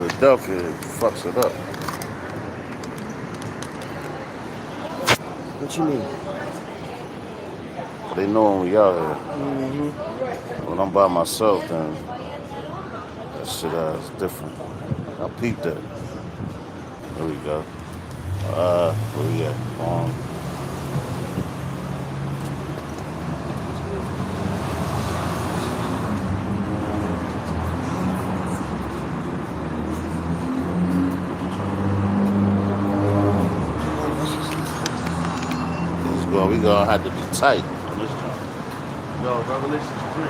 Philadelphia fucks it up. What you mean? They know when we out here. Mm-hmm. When I'm by myself, then that shit is different. I peeped that. There we go. Where we at? Let's go. We gonna have to be tight on this joint. Yo, Revelation 3.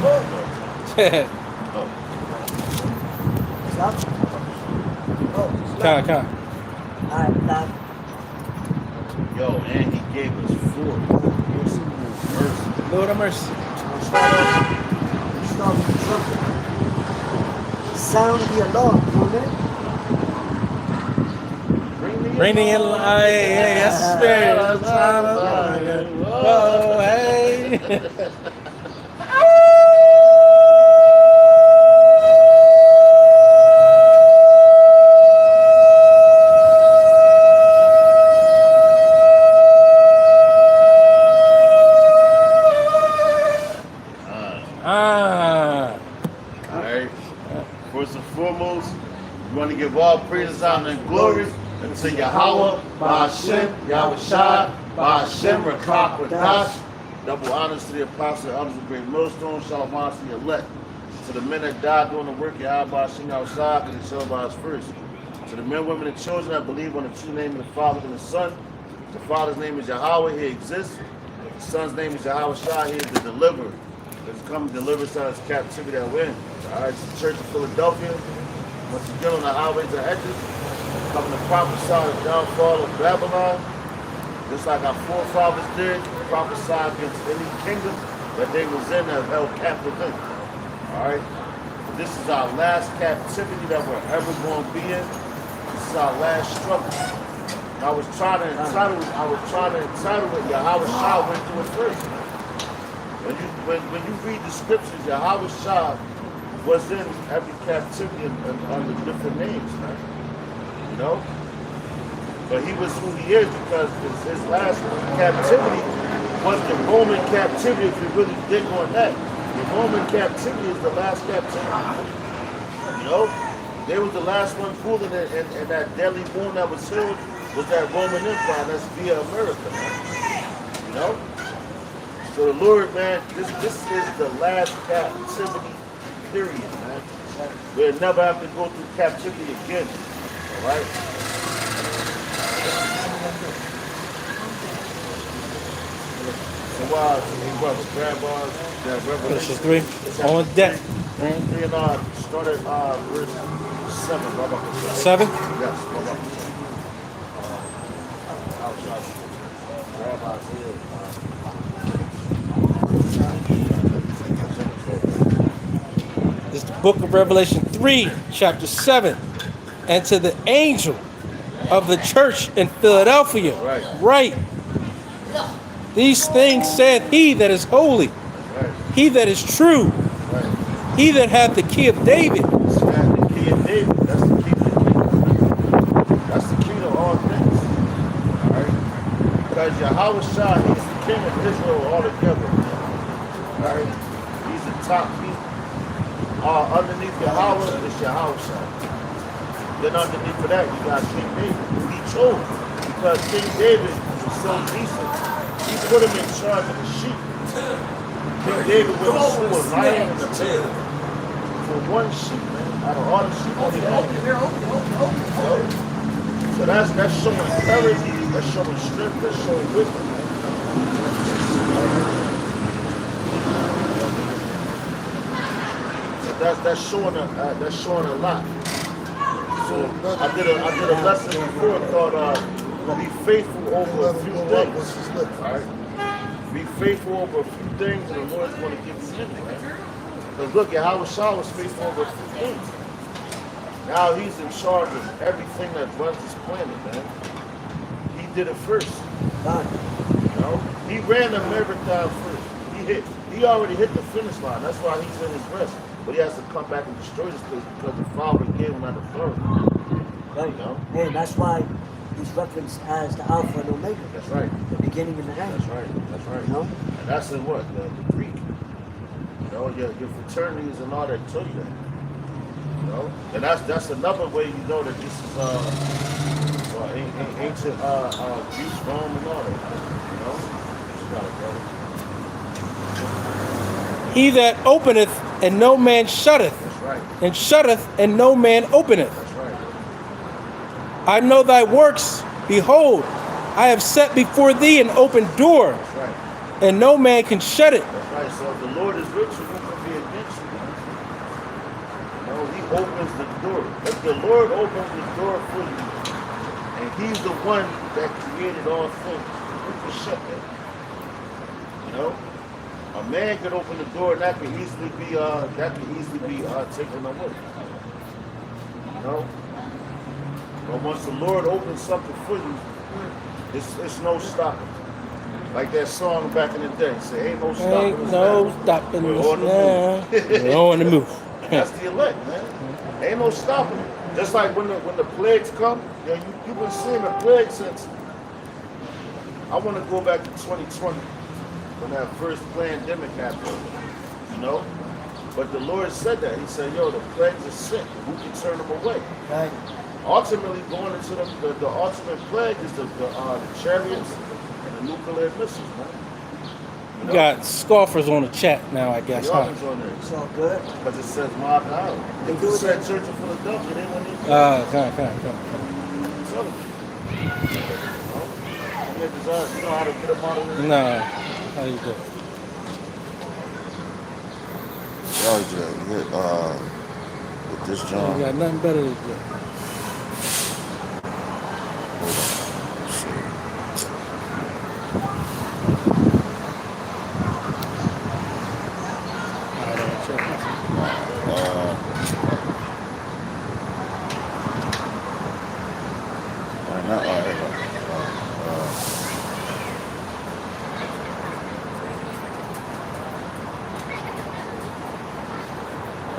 Oh, Stop. Oh, Come. all right, stop. yo, and he gave us 4 mercy. Lord of mercy. Start with the trumpet. Sound the alarm, woman. Bring the in light. Yes, spirit. Whoa, hey. Alright. First and foremost, we want to give all praises, honor, and glory unto Yahweh, Ba'ashem, Yahawashi, Ba'ashem, Rakak, Radash. Double honors to the apostle, elders of great millstone, shalom to the elect. To the men that died doing the work of Yahweh, Ba'ashem, Yahawashi, because they shall rise first. To the men, women, and children that believe on the true name of the Father and the Son. The Father's name is Yahweh, he exists. The Son's name is Yahawashi, he is the deliverer. Let's come and deliver us out of this captivity that we're in. All right, it's the Church of Philadelphia. Once again on the highways and hedges, coming to prophesy the downfall of Babylon, just like our forefathers did, prophesy against any kingdom that they was in that held captive in. All right, this is our last captivity that we're ever going to be in. This is our last struggle. And I was trying to entitle it Yahawashi went through it first. When you read the scriptures, Yahawashi was in every captivity under different names, man. You know? But he was who he is because his last captivity was the Roman captivity, if you really dig on that. The Roman captivity is the last captivity. You know? They was the last one ruling and that deadly wound that was healed was that Roman Empire, that's via America, man. You know? So the Lord, man, this is the last captivity period, man. We'll never have to go through captivity again. All right? So brothers, grandmas, that Revelation 3 on deck. 3 and start at verse 7, brother. 7? Yes, brother. Grandma's here. It's the book of Revelation 3, chapter 7. And to the angel of the church in Philadelphia. Right. These things saith he that is holy, he that is true, he that hath the key of David. The key of David, that's the key to the kingdom. That's the key to all things. All right? Because Yahawashi, he's the king of Israel altogether. All right? He's the top. Underneath Yahweh is Yahawashi. Then underneath of that, you got King David, who he chose. Because King David was so decent, he put him in charge of the sheep. King David was a lion and a bear. For one sheep, man. Out of all the sheep, only one. So that's showing courage, that's showing strength, that's showing wisdom, man. That's showing a lot. So I did a lesson before called "Be faithful over a few things." All right, be faithful over a few things, and the Lord's going to give you anything. Because look, Yahawashi was faithful over a few things. Now he's in charge of everything that runs this planet, man. He did it first. You know, he ran the marathon first. He already hit the finish line. That's why he's in his rest. But he has to come back and destroy this place because the Father gave him that authority. Right. You know? And that's why he's referenced as the Alpha and Omega. That's right. The beginning and the end. That's right. That's right. You know? And that's in what? The Greek. You know, your fraternities and all that tell you that. You know? And that's another way you know that this is ancient Greece, Rome, and all that. You know? You got it, brother. He that openeth and no man shutteth, That's right. and shutteth and no man openeth. That's right. I know thy works. Behold, I have set before thee an open door, That's right. and no man can shut it. That's right. So if the Lord is with you, who can be against you? You know, he opens the door. If the Lord opens the door for you, and he's the one that created all things, who can shut that? You know? A man could open the door and that could easily be taken away. You know? But once the Lord opens something for you, it's no stopping. Like that song back in the day, say, ain't no stopping Ain't us no now. stopping We're us on the now. move. We're on the move. That's the elect, man. Ain't no stopping it. Just like when the plagues come, you know, you've been seeing the plague since. I want to go back to 2020 when that first pandemic happened, you know. But the Lord said that. He said, "Yo, the plagues are sick. Who can turn them away?" Right. Ultimately, going into the ultimate plague is the chariots and the nuclear missiles, man. You You know? got scoffers on the chat now, I guess, The huh? others on there. It's all good. Because it says mark out. They If do you it said in- Church of Philadelphia, they wouldn't even Come. tell them. You know how to get them out of there? No. How you doing? With this You John. got nothing better to do. All right, check this.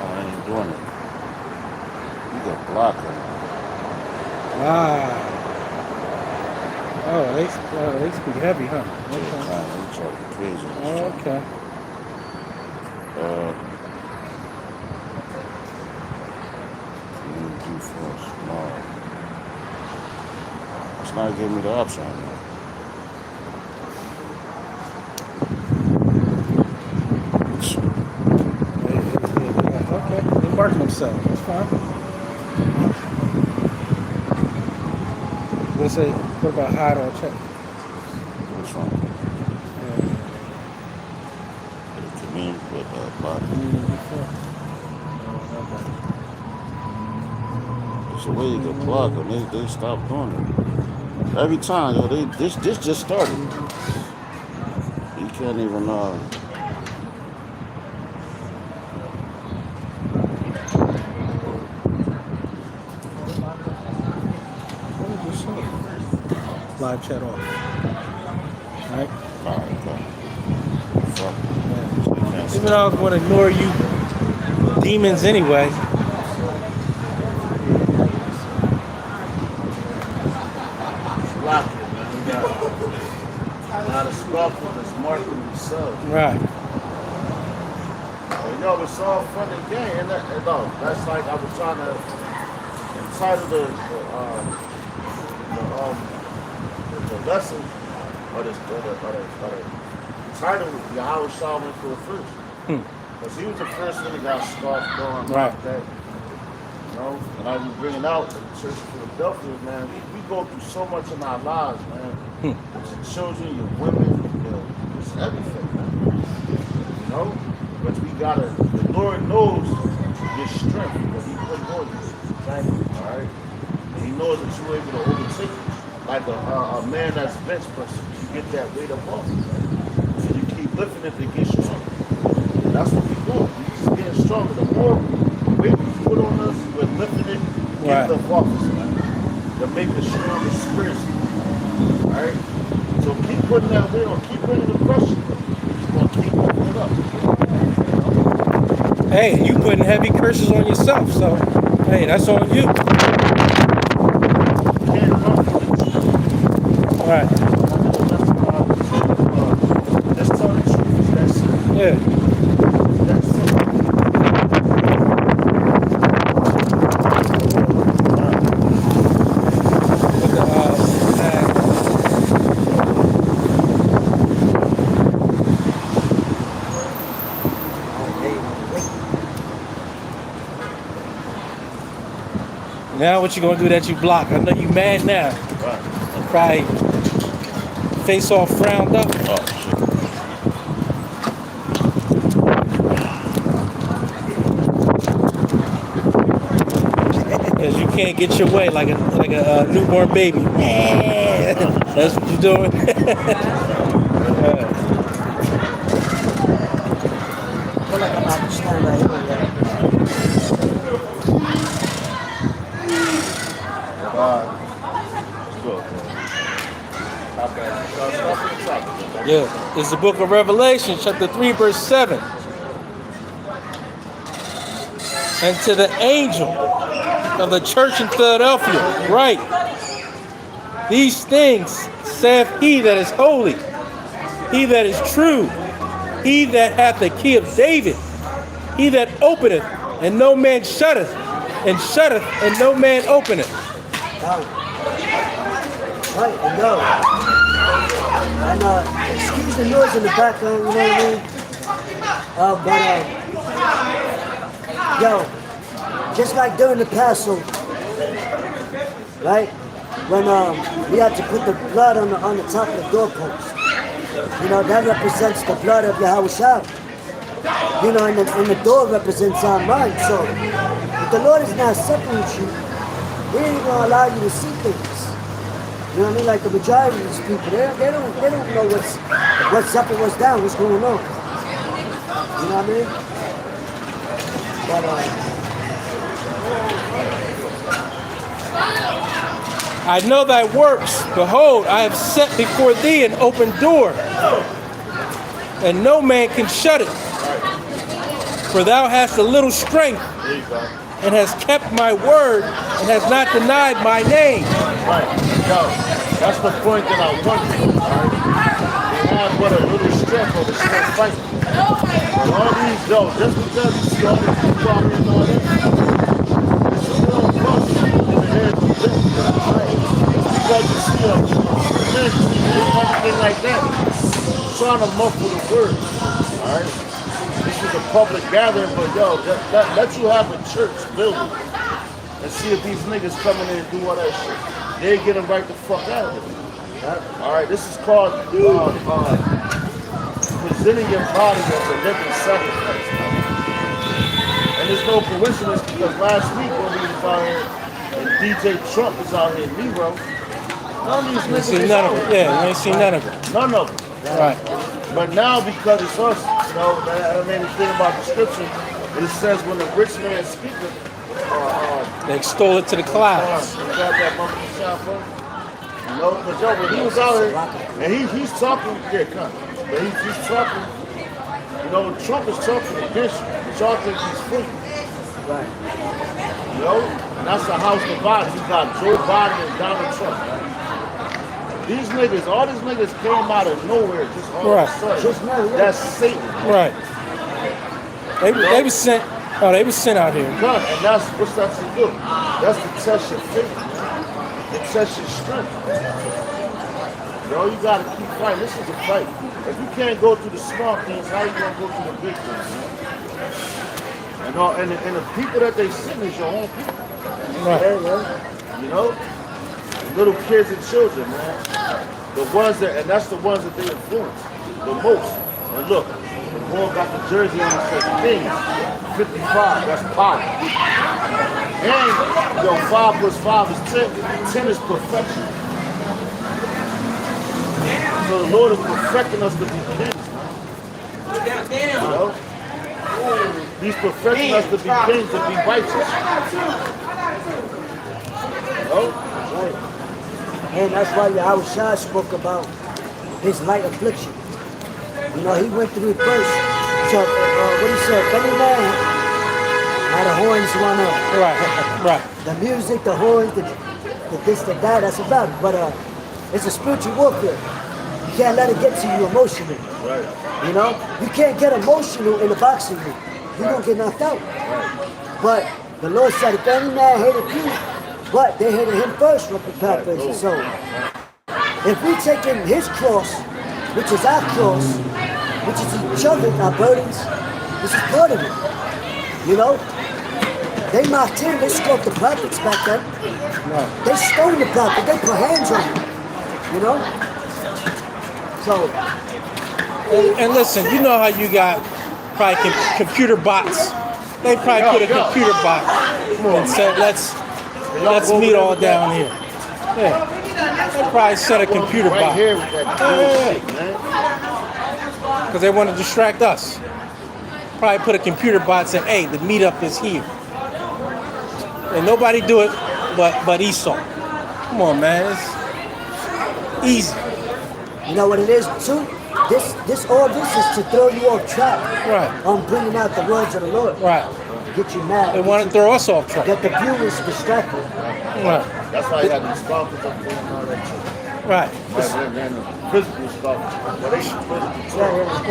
I ain't doing it. You got block it. Ah. Oh, they speak heavy, huh? Okay. You talking crazy. Okay. Do first. No. It's not giving me the option. Okay. They're marking themselves. That's fine. They say, what about hide on check? Which one? It means with block. It's a way you can block them. They stop doing it. Every time, yo, this just started. You can't even Live chat off. Right? fuck. Even though I was going to ignore you demons anyway. Block it, man. We got a lot of scoffers that's marking themselves. Right. Yo, it's all fun and game, and that's like I was trying to entitle the lesson or the title of Yahawashi went for it first. Because he was the first one that got scoffed on Right. that. You know, and I was bringing out the Church of Philadelphia, man. We go through so much in our lives, man. It's your children, your women, it's everything, man. You know? But we gotta, the Lord knows your strength that he put on you. Right. Alright? And he knows that you're able to overtake it. Like a man that's bench pressing, you get that weight up off you, right? So you keep lifting it to get stronger. And that's what we do. We just getting stronger. The more weight we put on us, we're lifting it, Right. getting the off us, man. To make us stronger spiritually. Alright? So keep putting that weight on, keep bringing the pressure. We're just gonna keep moving it up. Hey, you putting heavy curses on yourself, so hey, that's on you. Can't run from the truth. All right. Let's tell the truth. That's it. Yeah. That's it. With the now what you gonna do that you block? I know you mad now. Right. Probably face all frowned up. Oh, shit. Cause you can't get your way like a newborn baby. That's what you're doing. I feel like I'm about to stand right here. Yeah, it's the book of Revelation, chapter 3, verse 7. And to the angel of the church in Philadelphia, right? These things saith he that is holy, he that is true, he that hath the key of David, he that openeth, and no man shutteth, and shutteth, and no man openeth. Right, and no. And excuse the noise in the background, you know what I mean? Yo, just like during the Passover, right? When we had to put the blood on the top of the doorpost. You know, that represents the blood of Yahawashi. You know, and the door represents our mind. So, if the Lord is not separating you, He ain't gonna allow you to see things. You know what I mean? Like the majority of these people, they don't know what's up and what's down, what's going on. You know what I mean? But I know thy works. Behold, I have set before thee an open door, and no man can shut it. For thou hast a little strength, and hast kept my word, and hast not denied my name. Right. Yo, that's the point that I want to. Right? They have but a little strength, but it's still fighting. And all these, yo, just because you see all these people out here and all that, it's a little bust in the head of the thing. Right? Just because you see them, everything like that, trying to muffle the words. Alright? This is a public gathering, but yo, let you have a church building and see if these niggas coming in and do all that shit. They get them right the fuck out of it. Alright, this is called presenting your body as a living sacrifice. And there's no coincidence because last week when we was out here and DJ Trump was out here in Nero, none of these You niggas see is none out of it. here. Yeah, you ain't seen none of it. None of them. Right. But now because it's us, you know, I mean the thing about the scripture, it says when the rich man speaketh, They extol it to the clouds. you got that motherfucking shot for him? You know, but yo, when he was out here, and he's talking, yeah, come. But he's talking, you know, Trump is talking against you, but y'all think he's free. right. You know? And that's the house divided. You got Joe Biden and Donald Trump, right? These niggas, all these niggas came out of nowhere just all of a sudden. Just now, yeah. That's Satan. Right. They was sent. Oh, they was sent out here. None. And that's what's that to do? That's to test your faith, man. To test your strength. Yo, you gotta keep fighting. This is a fight. If you can't go through the small things, how you gonna go through the big things, man? And the people that they send is your own people. Right. You know? Little kids and children, man. The ones that, and that's the ones that they influence the most. And look, the boy got the jersey on that says Kings 55, that's power. And, yo, 5 plus 5 is 10. 10 is perfection. So the Lord is perfecting us to be kings, man. You know? He's perfecting us to be kings, to be righteous. You know? Right. And that's why Yahawashi spoke about his light affliction. You know, he went through it first. So, what he said, if any man how the horns wanna, Right. the music, the horns, the this, the that. That's about it. But it's a spiritual warfare. You can't let it get to you emotionally. Right. You know, you can't get emotional in a boxing ring. You're gonna get knocked out. But the Lord said, if any man hated you, but they hated him first from the purpose. So if we take in his cross, which is our cross, which is each other, our burdens, this is part of it. You know? They mocked him, they struck the prophets back then. Right. They stoned the prophet, they put hands on him. You know? So And listen, you know how you got probably computer bots. They probably put a computer bot and said, let's meet all down here. Yeah. They probably set a computer Right bot. here with that bullshit, man. Because they want to distract us. Probably put a computer bot and say, hey, the meetup is here. And nobody do it but Esau. Come on, man. It's easy. you know what it is too? All this is to throw you off track. Right. On bringing out the words of the Lord. Right. Get you mad. They want to throw us off track. Get the viewers distracted. Right. That's why you got these scoffers up there and all that shit. Right. And the physical scoffers. Well, they should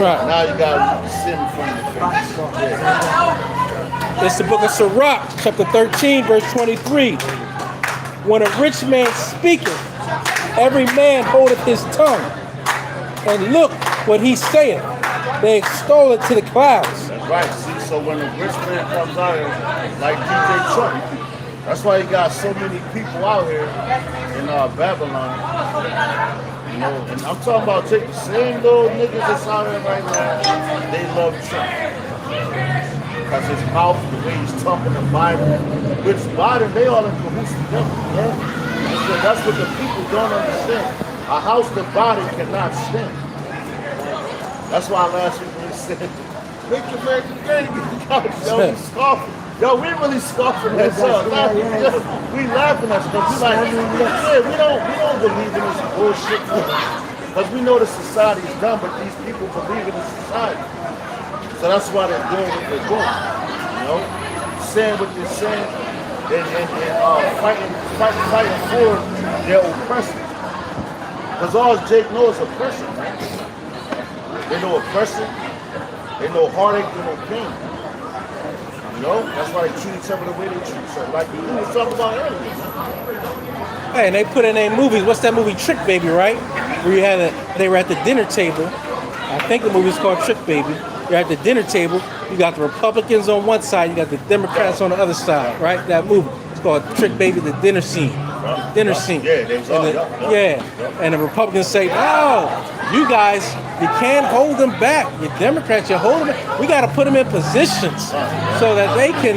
Right. Now you got sin from the face. Yeah. It's the book of Sirach, chapter 13, verse 23. When a rich man speaketh, every man holdeth his tongue. And look what he saith. They extol it to the clouds. That's right. See, so when a rich man comes out here, like DJ Chuck, that's why you got so many people out here in Babylon. You know, and I'm talking about take the same little niggas that's out here right now. They love Chuck. Because his mouth, the way he's talking the Bible, which Biden, they all in cahoots together. Yeah? So that's what the people don't understand. A house divided cannot stand. That's why last week we said, make America great again. Yo, we scoffing. Yo, we really scoffing at stuff. We laughing at stuff. We like, yeah, we don't believe in this bullshit. Because we know the society is dumb, but these people believe in the society. So that's why they're doing what they're doing. You know? Saying what they're saying and fighting for their oppressors. Because all Jake knows is oppression, man. They know oppression, they know heartache, they know pain. You know? That's why they treat each other the way they treat each other. Like we were talking about earlier. Hey, and they put in their movies. What's that movie, Trick Baby, right? Where you had they were at the dinner table. I think the movie's called Trick Baby. You're at the dinner table. You got the Republicans on one side. You got the Democrats on the other side, right? That movie. It's called Trick Baby, the dinner scene. Dinner scene. Yeah, they was all, And the Republicans say, no, you guys, you can't hold them back. You Democrats, you hold them back. We got to put them in positions so that they can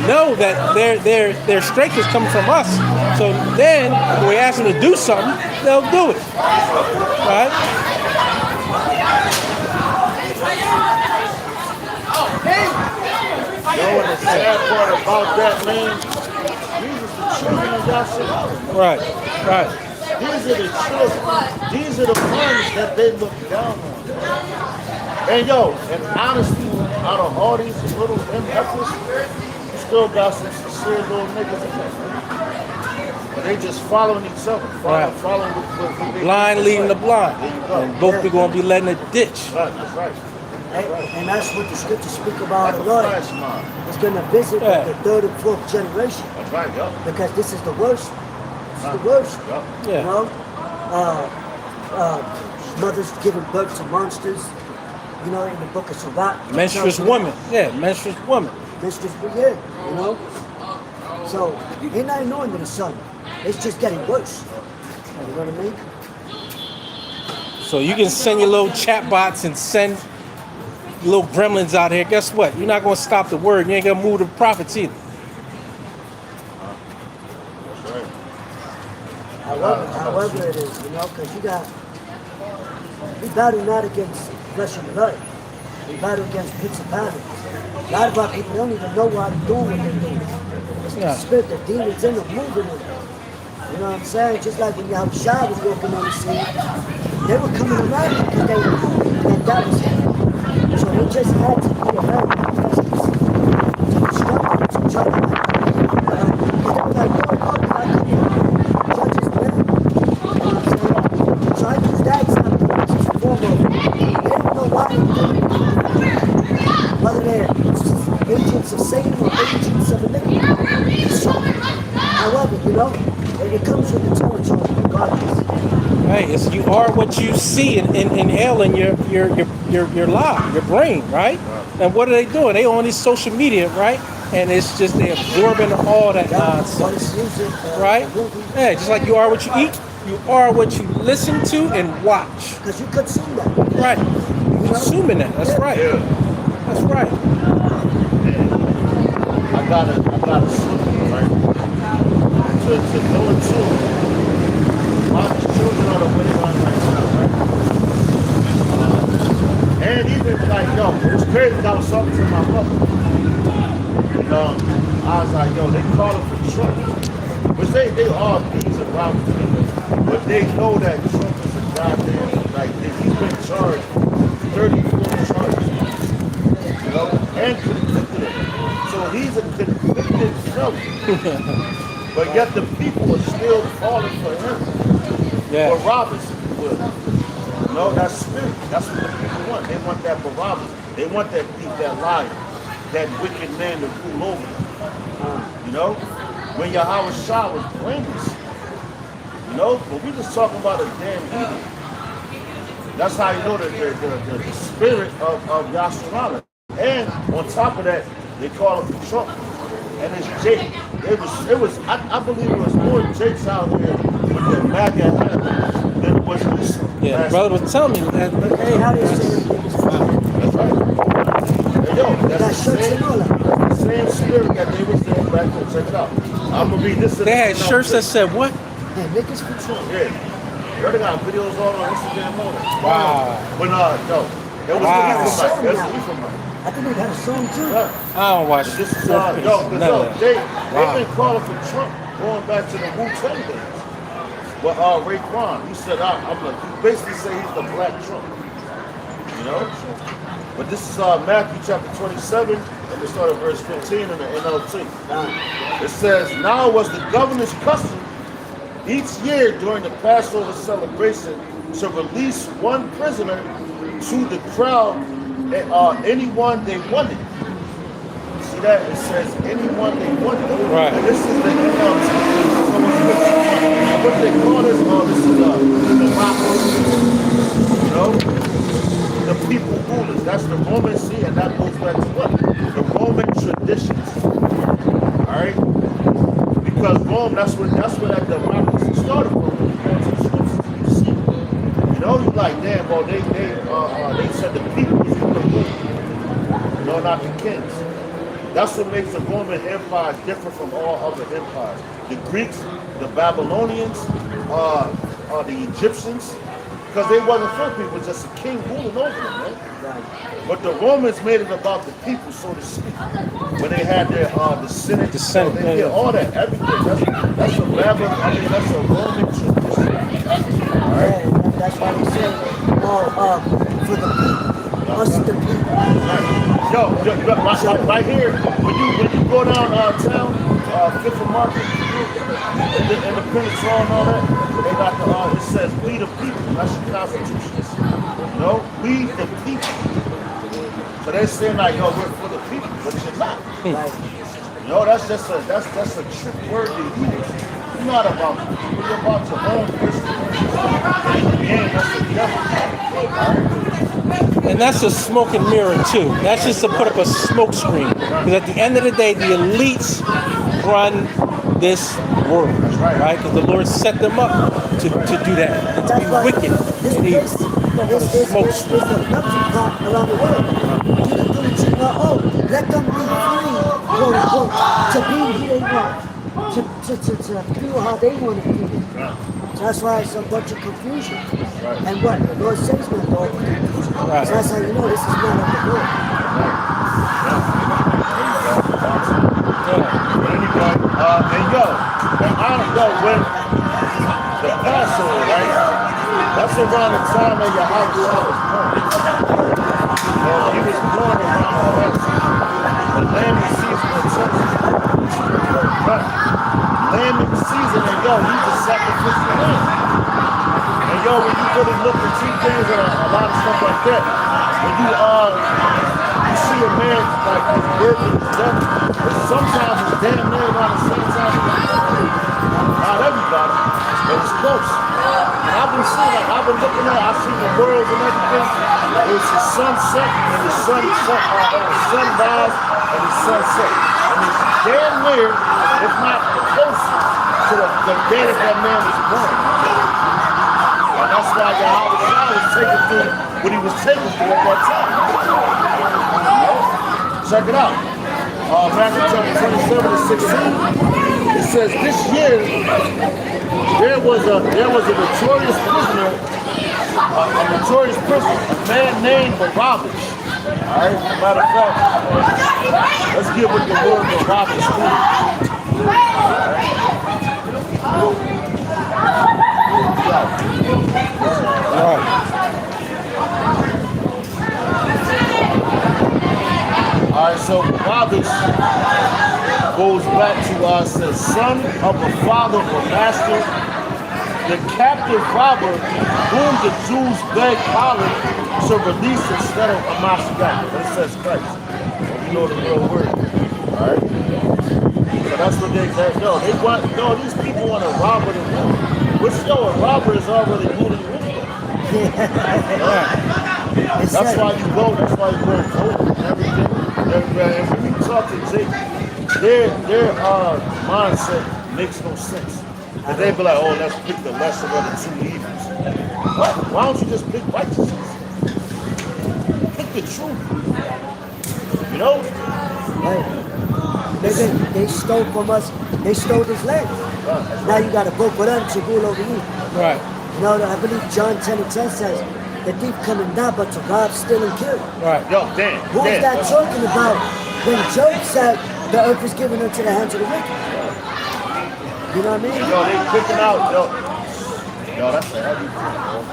know that their strength is coming from us. So then, when we ask them to do something, they'll do it. Right? You know what the sad part about that, man? These are the children of Yahshua. Right. These are the children. These are the ones that they look down on. And yo, and honestly, out of all these little MFers, you still got some sincere little niggas in there. But they just following each other. Following the Blind leading the blind. And both are going to be led in a ditch. Right, that's right. And that's what the scriptures speak about a lot. It's going to visit the third and fourth generation. That's right, yeah. Because this is the worst. This is the worst. Yeah. You know? Mothers giving birth to monsters. You know, in the book of Sirach. Menstruous woman. Yeah, menstruous woman. Menstruous, yeah, you know? So, they're not ignoring the sun. It's just getting worse. You know what I mean? So you can send your little chat bots and send little gremlins out here. Guess what? You're not going to stop the word. You ain't going to move the prophets either. However it is, you know, because we battle not against flesh and blood. We battle against principalities. A lot of our people don't even know why they're doing what they're doing. It's the spirit, the demons in them, moving in them. You know what I'm saying? Just like when Yahawashi was walking on the scene, they were coming around because they knew that was him. So they just had to be around to disrupt So I use that example as a form of, they don't know why whether they're agents of Satan or agents of iniquity. So, however, it comes with the territory, regardless. Right, it's you are what you see and inhale in your life, your brain, right? And what are they doing? They on this social media, right? And it's just they absorbing all that nonsense, right? Yeah, just like you are what you eat, you are what you listen to and watch. Because you consume that. Right, consuming that. That's right. Yeah. That's right. I got a slip, right? To go into my children are the way on right now, right? And even like, yo, it was crazy. I was talking to my mother. I was like, yo, they call him for Trump. Which they are thieves and robbers. But they know that Trump is a goddamn, like, he's been charged 34 charges. And convicted. So he's a convicted felon. But yet the people are still falling for him. Yeah. Barabbas, if you will. That spirit. That's what the people want. They want that Barabbas. They want that thief, that liar, that wicked man to rule over them. When Yahawashi was blameless. But we just talking about a damn evil. That's how you know the spirit of Yahshua. And on top of that, they call him Trump. And it's Jake. I believe it was more Jakes out here with the MAGA hat than it was this. Yeah, the brother was telling me that. Hey, how do you say That's right. Hey, yo, that's the same spirit that they was there back then. Check it out. I'm gonna read this. They had shirts that said what? Hey, niggas control. Yeah. You already got videos all on Instagram on it. Wow. But no, it was the Ephraimite. I think they got a song too. Yeah. I don't watch This is none of they've Wow. been calling for Trump going back to the Wu-Tang days. Well, Raekwon, he said, he basically say he's the black Trump. But this is Matthew chapter 27, and we start at verse 15 in the NLT. It says, now was the governor's custom each year during the Passover celebration to release one prisoner to the crowd, anyone they wanted. See that? It says anyone they wanted. Right. And this is the NLT. So what they call this, this is the the people rulers. That's the Roman, see, and that goes back to what? The Roman traditions. Alright? Because Rome, that's where that democracy started from. You're like, damn, bro, they said the people was in the rule. Not the kings. That's what makes the Roman Empire different from all other empires. The Greeks, the Babylonians, the Egyptians, because they wasn't for people, it was just a king ruling over them, man. But the Romans made it about the people, so to speak. When they had their the Senate, they did all that, everything. That's a Babylon, that's a Roman tradition. All right. That's why they say, for the people, us the people. Yo, right here, when you go down town, Fifth and Market, and the Peninsula and all that, they got it says, we the people. That's your constitution. We the people. So they're saying like, yo, we're for the people, but you're not. That's just a trick word to use. You're not about people. You're about your own personal. That's the devil. And that's a smoke and mirror too. That's just to put up a smoke screen. Because at the end of the day, the elites run this world, right? Because the Lord set them up to do that, and to be wicked and evil. This is a melting pot around the world. Let them be free, quote unquote, to be who they want, to feel how they want to feel. So that's why it's a bunch of confusion. And what? The Lord says not to open confusion. So that's how you know this is not of the Lord. When the Passover, right? That's around the time that Yahawashi was born. He was born around that time. The land received the temple. Lambing season, and yo, he's a sacrificial lamb. And yo, when you really look at two things and a lot of stuff like that, when you see a man like his birth and his death, but sometimes it's damn near around the same time. Not everybody, but it's close. And I've been seeing, like, I've been looking at, I've seen the worlds and everything. It's the sunset and the sunrise and the sunset. And it's damn near, if not close, to the day that man was born. And that's why Yahawashi was taken through what he was taken through at that time. Check it out. Matthew chapter 27 and 16. It says, this year there was a notorious prisoner, a man named Barabbas. Alright, matter of fact, let's get with the word Barabbas too. Alright, so Barabbas goes back to us as son of a father or master, the captive robber whom the Jews begged Pilate to release instead of a Mashiach. That says Christ. You know the real word. Alright? So that's what they said. No, these people want a robber to win. Which, a robber is already looting with That's why you go and vote and everything. And when you talk to Jake, their mindset makes no sense. And they be like, oh, let's pick the lesser of the two evils. What? Why don't you just pick righteousness? Pick the truth. You know? Right. They stole from us. They stole this land. Now you got to vote for them to rule over you. Right. You know, I believe John 10:10 says, the thief coming not but to rob, steal, and kill. Right. Yo, damn. Who is that talking about when Job said the earth is given into the hands of the wicked? You know what I mean? Yo, they picking out, yo, that's a heavy thing, bro.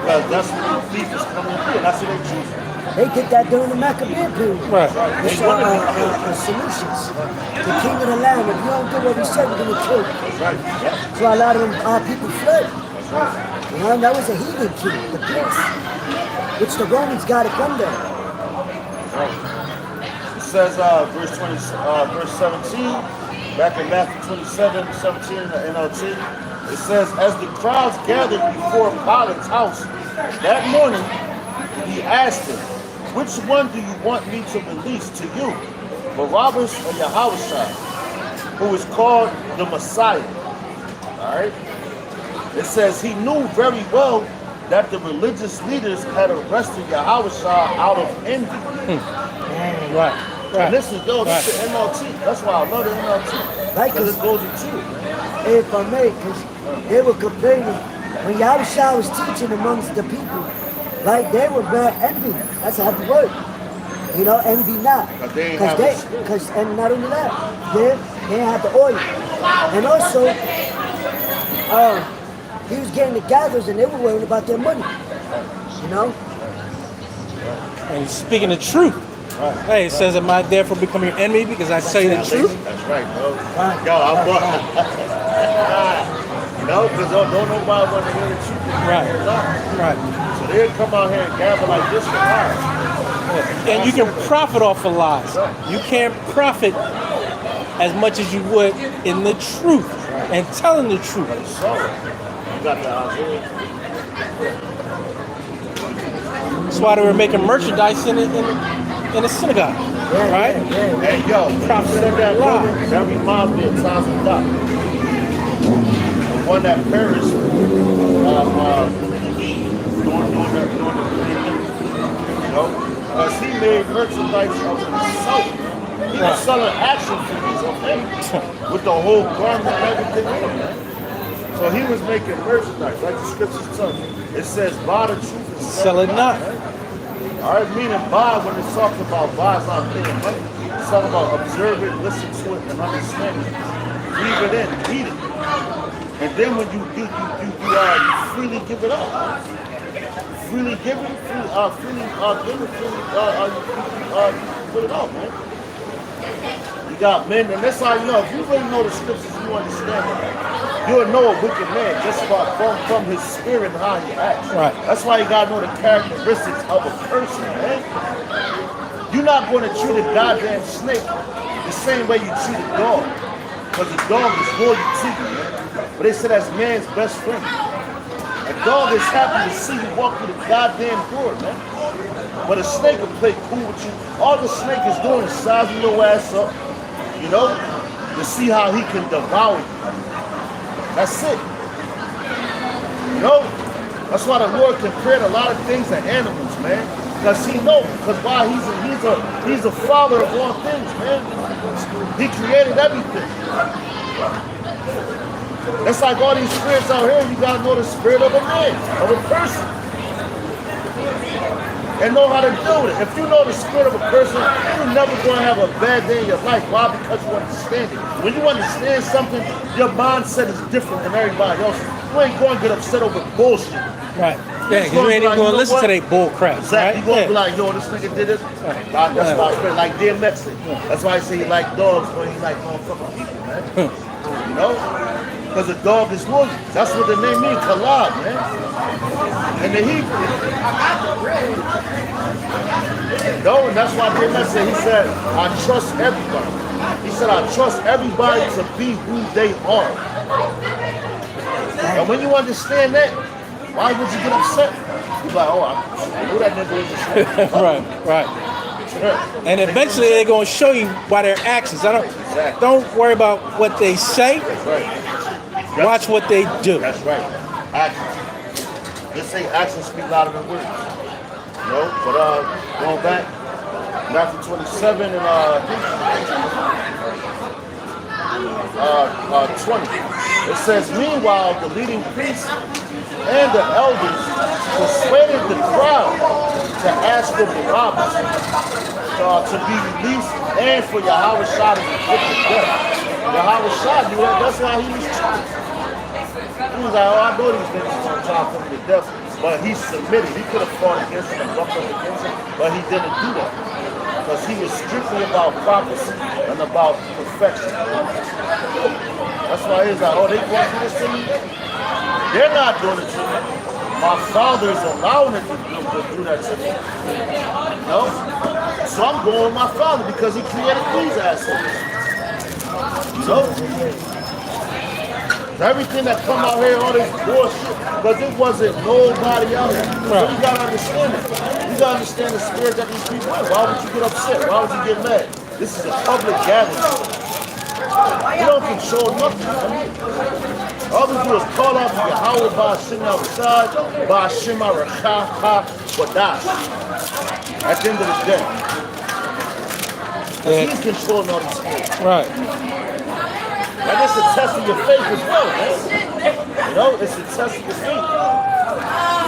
Because that's what the thief is coming through, and that's what they choose. They did that during the Maccabean period. Right. It's solutions. The king of the land, if you don't do what we said, we're going to kill you. That's right. Yeah. So a lot of them, our people fled. That's right. You know, and that was a heathen king, the prince, which the Romans got it from them. Right. It says, verse 17, back in Matthew 27:17 in the NLT, it says, as the crowds gathered before Pilate's house that morning, he asked him, which one do you want me to release to you, Barabbas or Yahawashi, who is called the Messiah? All right. It says he knew very well that the religious leaders had arrested Yahawashi out of envy. Right. And this is the NLT. That's why I love the NLT. Right, because it goes into it. If I may, because they were complaining when Yahawashi was teaching amongst the people, right? They were very envy. That's a heavy word. You know, envy not. Because and not only that, they had the oil. And also, he was getting the gatherers and they were worrying about their money. You know? And he's speaking the truth. Right. Hey, it says, am I therefore become your enemy because I tell you the truth? That's right, bro. Yo, I'm no, because don't nobody want to hear the truth. Right. Right. So they'll come out here and gather like this for lies. Yeah. And you can profit off of lies. You can't profit as much as you would in the truth and telling the truth. So, you got the Isaiah. That's why they were making merchandise in the synagogue, right? Hey, yo, that reminds me of Thousand Dock. The one that perished during the you know? Because he made merchandise of himself. He was selling action figures, okay? With the whole garment and everything on it. So he was making merchandise, like the scriptures tell you. It says, buy the truth and sell it not. All right, meaning buy, when it's talking about buy, it's not paying money. It's talking about observe it, listen to it, and understand it. Leave it in, eat it. And then when you freely give it up. Freely give it, freely give it, freely put it out, man. You You got men, and that's how you know. If you really know the scriptures, you understand it. You'll know a wicked man just from his spirit and how he acts. Right. That's why you gotta know the characteristics of a person, man. You're not going to treat a goddamn snake the same way you treat a dog, because a dog is loyal to you, man. But they say that's man's best friend. A dog is happy to see you walk through the goddamn door, man. But a snake will play cool with you. All the snake is doing is sizing your ass up, you know, to see how he can devour you. That's it. You know? That's why the Lord compared a lot of things to animals, man. Because he knows, because why he's a father of all things, man. He created everything. That's like all these spirits out here, you gotta know the spirit of a man, of a person. And know how to deal with it. If you know the spirit of a person, you're never gonna have a bad day in your life. Why? Because you understand it. When you understand something, your mindset is different than everybody else. You ain't gonna get upset over bullshit. Right. Yeah, because you ain't even going to listen to that bull crap. Exactly. Right? You're going to be like, yo, this nigga did this. Right. That's why I feel like DMX. That's why I say he like dogs, but he like motherfucking people, man. You know? Because a dog is loyal. That's what the name means, kalad, man. And the Hebrew. You know, and that's why DMX said, he said, I trust everybody. He said, I trust everybody to be who they are. And when you understand that, why would you get upset? You're like, oh, I knew that nigga was a Right, right. And eventually they're going to show you by their actions. Don't worry about what they say. That's right. Watch what they do. That's right. Actions. Just say actions speak louder than words. You know, but going back, Matthew 27 and 20. It says, meanwhile, the leading priests and the elders persuaded the crowd to ask for Barabbas to be released and for Yahawashi to be put to death. Yahawashi knew that. That's why he was charged. He was like, oh, I know these niggas are trying to put me to death. But he submitted. He could have fought against him and bucked up against him, but he didn't do that. Because he was strictly about prophecy and about perfection. That's why he's like, oh, they going to do this to me? They're not doing it to me. My father is allowing it to do that to me. No? So I'm going with my father because he created these assholes. So, everything that come out here, all this bullshit, because it wasn't nobody out here. So you gotta understand it. You gotta understand the spirit that these people have. Why would you get upset? Why would you get mad? This is a public gathering. You don't control nothing, man. All we do is call out to Yahweh Ba'ashim outside, Ba'ashim Aracha Wadash. At the end of the day. Because he's controlling all these spirits. Right. And it's a test of your faith as well, man. You know, it's a test of your faith.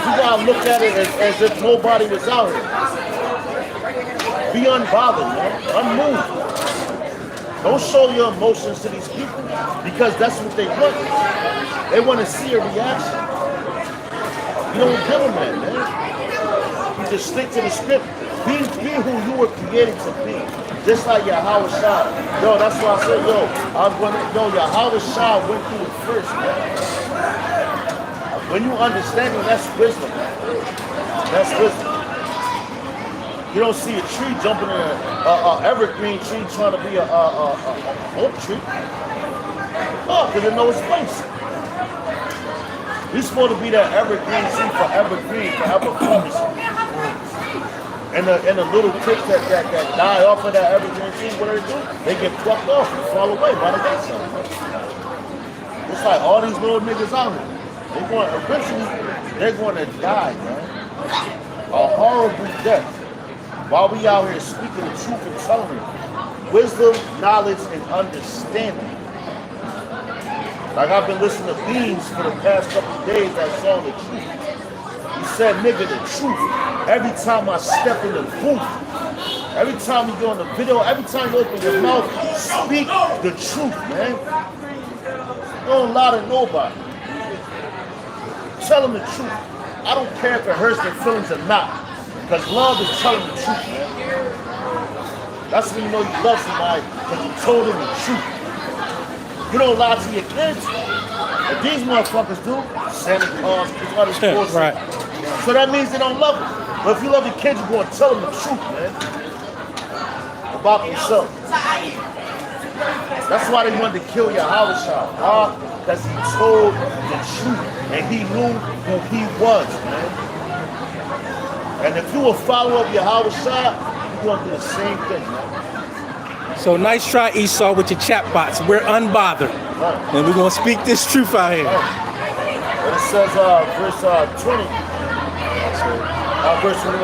You gotta look at it as if nobody was out here. Be unbothered, man. Unmoved. Don't show your emotions to these people because that's what they want. They want to see a reaction. You don't give them that, man. You just stick to the script. Be who you were created to be. Just like Yahawashi. Yo, that's why I said, Yahawashi went through it first, man. When you understand it, that's wisdom. That's wisdom. You don't see a tree jumping in an evergreen tree trying to be a oak tree. Oh, because it knows its place. We're supposed to be that evergreen tree forever green, forever flourishing. And the little tips that die off of that evergreen tree, what do they do? They get plucked off and fall away by the wayside. It's like all these little niggas out here. They're going to die, man. A horrible death. While we out here speaking the truth and telling it. Wisdom, knowledge, and understanding. Like I've been listening to Beans for the past couple of days that saw the truth. He said, nigga, the truth. Every time I step in the booth, every time you go on the video, every time you open your mouth, speak the truth, man. Don't lie to nobody. Tell them the truth. I don't care if it hurts their feelings or not. Because love is telling the truth, man. That's when you know you love somebody, because you told them the truth. You don't lie to your kids. But these motherfuckers do. Santa Claus, all this bullshit. Right. So that means they don't love them. But if you love your kids, you're going to tell them the truth, man. About themselves. That's why they wanted to kill Yahawashi. Because he told the truth. And he knew who he was, man. And if you a follower of Yahawashi, you're going to do the same thing, man. So nice try, Esau, with your chat bots. We're unbothered. Right. And we're going to speak this truth out here. And it says, verse 20. Verse 21,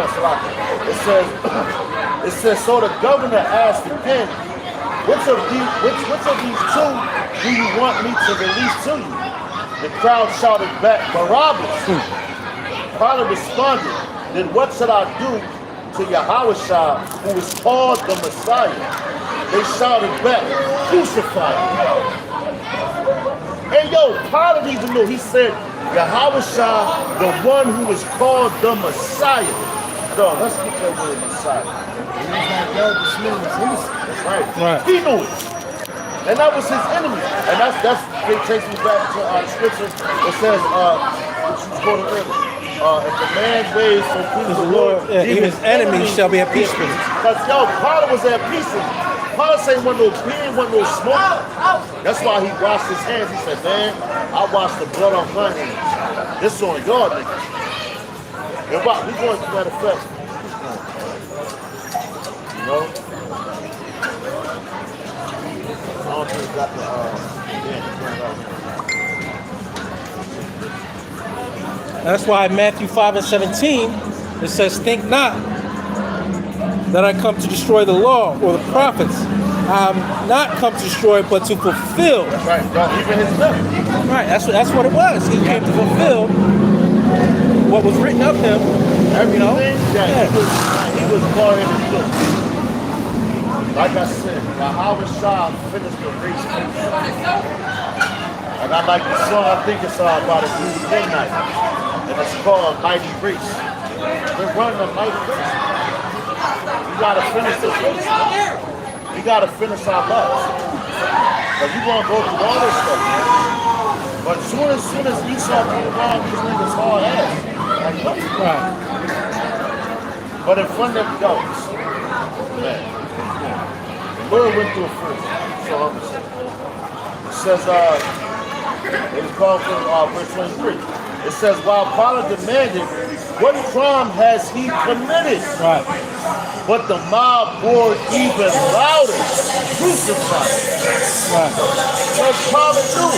it says, so the governor asked again, which of these two do you want me to release to you? The crowd shouted back, Barabbas. Pilate responded, then what should I do to Yahawashi, who is called the Messiah? They shouted back, crucify him. Hey yo, Pilate even knew. He said, Yahawashi, the one who is called the Messiah. No, let's get that word Messiah. That's right. He knew it. And that was his enemy. And that's it takes me back to scripture. It says, which was quoted earlier. If the man's ways so please the Lord, even his enemies shall be at peace with him. Because yo, Pilate was at peace with him. Pilate said he wasn't no beer, wasn't no smoke. That's why he washed his hands. He said, man, I washed the blood off my hands. This is on your niggas. And what we going through that effect. You know? I don't think we got the That's why Matthew 5:17, it says, think not that I come to destroy the law or the prophets. I am not come to destroy, but to fulfill. That's right. Even his milk. Right. That's what it was. He came to fulfill what was written of him. Everything that he was born in the book. Like I said, Yahawashi finished the race. And I like the song. I think it's about a new midnight, and it's called Mighty Race. We're running a mighty race. We gotta finish this race. We gotta finish our lives. But you gonna go through all this stuff, man. But soon as Esau came around, this nigga's hard ass. Like, what? Right. But in front of them goats, man. The Lord went through it first. So I'm gonna say. It says, it was called from verse 23. It says, while Pilate demanded, what crime has he committed? Right. But the mob roared even louder, crucify him. Right. Because Pilate knew,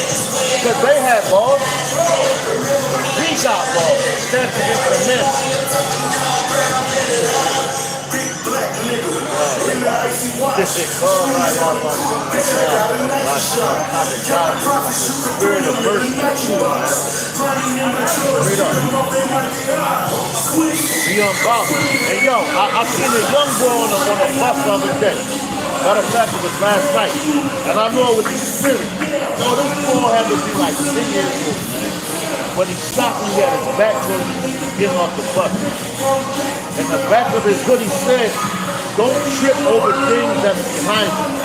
because they had laws. He got laws. Stands against the men. Spirit of mercy. Be unbothered. And yo, I seen a young boy on the bus the other day. Matter of fact, it was last night. And I know it was his spirit. No, this boy had to be like 10 years old. But he stopped me at his back when getting off the bus. In the back of his hood, he said, don't trip over things that's behind you.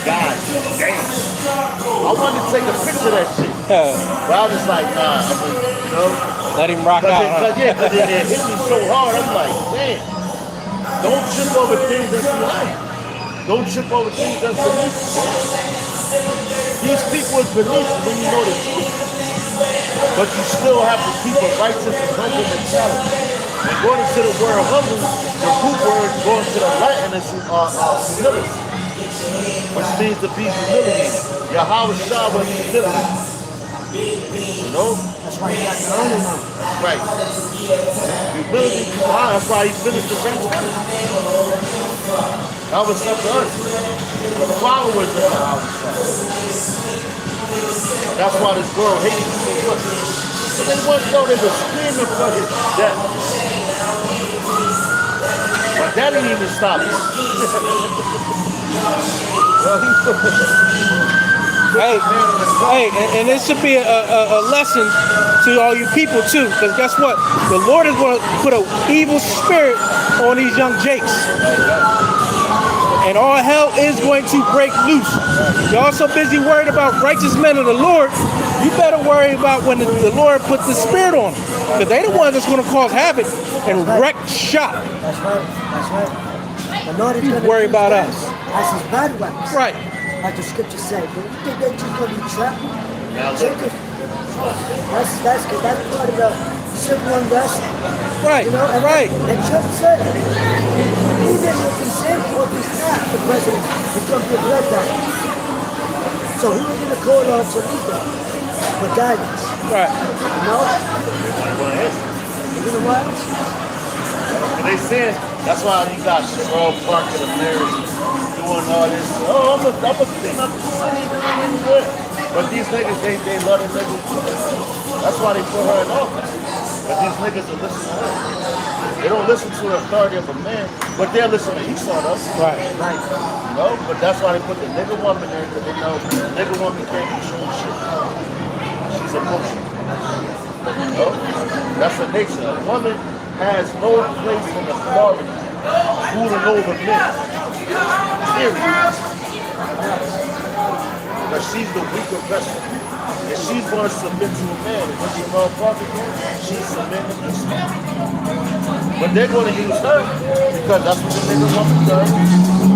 God damn. I wanted to take a picture of that shit. But I was just like, nah, you know. Let him rock out. Because it hit me so hard, I'm like, damn. Don't trip over things that's behind you. Don't trip over things that's beneath you. These people is beneath you when you know the truth. But you still have to keep a righteous and humble mentality. And going to the word humble, the root word going to the Latin is humility, which means to be humiliated. Yahawashi was humiliated. You know? That's why he got the honor now. Right. Humility, that's why he finished the race. That was up to us. The followers of Yahawashi. That's why this world hates him so much. But they once know they were screaming for his death. But that didn't even stop him. Hey, and it should be a lesson to all you people too, because guess what? The Lord is going to put an evil spirit on these young jakes. And all hell is going to break loose. You're also busy worried about righteous men of the Lord. You better worry about when the Lord put the Spirit on them. Because they the ones that's going to cause havoc and wreck shop. That's right. That's right. The Lord is going to Worry about us. as his bad weapons. Right. Like the scriptures say. But you think they're just going to be trapped? Now look. Jacob. That's part of the civil unrest. Right. You know, and, Right. and Trump said, even if he's in or if he's not the president, he's going to be a bloodbath. So who are we going to call on to lead them? For guidance. Right. You know? You know what? And they saying that's why you got strong parking the mirrors doing all this. Oh, I'm a clean up the city. But these niggas, they love the niggas. That's why they put her in office. But these niggas will listen to her. They don't listen to the authority of a man, but they'll listen to Esau though. Right. You know? But that's why they put the nigga woman there, because they know the nigga woman can't control shit. She's a bullshit. You know? That's the nature. A woman has no place in authority ruling over men. Period. Because she's the weaker vessel. And she's going to submit to a man. And when she's motherfucking, she's submitting to this man. But they're going to use her because that's what the nigga woman does.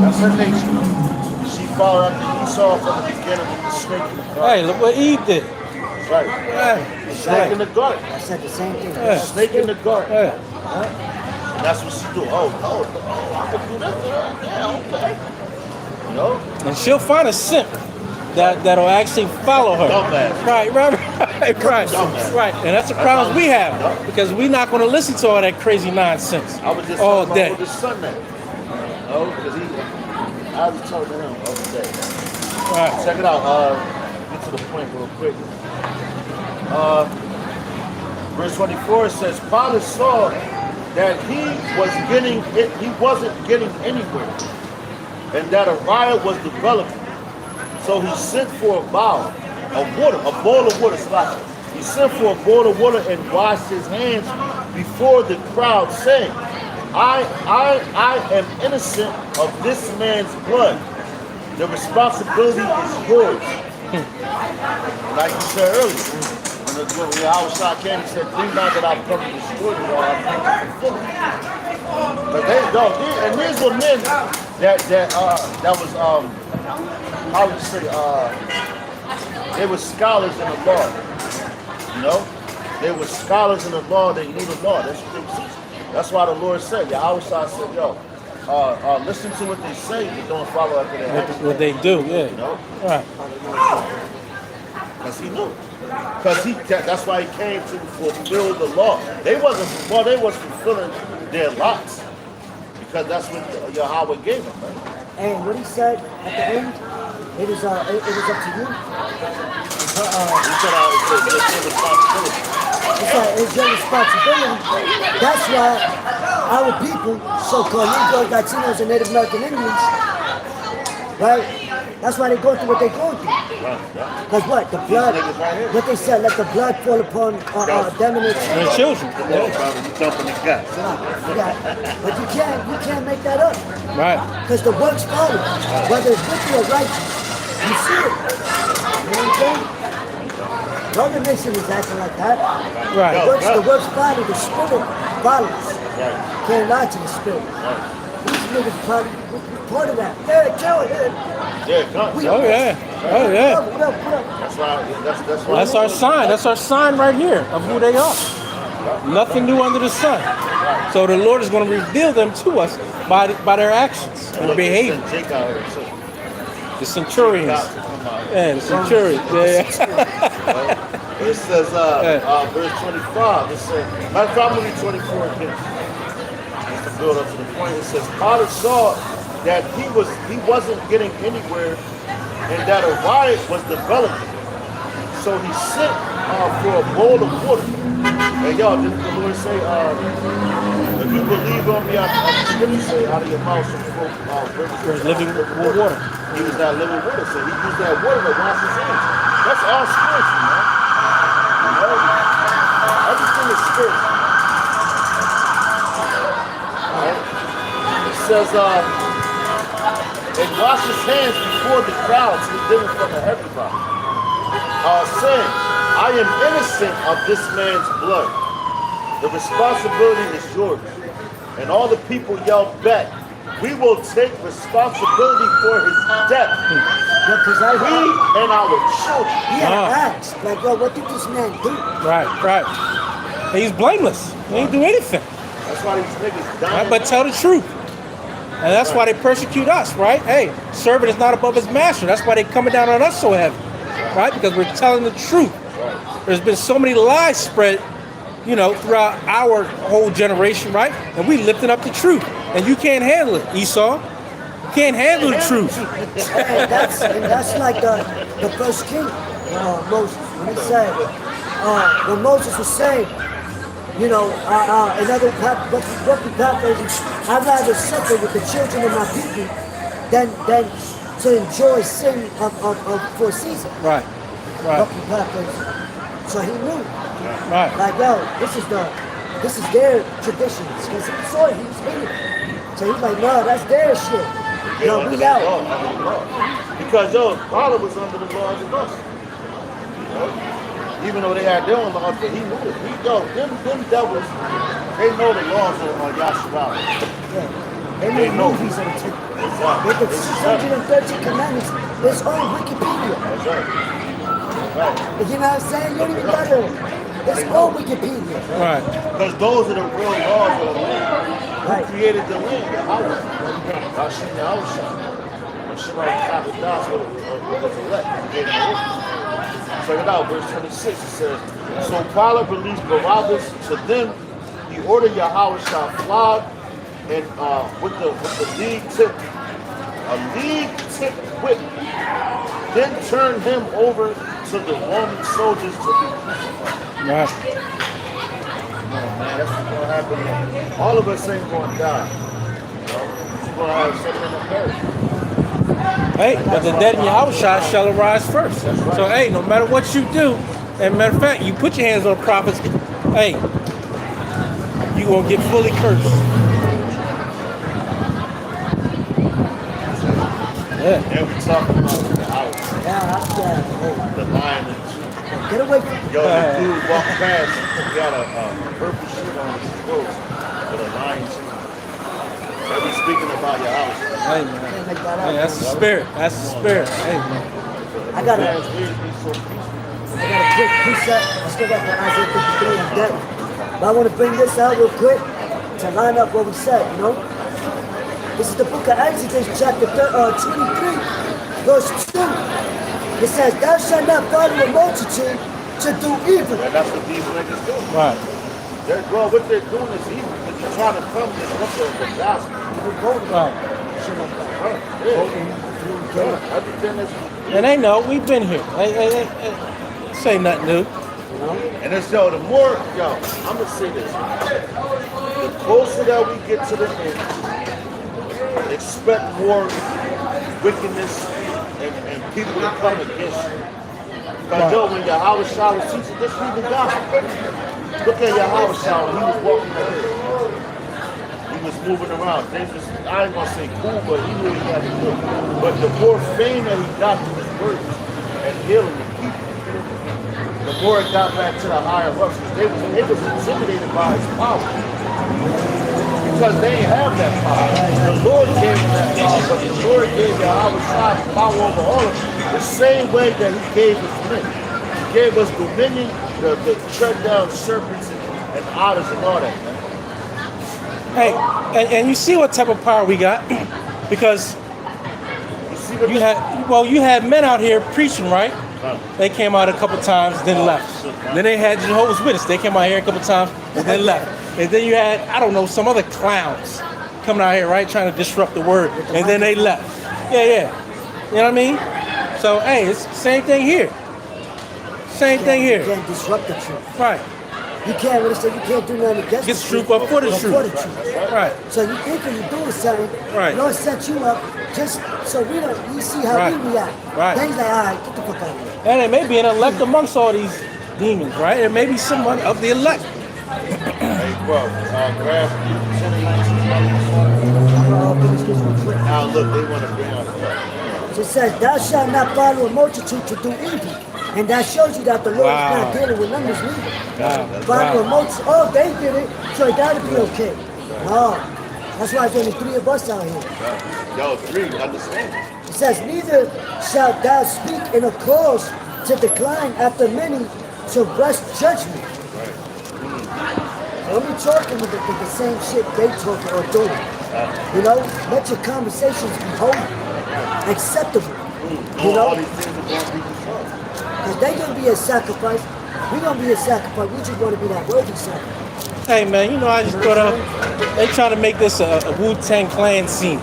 That's her nature. She followed after Esau from the beginning with the snake in the garden. Hey, look what Eve did. Right. Yeah. Snake in the garden. I said the same thing. Yeah. Snake in the garden. Yeah. And that's what she do. Oh, I can do that. Yeah, okay. You know? And she'll find a simp that'll actually follow her. Dumbass. Right. Dumbass. Right. And that's the problem we have. Because we're not going to listen to all that crazy nonsense I was just all talking day. about with his son now. No, because I was talking to him the other day. Right. Check it out. Get to the point real quick. Verse 24 says, Pilate saw that he wasn't getting anywhere, and that a riot was developing. So he sent for a bowl of water. He sent for a bowl of water and washed his hands before the crowd, saying, I am innocent of this man's blood. The responsibility is yours. Like you said earlier, when Yahawashi came, he said, think not that I've come to destroy you all, I've come to fulfill it. But and these were men that was how would you say, they were scholars in the law. You know? They were scholars in the law, they knew the law. That's what they were teaching. That's why the Lord said, Yahawashi said, yo, listen to what they say, but don't follow after their actions. What they do, yeah. You know? Right. Because he knew. That's why he came to fulfill the law. They wasn't fulfilling their lots. Because that's what Yahweh gave them, right? And what he said at the end, it was up to you. He said it's your responsibility. He said it's your responsibility. That's why our people, so-called Negroes, Latinos, and Native American Indians, right? That's why they're going through what they're going through. Because what? The blood, what they said, let the blood fall upon them and Their children. You jumping the guts. Yeah. But you can't make that up. Right. Because the works follow. Whether it's wicked or righteous. You see it. You know what I'm saying? No other nation is acting like that. Right. The works follow, the spirit follows. Right. Can't lie to the spirit. These niggas probably part of that. Yeah, go ahead. Yeah, guns. Oh yeah. What up? That's why. That's our sign. That's our sign right here of who they are. Nothing new under the sun. So the Lord is going to reveal them to us by their actions and behavior. Jake out here too. The centurions. Yeah, the centurions. Yeah. It says, verse 25. It says, matter of fact, I'm going to read 24 again. Just to build up to the point. It says, Pilate saw that he wasn't getting anywhere, and that a riot was developing. So he sent for a bowl of water. And y'all, didn't the Lord say, if you believe on me, the scripture say, out of your mouth shall flow rivers of Living water. He was that living water, so he used that water to wash his hands. That's all spiritual, man. You know? Everything is spiritual. Alright? It says, and wash his hands before the crowds who did in front of everybody, saying, I am innocent of this man's blood. The responsibility is yours. And all the people yelled back, we will take responsibility for his death. We and our children. He had asked, like, yo, what did this man do? Right. He's blameless. He didn't do anything. That's why these niggas dying. Right? But tell the truth. And that's why they persecute us, right? Hey, servant is not above his master. That's why they coming down on us so heavy. Right? Because we're telling the truth. There's been so many lies spread, throughout our whole generation, right? And we lifting up the truth. And you can't handle it, Esau. You can't handle the truth. And that's like the first king, Moses. When he said, when Moses was saying, another roughly paraphrasing, I'd rather suffer with the children of my people than to enjoy sin for a season. Right. Roughly paraphrasing. So he knew. Right. Like, yo, this is their traditions. Because he saw it, he was in it. So he's like, no, that's their shit. No, we out. Because Father was under the laws of us. Even though they had their own laws, but he knew it. Them devils, they know the laws on Yahshua. Yeah. They made movies on it. Exactly. With the 613 commandments, there's all Wikipedia. That's right. Right. You know what I'm saying? You don't even gotta. It's all Wikipedia. Right. Because those are the real laws of the land. Right. Who created the land? Yahawashi. Yahawashi. When she wrote Captivity was elect. Check it out, verse 26. It says, so Pilate released Barabbas to them. He ordered Yahawashi flogged and with the lead tip whip. Then turned him over to the Roman soldiers to be crucified. Right. Man, that's what's going to happen. All of us ain't going to die. We're going to have something in the perish. Hey, but the dead in Yahawashi shall arise first. Right. So, hey, no matter what you do, and matter of fact, you put your hands on the prophets, hey, you're going to get fully cursed. Yeah. And we talking about the house, the lion and the Get away from me. Yo, the dude walked past, he had a purple shirt on his clothes with a lion too. They be speaking about your house. Hey, man. Hey, that's the spirit. That's the spirit. Hey, man. I got Man's a ears be so peaceful. quick precept. I still got the Isaiah 53 in depth. But I want to bring this out real quick to line up what we said, This is the book of Exodus, chapter 23, verse 2. It says, thou shalt not follow a multitude to do evil. And that's what these niggas do. Right. What they're doing is evil. They're trying to come and look at the gospel. Right. Everything is. And they know we've been here. Hey, say nothing new. And it's, the more, I'm going to say this. The closer that we get to the end, expect more wickedness and people to come against you. Because when Yahawashi was teaching, just read the gospel. Look at Yahawashi when he was walking the earth. He was moving around. I ain't gonna say cool, but he knew what he had to do. But the more fame that he got from his words and healing the people, the more it got back to the higher ups. They was intimidated by his power. Because they didn't have that power. The Lord gave them that power, but the Lord gave Yahawashi power over all of them. The same way that he gave us men. He gave us dominion, the tread down serpents and otters and all that, man. Hey, and you see what type of power we got? Because you had men out here preaching, right? They came out a couple times, then left. Then they had Jehovah's Witnesses. They came out here a couple times, and then left. And then you had, I don't know, some other clowns coming out here, right, trying to disrupt the word, and then they left. Yeah. You know what I mean? So, hey, it's the same thing here. Same thing here. You can't disrupt the truth. Right. You can't really say you can't do nothing against Get the truth up for the truth. Right. So you think when you're doing something, Right. the Lord set you up just so we see how we react. Right. Then he's like, all right, get the fuck out of here. And it may be an elect amongst all these demons, right? It may be someone of the elect. Hey, bro, grab 10 and 19. I'll finish this one quick. Now look, they want to bring out the So it says, thou shalt not follow a multitude to do evil. And that shows you that the Lord is not dealing with numbers neither. Follow a multitude, oh, they did it, so it gotta be okay. No. That's why there's only 3 of us out here. Yo, 3, understand? It says, neither shalt thou speak in a cause to decline after many to rush judgment. Don't be talking with the same shit they talking or doing. You know, let your conversations be holy, acceptable. You know, all these things are going to be controlled. because they gonna be a sacrifice. We gonna be a sacrifice. We just want to be that worthy sacrifice. Hey man, you know I just thought of they trying to make this a Wu-Tang Clan scene.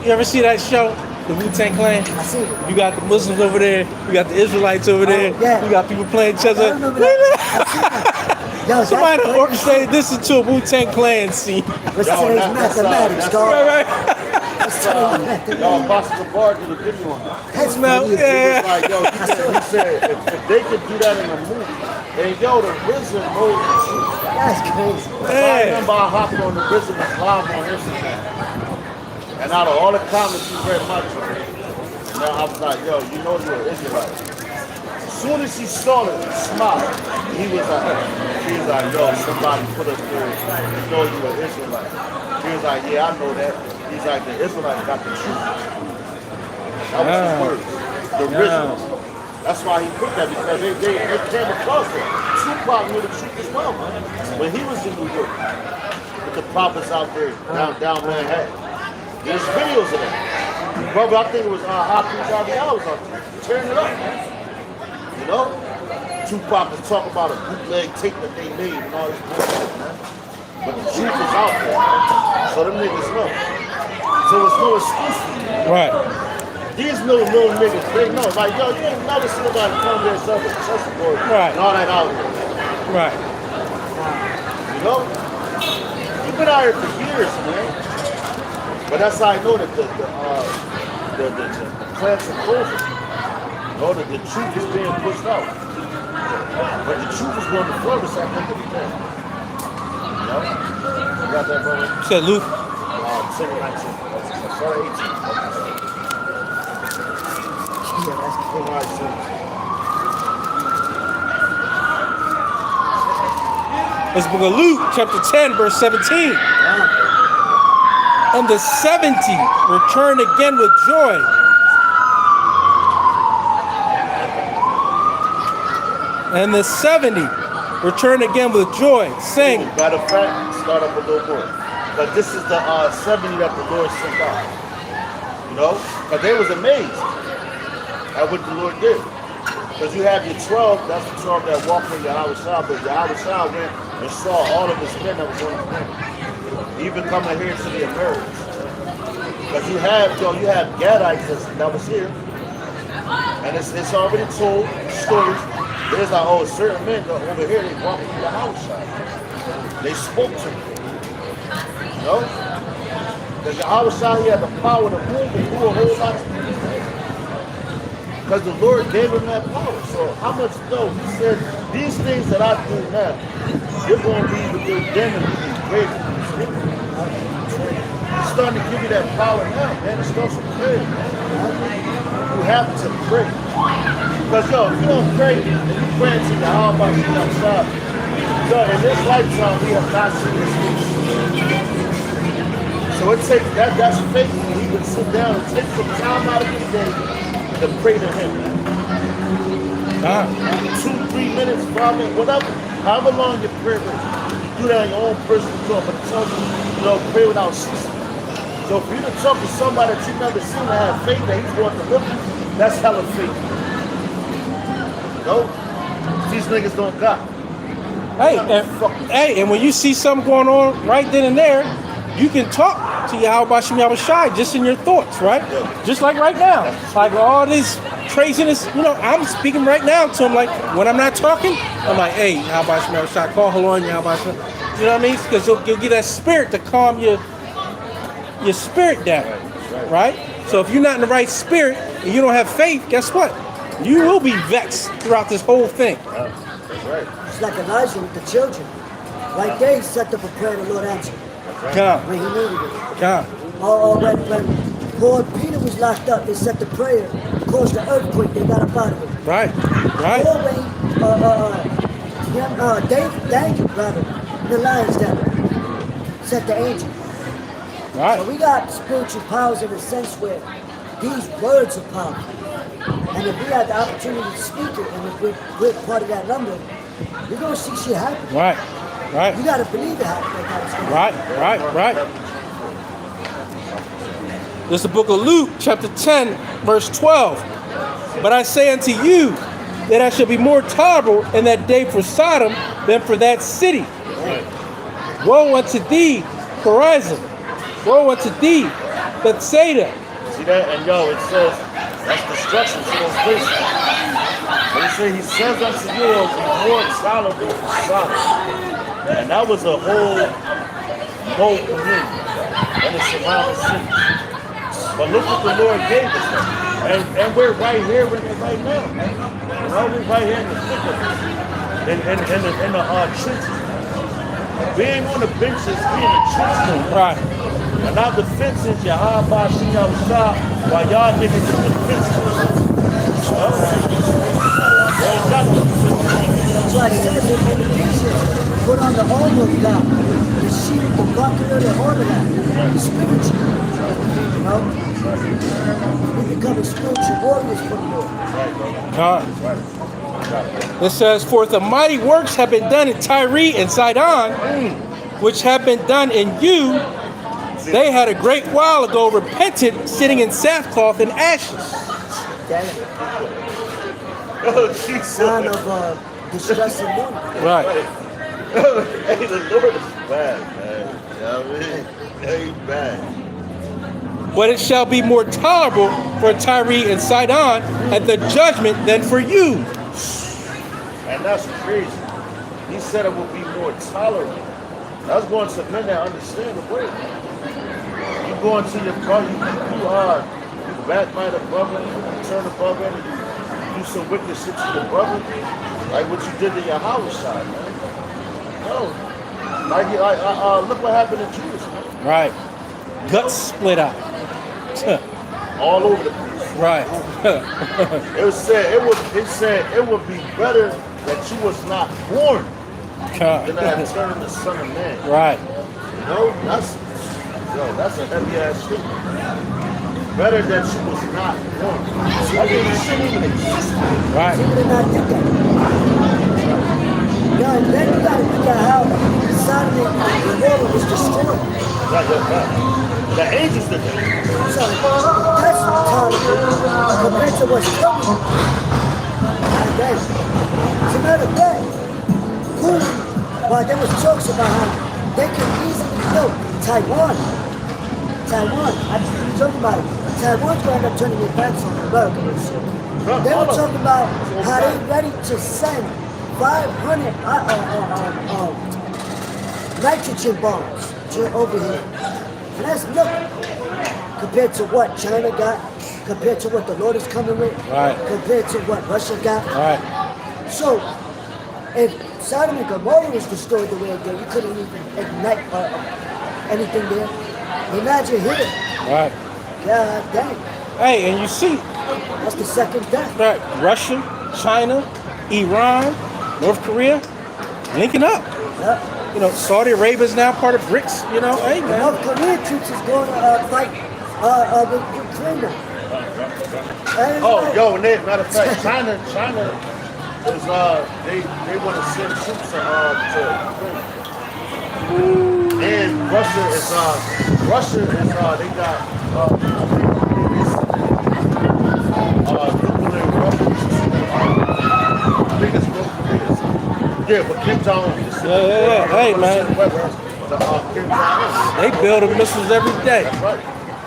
You ever see that show, the Wu-Tang Clan? I see it. You got the Muslims over there, you got the Israelites over there, yeah. you got people playing each I other. remember that. I seen that. Yo, Somebody that's orchestrated this into a Wu-Tang Clan scene. Let's say it's mathematics, that's dog. Right, right. Let's say it's mathematics. Yo, Apostle Bar did a video on that. That's Now, funny. yeah. Like, yo, he said if they could do that in a movie, and yo, the RZA knows the truth. That's crazy. I remember I hopped on the RZA live on Instagram. And out of all the comments he read my truth, you know, I was like, yo, you know you're an Israelite. As soon as he saw it, he smiled. He was like, yo, somebody put up there, you know you're an Israelite. He was like, yeah, I know that. He's like, the Israelites got the truth. That was his word. The original. That's why he put that, because they came across it. Tupac knew the truth as well, man. When he was in New York, with the prophets out there down Manhattan. There's videos of that. Brother, I think it was Hakeem Davial was out there, tearing it up, man. You know? Tupac was talking about a bootleg tape that they made and all this bullshit, man. But the truth is out there, man. So them niggas know. So it's no excuse for you. Right. These little niggas, they know. Like, yo, you ain't never see nobody come there and sell a chessboard and all that out there. Right. You know? You've been out here for years, man. But that's how I know that the plants are closing. You know, that the truth is being pushed out. But the truth is going to flourish after the day. You know? You got that, brother? You said Luke? Second 19. Sorry, 18. Yeah, that's crazy. It's the book of Luke, chapter 10, verse 17. And the 70 returned again with joy. And the 70 returned again with joy, saying, Matter of fact, start up a little more. But this is the 70 that the Lord sent out. You know? But they was amazed at what the Lord did. Because you have your 12, that's the 12 that walked in Yahawashi, but Yahawashi went and saw all of his men that was on the planet. Even coming here to the Americas. Because you have Gadites that was here. And it's already told stories. There's like, oh, certain men over here, they walked through the house. They spoke to me. You know? Because Yahawashi, he had the power to move and do a whole lot of things. Because the Lord gave him that power. So how much though? He said, these things that I do now, you're going to be able to do them and be greater. He's starting to give you that power now, man. It starts with prayer, man. You have to pray. Because, yo, if you don't pray, and you pray to the Yahawashi outside, yo, in this lifetime, we have not seen this thing. So it takes, that's faith. He would sit down and take some time out of his day to pray to him. 2, 3 minutes, 5 minutes, whatever. However long your prayer is. You do that on your own personal talk, but it tells you, pray without ceasing. So for you to talk to somebody that you've never seen and have faith that he's going to live with, that's hella faith. You know? These niggas don't got. Hey, and when you see something going on right then and there, you can talk to Yahawashi just in your thoughts, right? Yeah. Just like right now. Like all this craziness, I'm speaking right now to him. Like when I'm not talking, I'm like, hey, Yahawashi, call Halon, Yahawashi. You know what I mean? Because you'll get that spirit to calm your spirit down, right? So if you're not in the right spirit and you don't have faith, guess what? You will be vexed throughout this whole thing. That's right. It's like Elijah with the children. Right there, he set up a prayer, the Lord answered. Come, when he needed it. come. When Paul and Peter was locked up, they said the prayer, caused the earthquake, they got up out of it. Right, right. Or when Daniel, rather, in the lion's den, said the angel. Right. So we got spiritual powers in a sense where these words are powerful. And if we had the opportunity to speak it, and if we're part of that number, we're going to see shit happen. Right, right. You got to believe it happen. Right. This is the book of Luke, chapter 10, verse 12. But I say unto you that I shall be more tolerable in that day for Sodom than for that city. Woe unto thee, Chorazin. Woe unto thee, Bethsaida. See that? And yo, it says that's destruction to those places. But he says unto you, will be more tolerable for Sodom. And that was a whole community and the surrounding cities. But look what the Lord gave us. And we're right here with it right now. You know, we're right here in the thick of it. In the trenches. We ain't on the benches, we in the trenches. Right. And now the fences, Yahawashi, while y'all niggas in the fences. That's why it says in the pictures, put on the armor of God, the shield, the buckler, and all of that. The spiritual. You know? We become spiritual warriors for the Lord. God. It says, for the mighty works have been done in Tyre and Sidon, which have been done in you, they had a great while ago repented, sitting in sackcloth and ashes. Oh, Jesus. Sign of distress and mourning. Right. Hey, the Lord is bad, man. You know what I mean? He's bad. But it shall be more tolerable for Tyre and Sidon at the judgment than for you. And that's crazy. He said it will be more tolerable. That's going to men that understand the word. You go into your brother, you backbite a brother, you turn a brother, and you do some wicked shit to your brother, like what you did to Yahawashi, man. No. Look what happened to Judas, man. Right. Guts split out. All over the place. Right. It said it would be better that you was not born than to have turned the Son of Man. Right. You know, that's a heavy ass shit. Better that you was not born. That shouldn't even exist. Right. People did not think that. Yeah, and then you got to look at how Sodom and Gomorrah was destroyed. The angels did that. So that's tolerable compared to what's coming. And then, as a matter of fact, there was talks about how they could easily build Taiwan. I'm talking about it. Taiwan's going to end up turning their backs on America and shit. They were talking about how they're ready to send 500 nitrogen bombs to over here. And that's nothing compared to what China got, compared to what the Lord is coming with, Right. compared to what Russia got. Right. So, if Sodom and Gomorrah was destroyed the way it did, you couldn't even ignite anything there. Imagine here. Right. God dang. Hey, and you see, That's the second death. right, Russia, China, Iran, North Korea, linking up. Yeah. You know, Saudi Arabia is now part of BRICS. You know, hey man. North Korean troops is going to fight with Ukraine now. Yo, matter of fact, China is they want to send troops to Ukraine. And Russia is they got nuclear weapons. I think it's North Korea. Yeah, but Kim Jong-un. Yeah. Hey man, Kim Jong-un. they build missiles every day. That's right.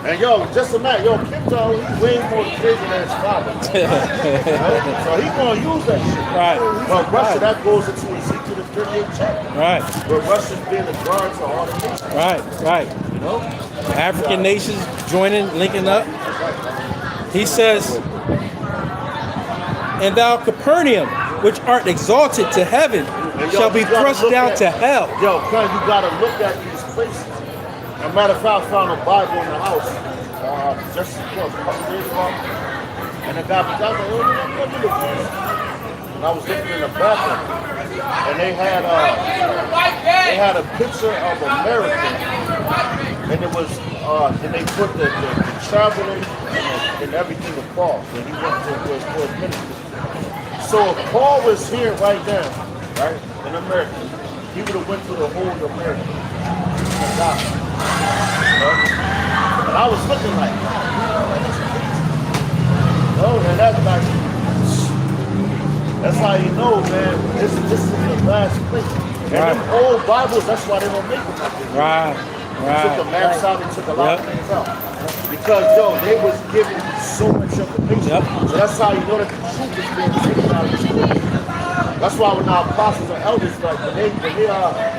And just imagine, Kim Jong, he's way more crazy than his father. So he's gonna use that shit. Right. But Russia, that goes into Ezekiel the 38th chapter. Right. Where Russia's being the guard to all the nations. Right. You know? African nations joining, linking up. He says, and thou Capernaum, which art exalted to heaven, shall be thrust down to hell. Yo, cuz you gotta look at these places. As a matter of fact, I found a Bible in the house just a couple days ago, and the guy was like, "Oh, let me look at this." And I was looking in the bathroom, and they had a picture of America, and it was then they put the traveling and everything to Paul, and he went to his ministry. So if Paul was here right now, right in America, he would have went through the whole of America. And I was looking like, and that's how you know, man. This is the last place. And them old Bibles, that's why they don't make them like this. Right. They took the maps out, they took a lot of things out. Because they was giving so much information. So that's how you know that the truth is being taken out of the school. That's why when our apostles and elders, like when they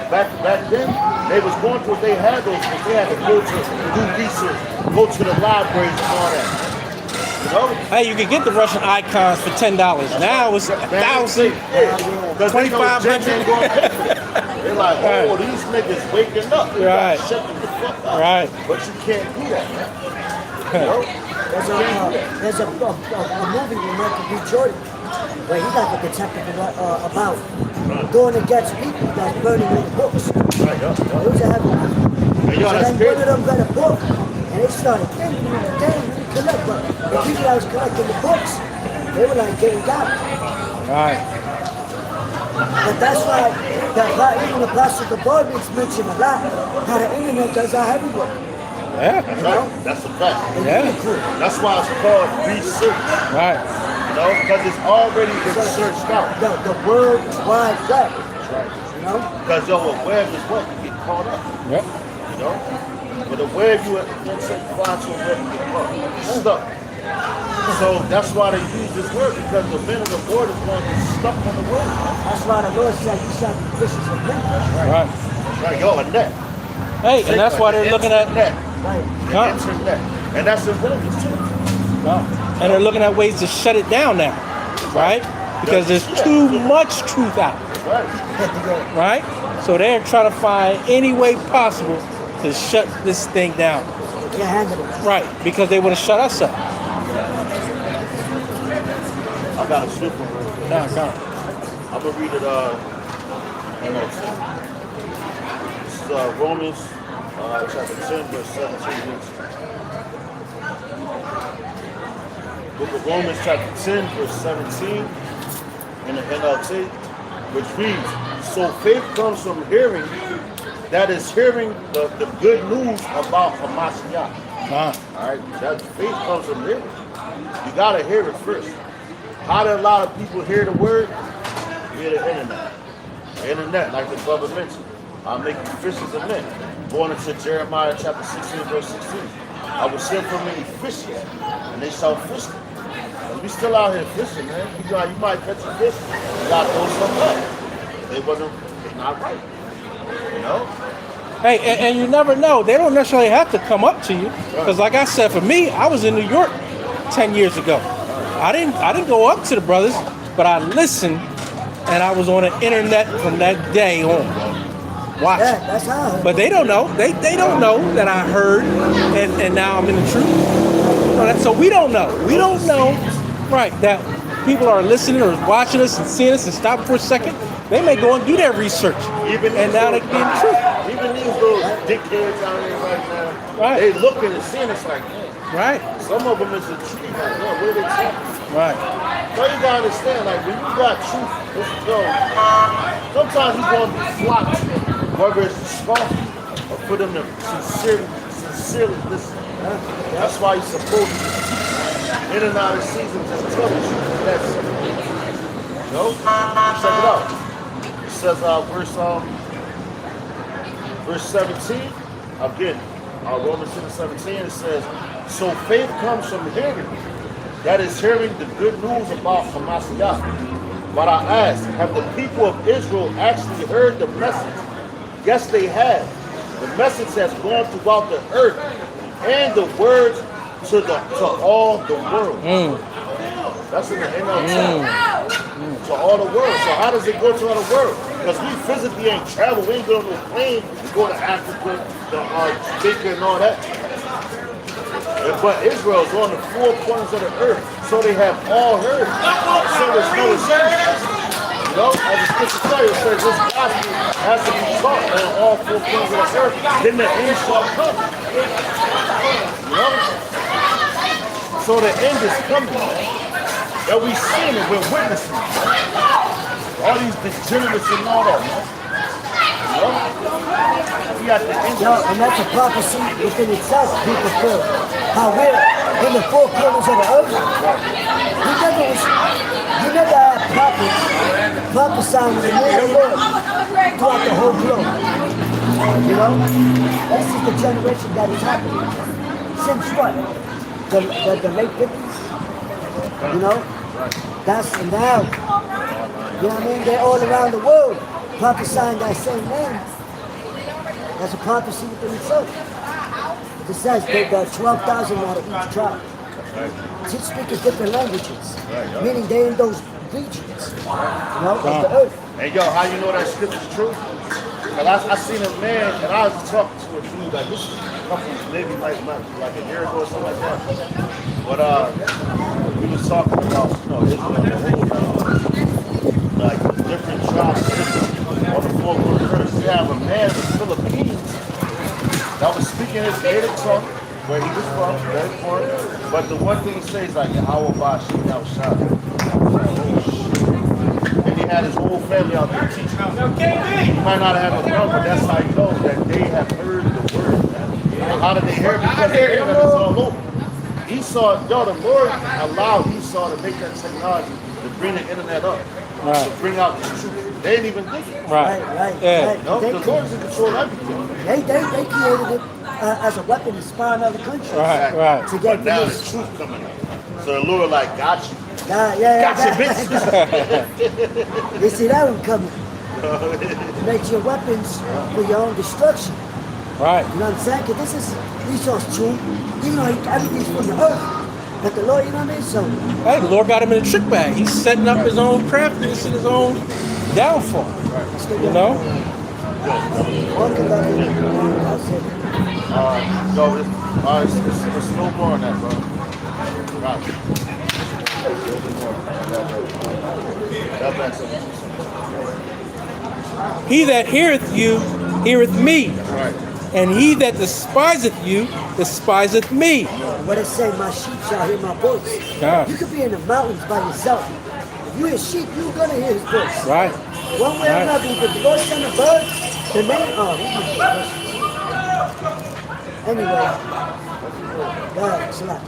back then, they was going through, they had those, but they had to go to do research, go to the libraries and all that. You know? Hey, you can get the Russian icons for $10. Now it's $1,000, $2,500. They're like, oh, these niggas waking up. You Right. gotta shut them the fuck up. Right. But you can't do that, man. You know? There's a movie with Michael B. Jordan where he got the detective about going against people that's burning their books. Right, It was a heavy one. Hey, yo, So that's then great. one of them read a book, and they started thinking, damn, we collect, but the people that was collecting the books, they were like getting got. Right. But that's why even the plastic departments mention a lot how the internet does our heavy work. Yeah. That's right. That's a fact. Yeah. That's why it's called research. Right. You know, because it's already been searched out. The World Wide Web. Right. You know? Because a web is what? You get caught up. Yep. You know? But the web, let's say you fly to a web, you get caught. You're stuck. So that's why they use this word, because the men of the Lord is going to get stuck on the word. That's why the Lord said you shall be fishers of men. Right. Right, yo, a net. Hey, and that's why they're looking at net. Right. The internet. And that's in Romans too. and they're looking at ways to shut it down now, right? Because there's too much truth out, Right. right? So they're trying to find any way possible to shut this thing down, Can't handle it. right? Because they want to shut us up. I got a super word. No, no. I'm gonna read it. This is Romans chapter 10, verse 17. Book of Romans chapter 10, verse 17 in the NLT, which reads, "So faith comes from hearing, that is hearing the good news about Hamashiach." All right, that faith comes from hearing. You gotta hear it first. How do a lot of people hear the word? Via the internet. The internet, like the brother mentioned. I'm making fishers of men. Going into Jeremiah chapter 16, verse 16. I will send for many fishers, and they shall fish them. And we still out here fishing, man. You might catch a fish, you gotta throw something up. They're not right. You know? Hey, and you never know. They don't necessarily have to come up to you, because like I said, for me, I was in New York 10 years ago. I didn't go up to the brothers, but I listened, and I was on the internet from that day on. Watch. Yeah, that's how. But they don't know. They don't know that I heard, and now I'm in the truth. So we don't know. We don't know, right, that people are listening or watching us and seeing us and stopping for a second. They may go and do their research, and now they get in the truth. Even these little dickheads out here right now, Right. they looking and seeing us like, man. Right, Some of them is a tree, like, yo, where they talking? right, So you gotta understand, like, when you got truth, sometimes you're gonna be flocked, whether it's the scoff or for them to sincerely listen. That's why you're supposed to be in and out of seasons and tell the truth. That's simple. You know? Check it out. It says, verse 17, again, Romans 17, it says, "So faith comes from hearing, that is hearing the good news about Hamashiach. But I ask, have the people of Israel actually heard the message? Yes, they have. The message has gone throughout the earth, and the words to all the world." That's in the NLT. To all the world. So how does it go to all the world? Because we physically ain't travel. We ain't go on no plane to go to Africa, to Jamaica and all that. But Israel's on the four corners of the earth, so they have all heard. So there's no excuse. You know, as the scripture tells you, it says this gospel has to be taught on all four corners of the earth. Then the end shall come. You know? So the end is coming. That we seen it, we're witnessing. All these degenerates and all that, man. You know? We got the end. Yo, and that's a prophecy within itself, be fulfilled. How we're in the four corners of the earth. You never had prophets prophesying the name of the Lord throughout the whole globe. You know? This is the generation that is happening. Since what? The late 50s? You know? That's now. You know what I mean? They're all around the world prophesying that same name. That's a prophecy within itself. It says they got 12,000 out of each tribe. They speak different languages, meaning they're in those regions, you know, of the earth. Hey, yo, how you know that scripture's true? Because I seen a man, and I was talking to a dude, like this is a couple, maybe like a year ago or something like that. But we was talking about, you know, Israel, like different tribes on the four corners. They have a man in the Philippines that was speaking his native tongue, where he was from, very foreign. But the one thing he says like Yahawashi, Yahawashi. And he had his whole family out there teaching. He might not have a gun, but that's how he knows that they have heard the word. Man. How did they hear it? Because the internet is all over. Esau, yo, the Lord allowed Esau to make that technology to bring the internet up, to bring out the truth. They didn't even think it. Right. No, the Lord's in control of everything. They created it as a weapon to spy on other countries. Right. To get But now the this. truth coming out. So the Lord like, got you. Yeah. Got you, bitch. You see that one coming. Make your weapons for your own destruction. Right. You know what I'm saying? Because this is Esau's truth. Even though everything's from the earth. But the Lord, you know what I mean? So, Hey, the Lord got him in a trick bag. He's setting up his own craftiness and his own downfall. You know? one can let it I said, No, it's no more on that, bro. Right. He that heareth you, heareth me. Right. And he that despiseth you, despiseth me. what it say, my sheep shall hear my voice. Yeah. You could be in the mountains by yourself. If you hear sheep, you're going to hear his voice. Right. One way or another, if the Lord send a bird, the name, anyway, God, select.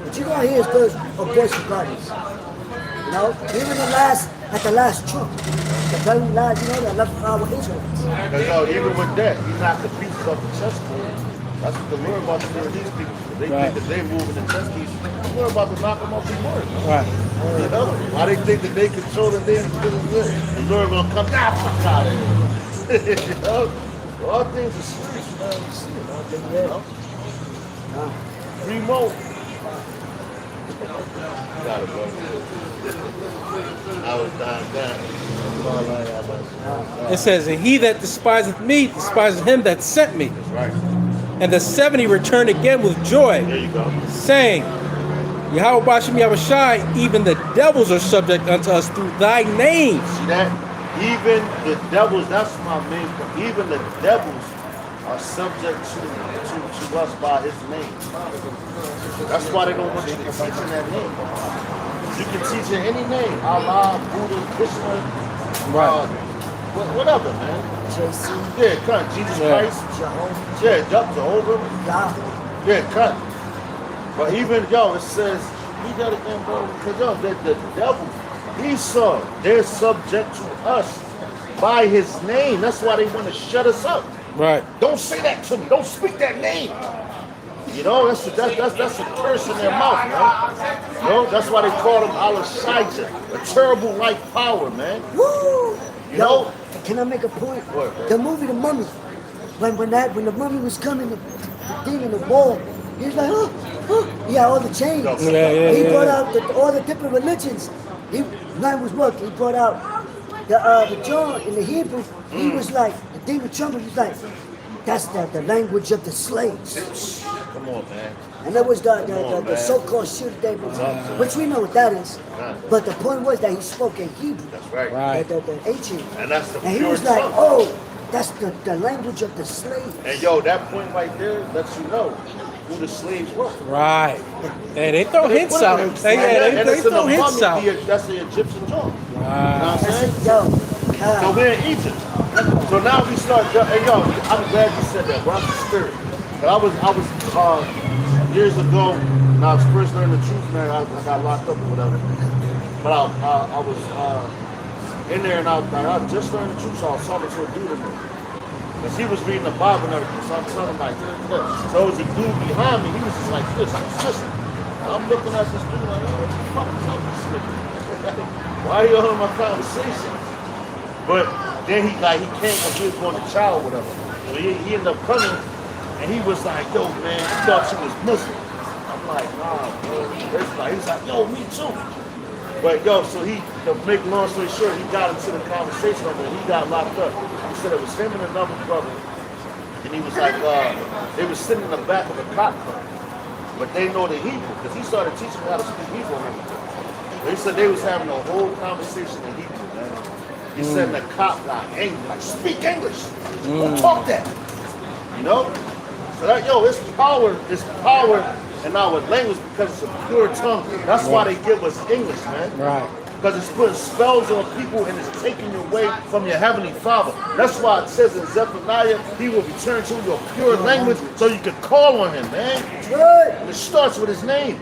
But you're going to hear his voice regardless. You know, even at the last trump, the very last, you know, the 11th hour Israelites. Because yo, even with that, he knocked the pieces off the chessboard. That's what the Lord about to do with these people. They think that they moving the chess pieces. The Lord about to knock them off the board. Right. You know? Why they think that they control the things? The Lord gonna come down out of here. You know? All things are serious, man. You see it, man. You know? Free mode. Got it, bro. I was down. It says, and he that despiseth me, despiseth him that sent me. That's right. And the 70 returned again with joy, There you go. saying, Yahawashi, Yahawashi, even the devils are subject unto us through thy name. See that? Even the devils, that's my main point. Even the devils are subject to us by his name. That's why they don't want you to teach in that name. You can teach in any name. Allah, Buddha, Krishna, whatever, man. JC, Yeah, cut. Jesus Christ. Jehovah, Yeah, Jehovah. Yah. Yeah, cut. But even, it says, he got it again, bro. Because, the devil, Esau, they're subject to us by his name. That's why they want to shut us up. Right. Don't say that to me. Don't speak that name. You know, that's a curse in their mouth, man. You know, that's why they call him Al-Shijah, a terrible like power, man. Woo! You know? Can I make a point? What? The movie The Mummy, when the mummy was coming, the thing in the wall, he was like, he had all the chains. Yeah. He brought out all the different religions. Man was what? He brought out the John in the Hebrew, he was like, the demon trumpet, he was like, that's the language of the slaves. Come on, man. And that was the man. so-called shooter David, which we know what that is. Right. But the point was that he spoke in Hebrew, That's right. Right. the ancient. And that's the And he pure was like, tongue. oh, that's the language of the slaves. And yo, that point right there lets you know who the slaves were. Right. Hey, they throw hints out. And They it's in throw the hints out. mummy, that's the Egyptian tongue. You know Wow. what I'm saying? Yo, So we're in Egypt. So now we start. And yo, I'm glad you said that. Bro, I'm the spirit. But I was years ago when I was first learning the truth, man. I got locked up or whatever. But I was in there and I just learned the truth. So I was talking to a dude in there. Because he was reading the Bible and everything. So I'm telling him like this. So it was a dude behind me. He was just like this. And I'm looking at this dude like, oh, what the fuck is up with this nigga? Why are you on my conversation? But then he came when he was going to trial or whatever. So he ended up coming and he was like, yo man, he thought she was Muslim. I'm like, nah, bro. He's like, yo, me too. But yo, so to make long story short, he got into the conversation with him and he got locked up. He said it was him and another brother. And he was like, they were sitting in the back of a cop car. But they know the Hebrew, because he started teaching me how to speak Hebrew and everything. They said they was having a whole conversation in Hebrew, man. He said the cop got angry, like, speak English. Don't talk that. You know? So that, yo, it's power in our language because it's a pure tongue. That's why they give us English, man. Right. Because it's putting spells on people and it's taking you away from your heavenly Father. That's why it says in Zephaniah, he will return to your pure language so you can call on him, man. good. And it starts with his name.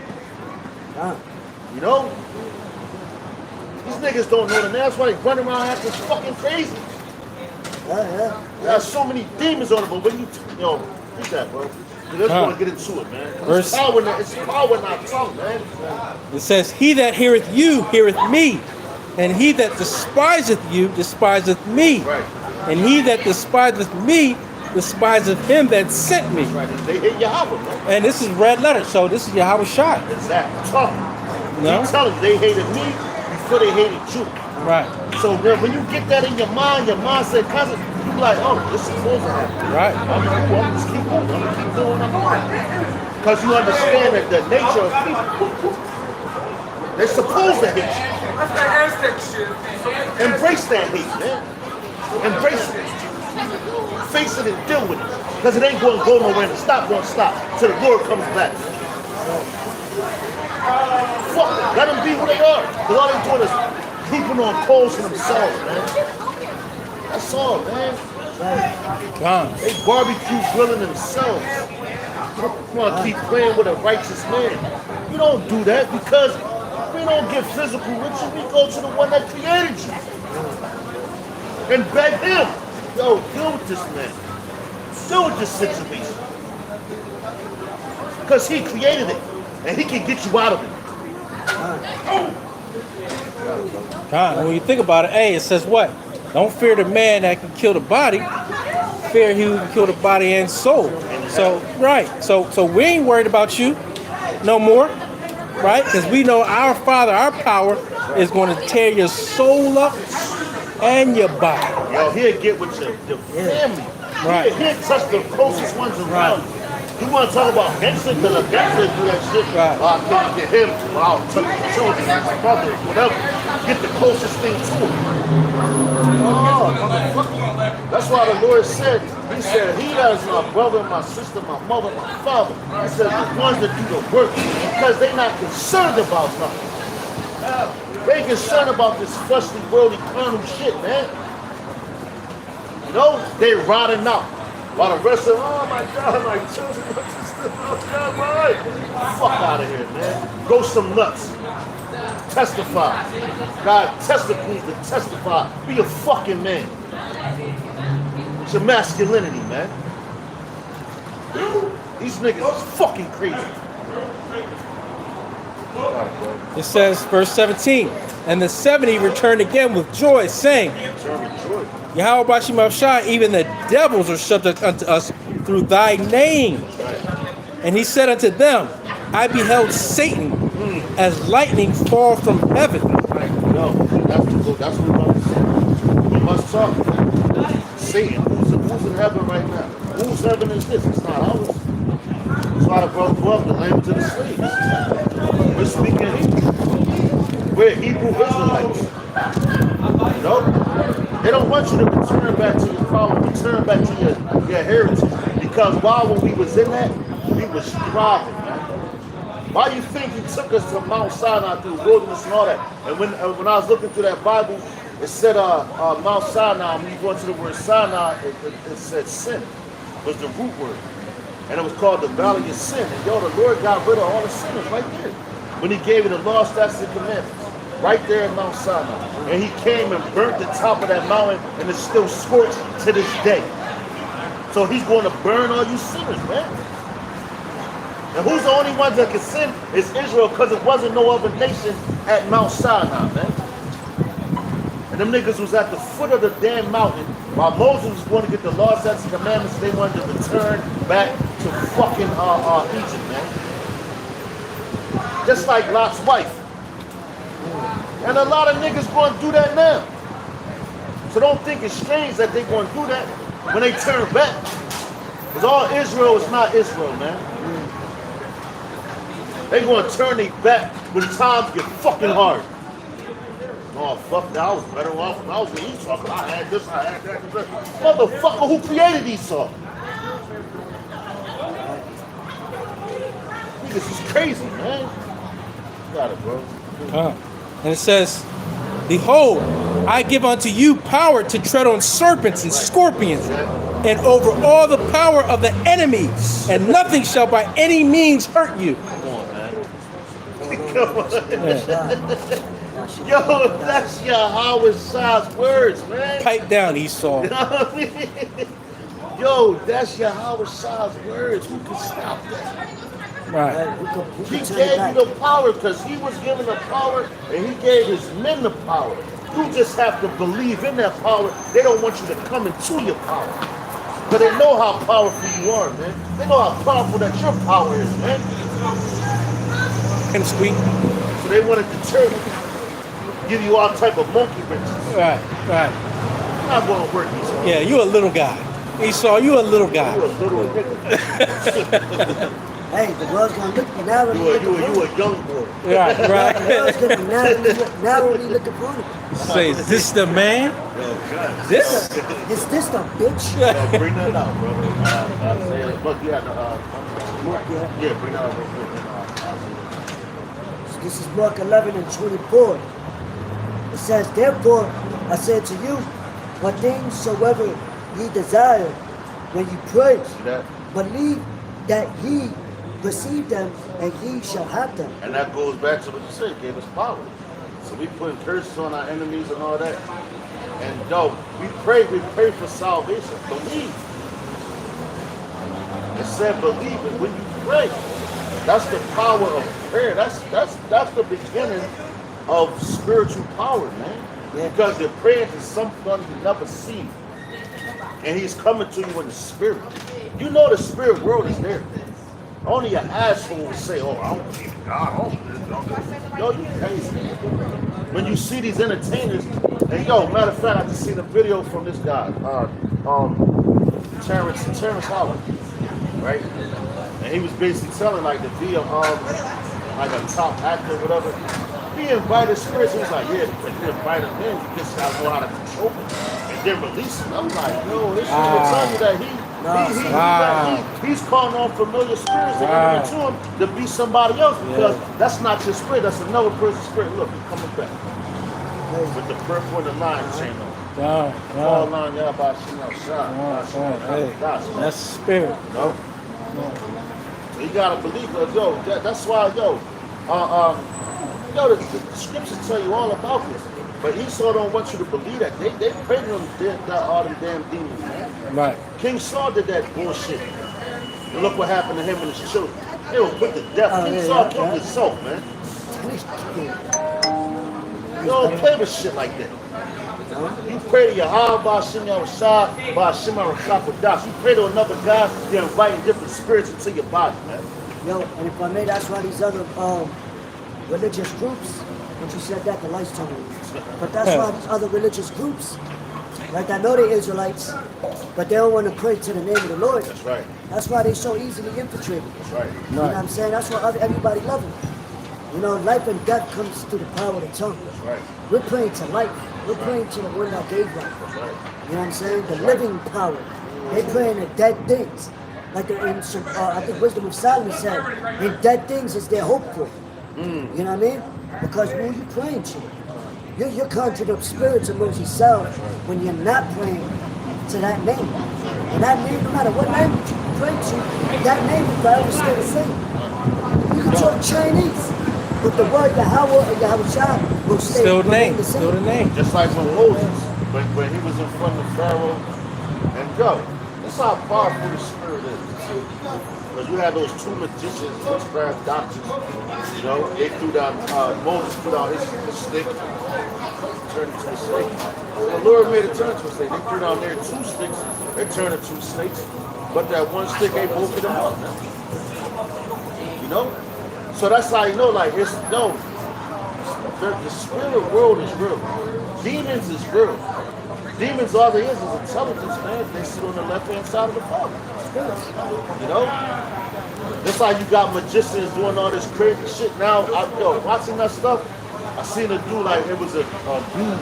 You know? These niggas don't know the name. That's why they run around acting fucking crazy. Yeah. There's so many demons on it, but when you read that, bro. I just want to get into it, man. It's power in our tongue, man. It says, he that heareth you heareth me, and he that despiseth you despiseth me. Right. And he that despiseth me despiseth him that sent me. Right. They hate Yahweh, man. And this is red letter, so this is Yahawashi. Exactly. Tongue. No? You tell them they hated me before they hated you. Right. So when you get that in your mindset concept, you be like, oh, this is supposed to happen. Right. I'm gonna just keep moving. I'm gonna keep doing what I'm doing. Because you understand that the nature of people, they're supposed to hate you. Embrace that hate, man. Embrace it. Face it and deal with it. Because it ain't going to go nowhere and it's not going to stop till the Lord comes back. Fuck it. Let them be who they are. Because all they're doing is heaping on coals for themselves, man. That's all, man. Gone. They barbecue grilling themselves. You want to keep playing with a righteous man. You don't do that because we don't get physical with you. We go to the one that created you. And beg him, yo, deal with this man. Deal with this situation. Because he created it. And he can get you out of it. God, when you think about it, it says what? Don't fear the man that can kill the body. Fear he who can kill the body and soul. So, right. So we ain't worried about you no more, right? Because we know our Father, our power, is going to tear your soul up and your body. Yo, he'll get with your family. Right. He'll touch the closest ones around you. You want to talk about gangster, because a gangster do that shit. Right. I can't get him. Well, I'll touch the children, his brother, whatever. Get the closest thing to him. Oh, motherfucker. That's why the Lord said, he said, he that is my brother, my sister, my mother, my father. He said, the ones that do the work, because they're not concerned about nothing. They concerned about this fleshly, worldly, carnal shit, man. You know, they rotting out. While the rest of them, oh my God, my children, oh God, my fuck out of here, man. Go some nuts. Testify. God, testicles to testify. Be a fucking man. It's your masculinity, man. These niggas is fucking crazy. It says, verse 17, and the 70 returned again with joy, saying, Yahawashi Mavshai, even the devils are subject unto us through thy name. And he said unto them, I beheld Satan as lightning fall from heaven. No, that's what we're about to say. must talk. Satan, who's in heaven right now? Whose heaven is this? It's not ours. That's why the brother grew up the language of the slaves. We're speaking Hebrew. We're Hebrew Israelites. You know? They don't want you to return back to your power, return back to your heritage. Because while when we was in that, we was striving, man. Why do you think he took us to Mount Sinai through the wilderness and all that? And when I was looking through that Bible, it said Mount Sinai. When you go into the word Sinai, it said sin was the root word. And it was called the Valley of Sin. And yo, the Lord got rid of all the sinners right there. When he gave you the law, statutes, and commandments. Right there in Mount Sinai. And he came and burnt the top of that mountain, and it's still scorched to this day. So he's going to burn all you sinners, man. And who's the only ones that can sin is Israel, because it wasn't no other nation at Mount Sinai, man. And them niggas was at the foot of the damn mountain while Moses was going to get the law, statutes, and commandments. They wanted to return back to fucking Egypt, man. Just like Lot's wife. And a lot of niggas going to do that now. So don't think it's strange that they going to do that when they turn back. Because all Israel is not Israel, man. They going to turn their back when times get fucking hard. Oh, fuck that. I was better off when I was with Esau. Because I had this, I had that. Motherfucker, who created Esau? Niggas is crazy, man. You got it, bro. And it says, behold, I give unto you power to tread on serpents and scorpions and over all the power of the enemy, and nothing shall by any means hurt you. Come on, man. Come on. Yo, that's Yahawashi's words, man. Pipe down, Esau. You know what I mean? Yo, that's Yahawashi's words. Who can stop that? Right. He gave you the power because he was given the power and he gave his men the power. You just have to believe in that power. They don't want you to come into your power. But they know how powerful you are, man. They know how powerful that your power is, man. Kind of squeak. So they want to deter you. Give you all type of monkey wrenches. Right. You're not going to work, Esau. Yeah, you a little guy. Esau, you a little guy. You're a little nigga. Hey, the world's gonna look at you now. You a young boy. Right. The world's gonna be narrowly looking for you. Say, is this the man? Yo, God. This? Is this the bitch? Yo, bring that out, bro. Look, you had the, yeah, bring that out real quick. This is Mark 11 and 24. It says, therefore, I say to you, what things soever ye desire, when you pray, believe that ye receive them, and ye shall have them. And that goes back to what you said, gave us power. So we putting curses on our enemies and all that. And yo, we pray for salvation. Believe. It said believe it when you pray. That's the power of prayer. That's the beginning of spiritual power, man. Yeah. Because you're praying to someone you never see. And he's coming to you in the spirit. You know the spirit world is there. Only an asshole will say, oh, I don't believe in God. I don't believe in God. Yo, you crazy. When you see these entertainers, and yo, matter of fact, I just seen a video from this guy, Terrence Howard, right? And he was basically telling like to be like a top actor or whatever. He invited spirits. He was like, yeah, because you invite them in, you just gotta know how to control them and then release them. I'm like, yo, this shit will tell you that he's calling on familiar spirits to enter into him to be somebody else, because that's not your spirit, that's another person's spirit. Look, he's coming back with the purple and the lion chain on. All line, Yahawashi, That's the spirit. No. So you gotta believe it, yo. That's why, yo, the scriptures tell you all about this. But Esau don't want you to believe that. They pray to him all them damn demons, man. Right. King Saul did that bullshit. And look what happened to him and his children. They were put to death. King Saul killed himself, man. You don't play with shit like that. You pray to Yahawashi, Yahawashi, Ba'ashem, Rakakwadash. You pray to another God, you're inviting different spirits into your body, man. Yo, and if I may, that's why these other religious groups, when you said that, the lights turned on. But that's why these other religious groups, Like I know they're Israelites, but they don't want to pray to the name of the Lord. That's right. That's why they so easily infiltrated. That's right. You know what I'm saying? That's why everybody love them. You know, life and death comes through the power of the tongue. That's right. We're praying to life. We're praying to the one that gave life. That's right. You know what I'm saying? The living power. They praying to dead things. Like in some, I think Wisdom of Solomon said, in dead things is their hope for. You know what I mean? Because who are you praying to? You're conjuring up spirits amongst yourself when you're not praying to that name. And that name, no matter what language you pray to, that name will forever stay the same. You can talk Chinese, but the word Yahweh and Yahawashi will stay Still the name. the same. Still the name. Just like when Moses, when he was in front of Pharaoh, and go. That's how powerful the spirit is. Because you had those two magicians, witchcraft doctors. You know, they threw down, Moses threw down his stick, turned into a snake. The Lord made it turn into a snake. They threw down their two sticks, they turned into snakes. But that one stick ain't both of them out. You know? So that's how you know, like, it's, no, the spirit world is real. Demons is real. Demons, all there is intelligence, man. They sit on the left-hand side of the Father. You know? That's how you got magicians doing all this crazy shit. Now, watching that stuff, I seen a dude, like, it was a dude,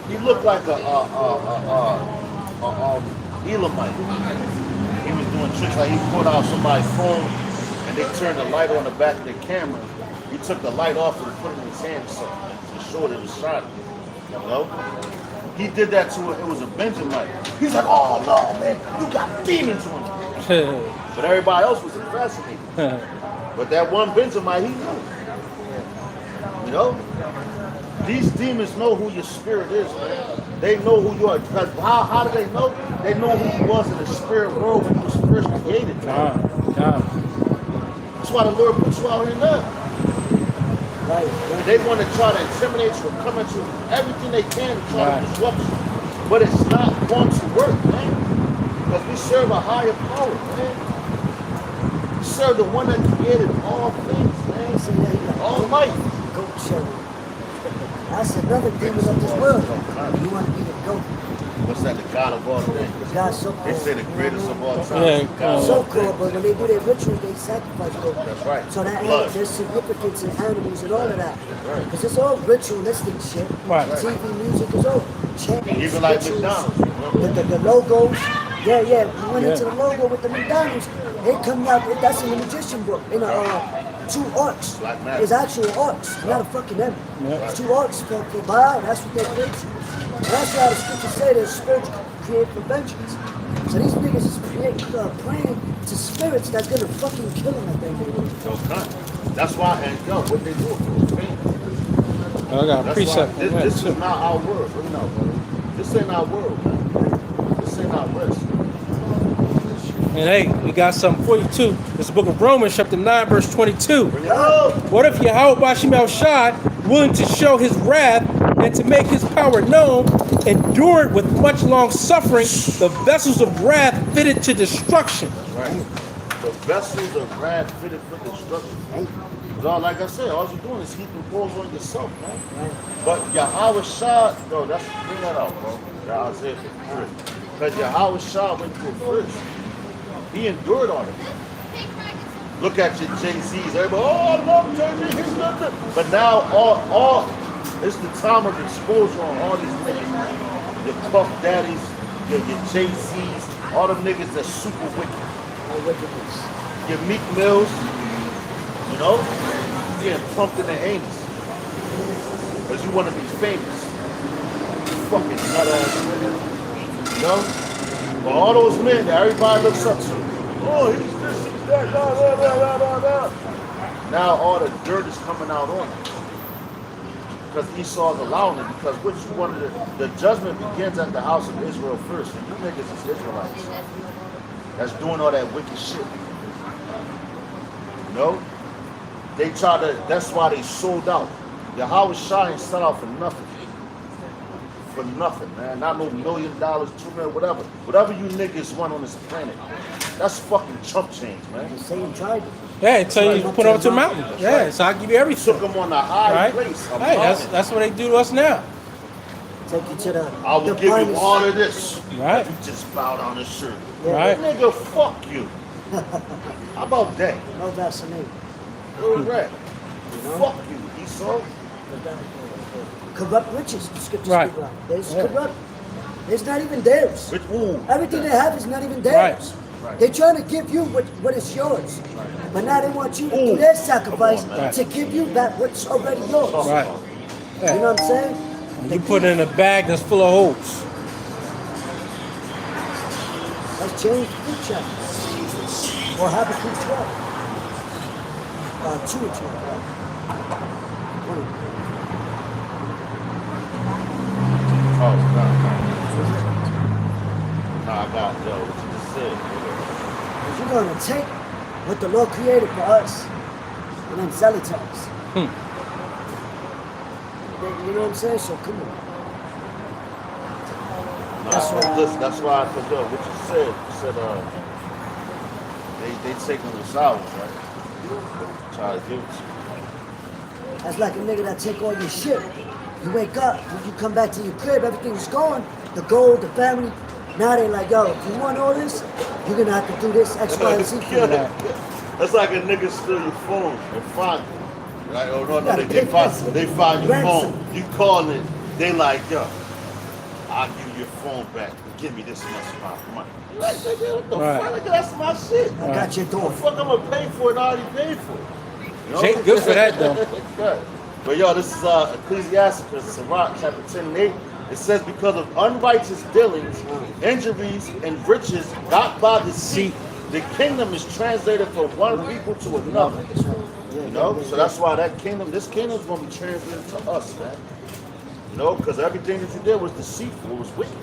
he looked like a Elamite. He was doing tricks, like he pulled out somebody's phone, and they turned the light on the back of the camera. He took the light off and put it in his hand so to show it was shining. You know? He did that to it was a Benjamite. He's like, oh no, man, you got demons on you. But everybody else was fascinated. But that one Benjamite, he knew. You know? These demons know who your spirit is, man. They know who you are. Because how do they know? They know who you was in the spirit world when you was first created. Man. That's why the Lord put you out here now. Right. They want to try to intimidate you and come at you everything they can to try to disrupt you. But it's not going to work, man. Because we serve a higher power, man. We serve the one that created all things, man. Almighty. Goat shepherd. That's another demon of this world. You want to be the goat. What's that? The God of all things. God so called. They say the greatest of all time. Yeah, God So called, but when they do their rituals, they sacrifice goat. That's right. So that Blood. there's significance in animals and all of that. Right. Because it's all ritualistic shit. Right. TV, music is all chanting. Even like rituals. McDonald's. The logos. Yeah. We went into the logo with the McDonald's. They come out, that's in the magician book. In two arcs. Black magic. It's actual arcs, not a fucking emblem. Yeah. It's two arcs for by, that's what they create. And that's why the scriptures say that spirits create for vengeance. So these niggas is praying to spirits that's gonna fucking kill them at the end of the day. That's why, and yo, what they do for pain. I got a precept. This is not our world. Look now, brother. This ain't our world, man. This ain't our rest. And hey, we got something for you too. It's the book of Romans, chapter 9, verse 22. What if Yahawashi Shad, willing to show his wrath and to make his power known, endured with much long suffering the vessels of wrath fitted to destruction? Right. The vessels of wrath fitted for destruction. Because like I said, all you're doing is heaping coals on yourself, man. But Yahawashi, yo, bring that out, bro. Yeah, Isaiah 53. Because Yahawashi went through it first. He endured on it. Look at your Jay-Z's. Everybody, oh, I love Jay-Z. He's nothing. But now, all it's the time of exposure on all these niggas. Your Puff Daddies, your Jay-Z's, all them niggas that's super wicked. Your Meek Mills, you know, getting pumped in the anus. Because you want to be famous. Fucking nut ass nigga. You know? But all those men that everybody looks up to, oh, he's this, he's that, blah, blah, blah. Now all the dirt is coming out on him. Because Esau's allowing it. Because which one of the judgment begins at the house of Israel first. And you niggas is Israelites. That's doing all that wicked shit. You know? They try to, that's why they sold out. Yahawashi ain't set out for nothing. For nothing, man. Not no $1 million, $2 million, whatever. Whatever you niggas want on this planet. That's fucking chump change, man. The same tribe. Yeah, until you put up to the mountain. Yeah, so I'll give you everything. Took them on a high Right? place. Hey, that's what they do to us now. Take you to the I will the give you finest. all of this. Right. You just bow down his shirt. Yeah. Right. Nigga, fuck you. How about that? No Vaseline. Real rap. know? Fuck you, Esau. Corrupt riches, the scriptures Right. speak about. It's Yeah. corrupt. It's not even theirs. Ooh. Everything they have is not even theirs. Right. They're trying to give you what is yours. But now they want you to Ooh. do their sacrifice Come on, man. to give you back what's already yours. Right. You know what I'm saying? You put it in a bag that's full of holes. Let's change the food chapter. Or Habakkuk 12. 2 and 12. Right? 20. Oh, no. No, I got what you just said. Because you're going to take what the Lord created for us and then sell it to us. You know what I'm saying? So come on. That's right. Listen, that's why I put up what you said. You said they taking the sours, right? Try to give it to you. That's like a nigga that take all your shit. You wake up, when you come back to your crib, everything's gone. The gold, the family. Now they like, yo, if you want all this, you're gonna have to do this X, Y, and Z for you. That's like a nigga steal your phone and find it. Right? Oh no, gotta they pay find your ransom. phone. You call it, they like, yo, I'll give you your phone back. Give me this much of my money. You like, nigga, what the Right. fuck? Nigga, that's my shit. I got your The door. fuck I'm gonna pay for it? I already paid for it. You know? Jake, good for that, though. Good. But yo, this is Ecclesiasticus, Sirach, chapter 10 and 8. It says, because of unrighteous dealings, injuries, and riches got by deceit, the kingdom is translated from one people to another. You know? So that's why this kingdom is going to be translated to us, man. You know? Because everything that you did was deceitful. It was wicked.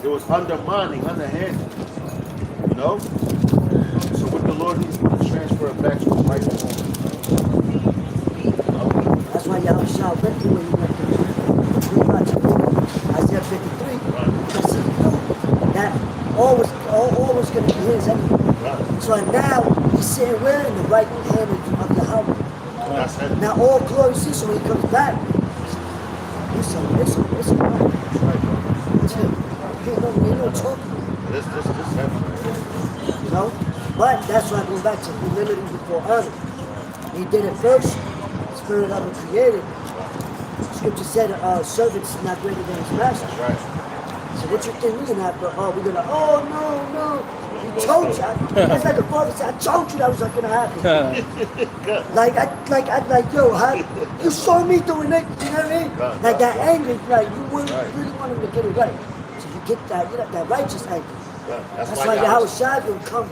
It was undermining, underhanded. You know? So what the Lord needs to transfer it back to his rightful home. That's why Yahawashi went through when he went through. Isaiah 53. Because he knew that all was going to be his anyway. Right. So now he's sitting where? In the right hand of Yahweh. That's it. Now all glory ceases when he comes back. Listen. That's right, bro. Ain't no talking. This heavy. You know? But that's why I go back to humility before honor. He did it first. Spirit of it created. Scripture said, servants not greater than his master. That's right. So what you think we're gonna have to, no. He told you. That's like the father said, I told you that was not gonna happen. like, yo, you saw me doing it, you know what I mean? Like that anger, like you really want him to get it right. So you get that, that righteous anger. That's why Yahawashi will come.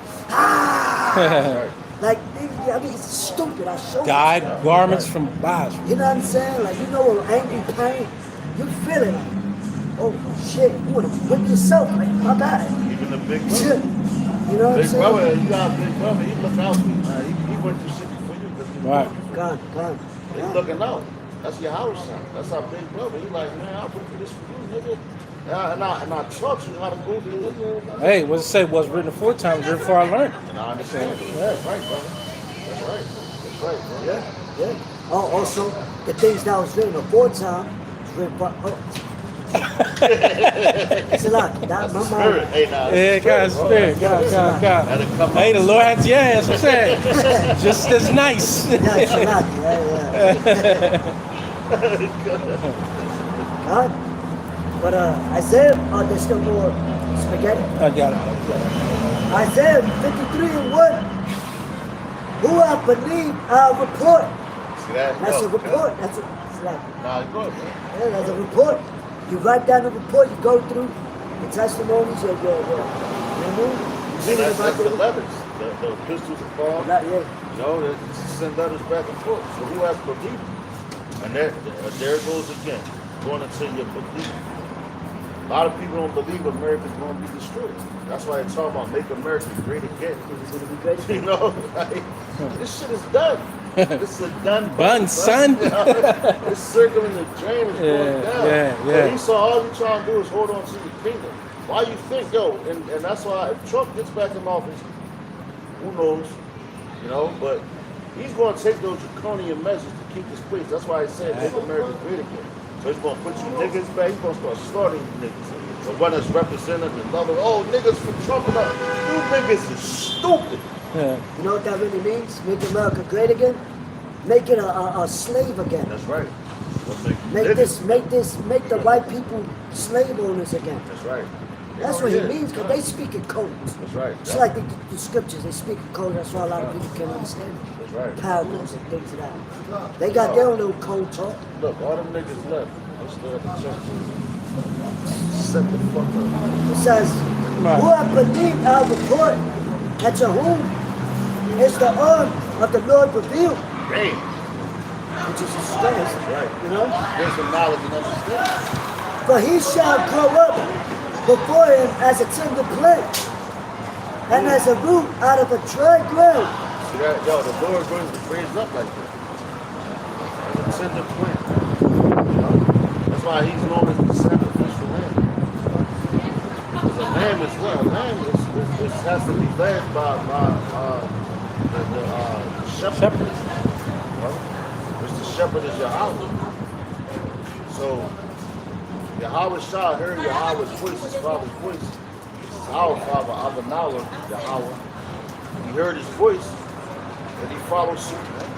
Like, I mean, it's stupid. I show Dyed you. garments from bondage. You know what I'm saying? Like, you know, an angry pain, you feel it. Like, oh shit, you wanna whip yourself? Like, my bad. Even the big Shit. brother. You know what I'm Big saying? brother, you got a big brother. He look out for you, man. He went through shit before you. 'Cause he Right. Gone. He's looking out. That's your house son. That's our big brother. He like, man, I'll went through this for you, nigga. And I taught you how to go through this. Hey, what's it say? What's written aforetime, written before I learned. And I understand it. That's right, brother. That's right. That's right, bro. Yeah. Oh, also, the things that was written aforetime was written by. It's a lot. That my Spirit. mind. Hey, nah. Yeah, God, spirit, God. That'll come Hey, the out. Lord had your ass. I'm saying, just as nice. Yeah, it's a lot. Yeah. Huh? But Isaiah, there's still more spaghetti. I got it. Isaiah 53 and 1. Who I believe our report. See that? That's Go, a report. That's like, Nah, go, man. yeah, that's a report. You write down the report, you go through the testimonies, you know what I mean? See, that's the letters. The epistles of Paul. Yeah. You know, they send letters back and forth. So who has believed? And there it goes again. Going into your belief. A lot of people don't believe America's going to be destroyed. That's why they talk about make America great again. It's going to be great. You know, like, this shit is done. This is a done Bun, son. It's circling the drain. It's going down. Yeah. But Esau, all you trying to do is hold on to the kingdom. Why you think, and that's why if Trump gets back in office, who knows, you know, but he's going to take those draconian measures to keep this place. That's why I said make America great again. So he's gonna put you niggas back. He's gonna start slaughtering you niggas. The one that's representing and loving. Oh, niggas from Trump and up. You niggas is stupid. Yeah. You know what that really means? Make America great again? Make it a slave again. That's right. Make the white people slave owners again. That's right. That's what he means, because they speak in codes. That's right. It's like the scriptures, they speak in code. That's why a lot of people can't understand it. That's right. Parables and things of that. They got their own little code talk. Look, all them niggas left. They still at the church. Set the fuck up. It says, who have believed our report, and to whom is the arm of the Lord revealed? Damn. Which is his strength, Right. you know? There's some knowledge and understanding. For he shall grow up before him as a tender plant, and as a root out of a dry ground. See that? Yo, the Lord brings the phrase up like that. As a tender plant. You know? That's why he's known as the sacrificial lamb. Because a lamb is what? A lamb is has to be led by the shepherd. Well, which the shepherd is Yahweh. So Yahawashi heard Yahweh's voice, his father's voice. This is our father, Abanawa, Yahweh. He heard his voice, and he followed suit, man.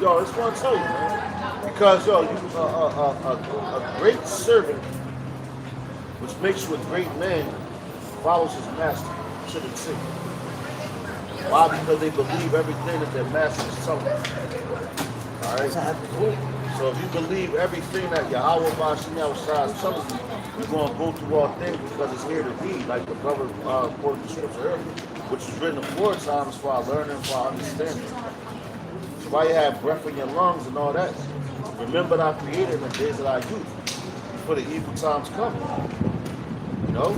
Yo, I just want to tell you, man. Because, yo, you a great servant, which makes you a great man, follows his master to the T. Why? Because they believe everything that their master is telling them. All right? So if you believe everything that Yahweh Yahawashi is telling you, you're going to go through all things because it's here to be, like the brother quoted the scripture earlier, which was written times for our learning, for our understanding. So why you have breath in your lungs and all that? Remember that I created in the days of our youth, before the evil times come. You know?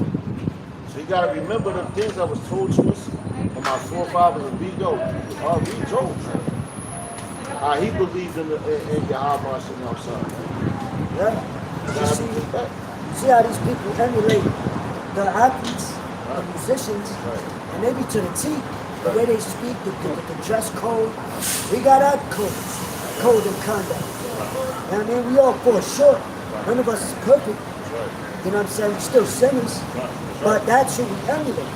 So you got to remember the things that was told to us from our forefathers and read Job. Read Job. He believed in Yahweh Yahawashi. Yeah. You see how these people emulate the athletes, the musicians, and maybe to the T, the way they speak, the dress code. We got our code and conduct. And I mean, we all fall short. None of us is perfect. You know what I'm saying? We're still sinners. But that's who we emulate.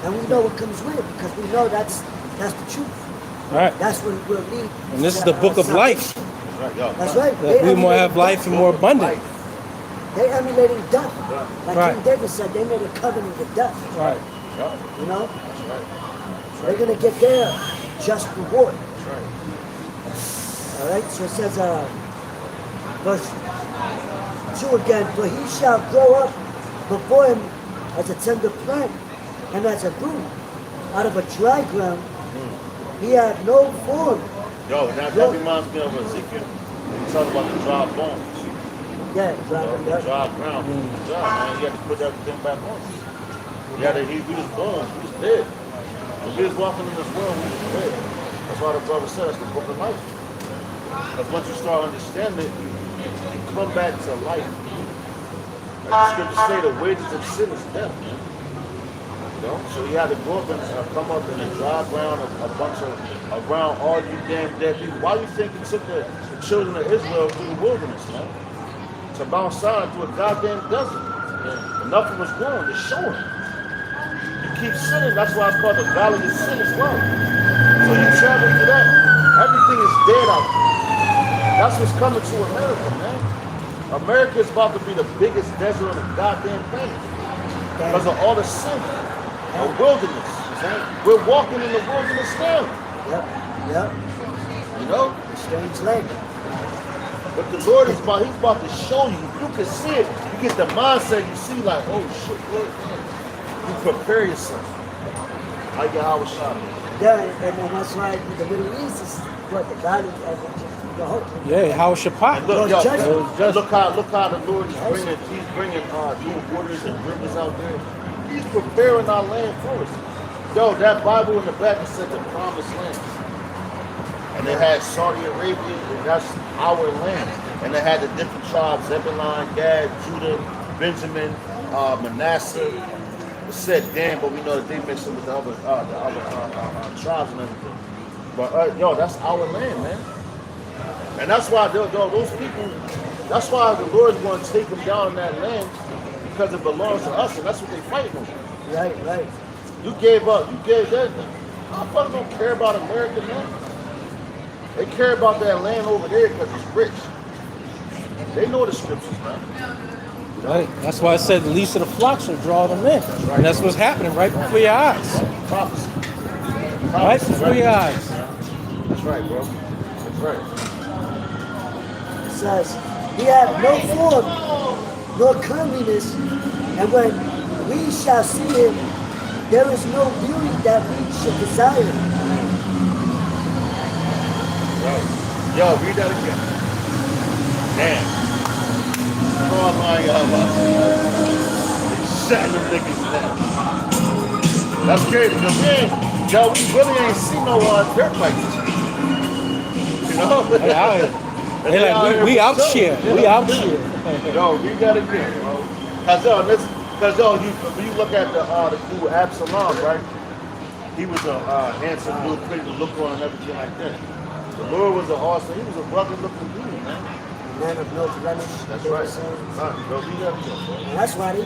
And we know what comes with it because we know that's the truth. All right. That's what we'll need. And this is the book of life. That's right. That we more have life and more abundant. They emulating death. Like Right. King David said, they made a covenant with death. Right. You know? They're going to get their just reward. All right? So it says, verse 2 again, for he shall grow up before him as a tender plant and as a root out of a dry ground. He had no form. Yo, that reminds me of Ezekiel. We talk about the dry bones. Yeah, dry The ground. dry ground. Dry, man. You had to put everything back on. We was born. We was dead. When we was walking in this world, we was dead. That's why the brother said it's the book of life. Because once you start understanding it, you come back to life. Like the scripture say, the wages of sin is death, man. You know? So he had to go up and come up in the dry ground, around all you damn dead people. Why do you think he took the children of Israel through the wilderness, man? To bounce out through a goddamn desert. And nothing was growing, to show him. You keep sinning, that's why it's called the valley of sin as well. So you travel through that, everything is dead out there. That's what's coming to America, man. America is about to be the biggest desert on the goddamn planet. Because of all the sin. A wilderness. We're walking in the wilderness now. Yep. You know? Strange land. But the Lord is about, he's about to show you. You can see it. You get the mindset, you see like, oh shit, Lord. You prepare yourself. Like Yahawashi. Yeah, and that's why the Middle East is what the valley of the hope. Yeah, how Shabbat. Look, yo, judgment. look how the Lord is bringing new waters and rivers out there. He's preparing our land for us. Yo, that Bible in the back it said the promised land. And it had Saudi Arabia, and that's our land. And it had the different tribes, Zebulun, Gad, Judah, Benjamin, Manasseh. It said Dan, but we know that they mixed it with the other tribes and everything. But yo, that's our land, man. And that's why those people, That's why the Lord's going to take them down in that land because it belongs to us, and that's what they fighting over. Right. You gave up. You gave that. Our fuckers don't care about America, man. They care about that land over there because it's rich. They know the scriptures, man. Right. That's why I said the least of the flocks will draw them in. And that's what's happening right before your eyes. Prophecy. Right before your eyes. That's right, bro. That's right. It says, he had no form nor comeliness, and when we shall see him, there is no beauty that we should desire. Right. Yo, read that again. Damn. Oh my God. They shot them niggas down. That's crazy, because we really ain't seen no dirt bikes. You know? They like, we out here. We out here. Yo, read that again, bro. Because when you look at the dude Absalom, right? He was a handsome dude, pretty to look on and everything like that. The Lord was an awesome, he was a rugged looking dude, man. Man of no blemish. That's right. Bro, read that again, bro. That's why he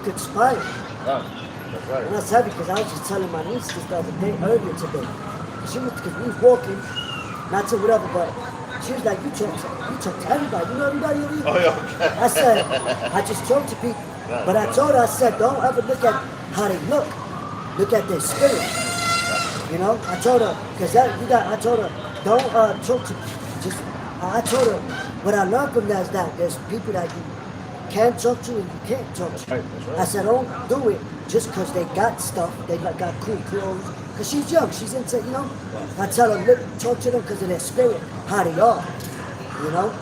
could spy. That's right. And that's heavy because I was just telling my niece this the other day, earlier today. Because we was walking, not to whatever, but she was like, you talk to everybody. You know everybody you mean? Oh, yeah, okay. I said, I just talk to people. But I told her, I said, don't ever look at how they look. Look at their spirit. You know? I told her, because I told her, don't talk to, I told her, what I learned from that is that there's people that you can talk to and you can't talk to. That's right. I said, don't do it just because they got stuff, they got cool clothes. Because she's young, she's into, you know. I tell her, look, talk to them because of their spirit, how they are, you know.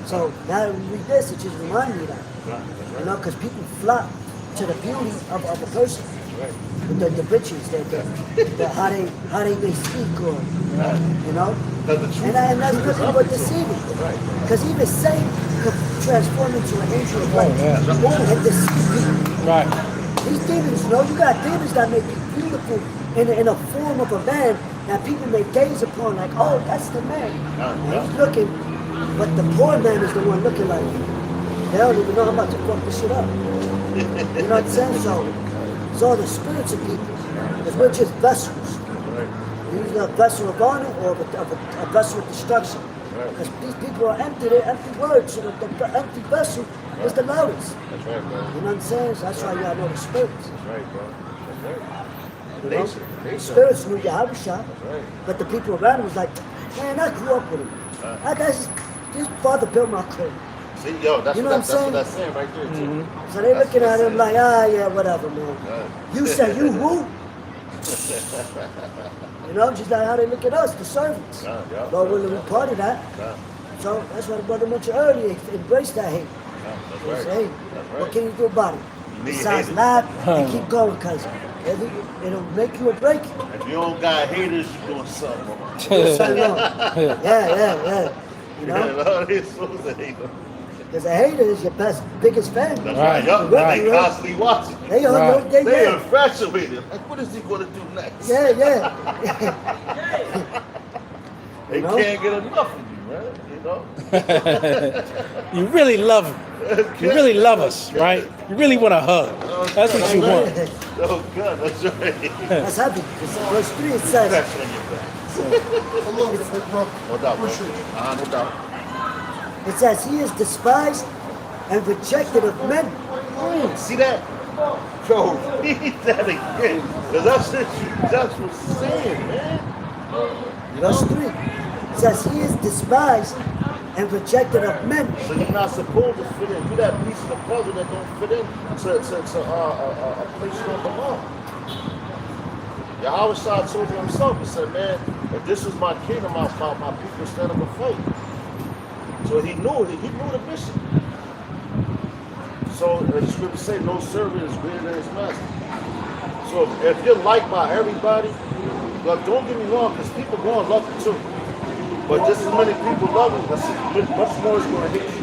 So now when we read this, it just reminded me of that. You know, because people flock to the beauty of a person. The riches, how they may speak, or you know, and that's nothing but deceiving. Because even Satan could transform into an angel of light and deceive people. Right. These demons, you know, you got demons that make you beautiful in a form of a man that people may gaze upon, like, oh, that's the man. And he's looking, but the poor man is the one looking like, they don't even know how much to fuck this shit up. You know what I'm saying? So it's all the spirits of people. Because we're just vessels. You're either a vessel of honor or a vessel of destruction. Because these people are empty, they're empty words. So the empty vessel is the loudest. That's right, bro. You know what I'm saying? So that's why you gotta know the spirits. That's right, bro. That's right. You know? The spirits knew Yahawashi. But the people around him was like, man, I grew up with him. His father built my crib. See, yo, that's You know what what I'm that's saying right there, too. So they're looking at him like, yeah, whatever, man. You said you who? You know, just like how they look at us, the servants. But we're part of that. So that's what the brother mentioned earlier. Embrace that hate. That's Hey, what can you do about it? Besides laugh and keep going, because it'll make you or break you. If you don't got haters, you're doing something wrong. Something wrong. Yeah. You know? Because a hater is your biggest fan. That's right. Yup. Right. They constantly watching. They infatuated. Like, what is he going to do next? Yeah. They can't get enough of you, man. You know? You really love him. You really love us, right? You really want a hug. That's what you want. Oh, God, that's right. That's happy. Because verse 3 it says, No doubt, bro. No doubt. it says, he is despised and rejected of men. See that? Yo, read that again. Because that's what's saying, man. Verse 3 it says, he is despised and rejected of men. So you're not supposed to fit in. You're that piece of the puzzle that don't fit in to a place you don't belong. Yahawashi told you himself, he said, man, if this is my kingdom, my people stand up and fight. So he knew the mission. So the scripture say, no servant is greater than his master. So if you're liked by everybody, look, don't get me wrong, because people going to love you too. But just as many people love you, much more is going to hate you.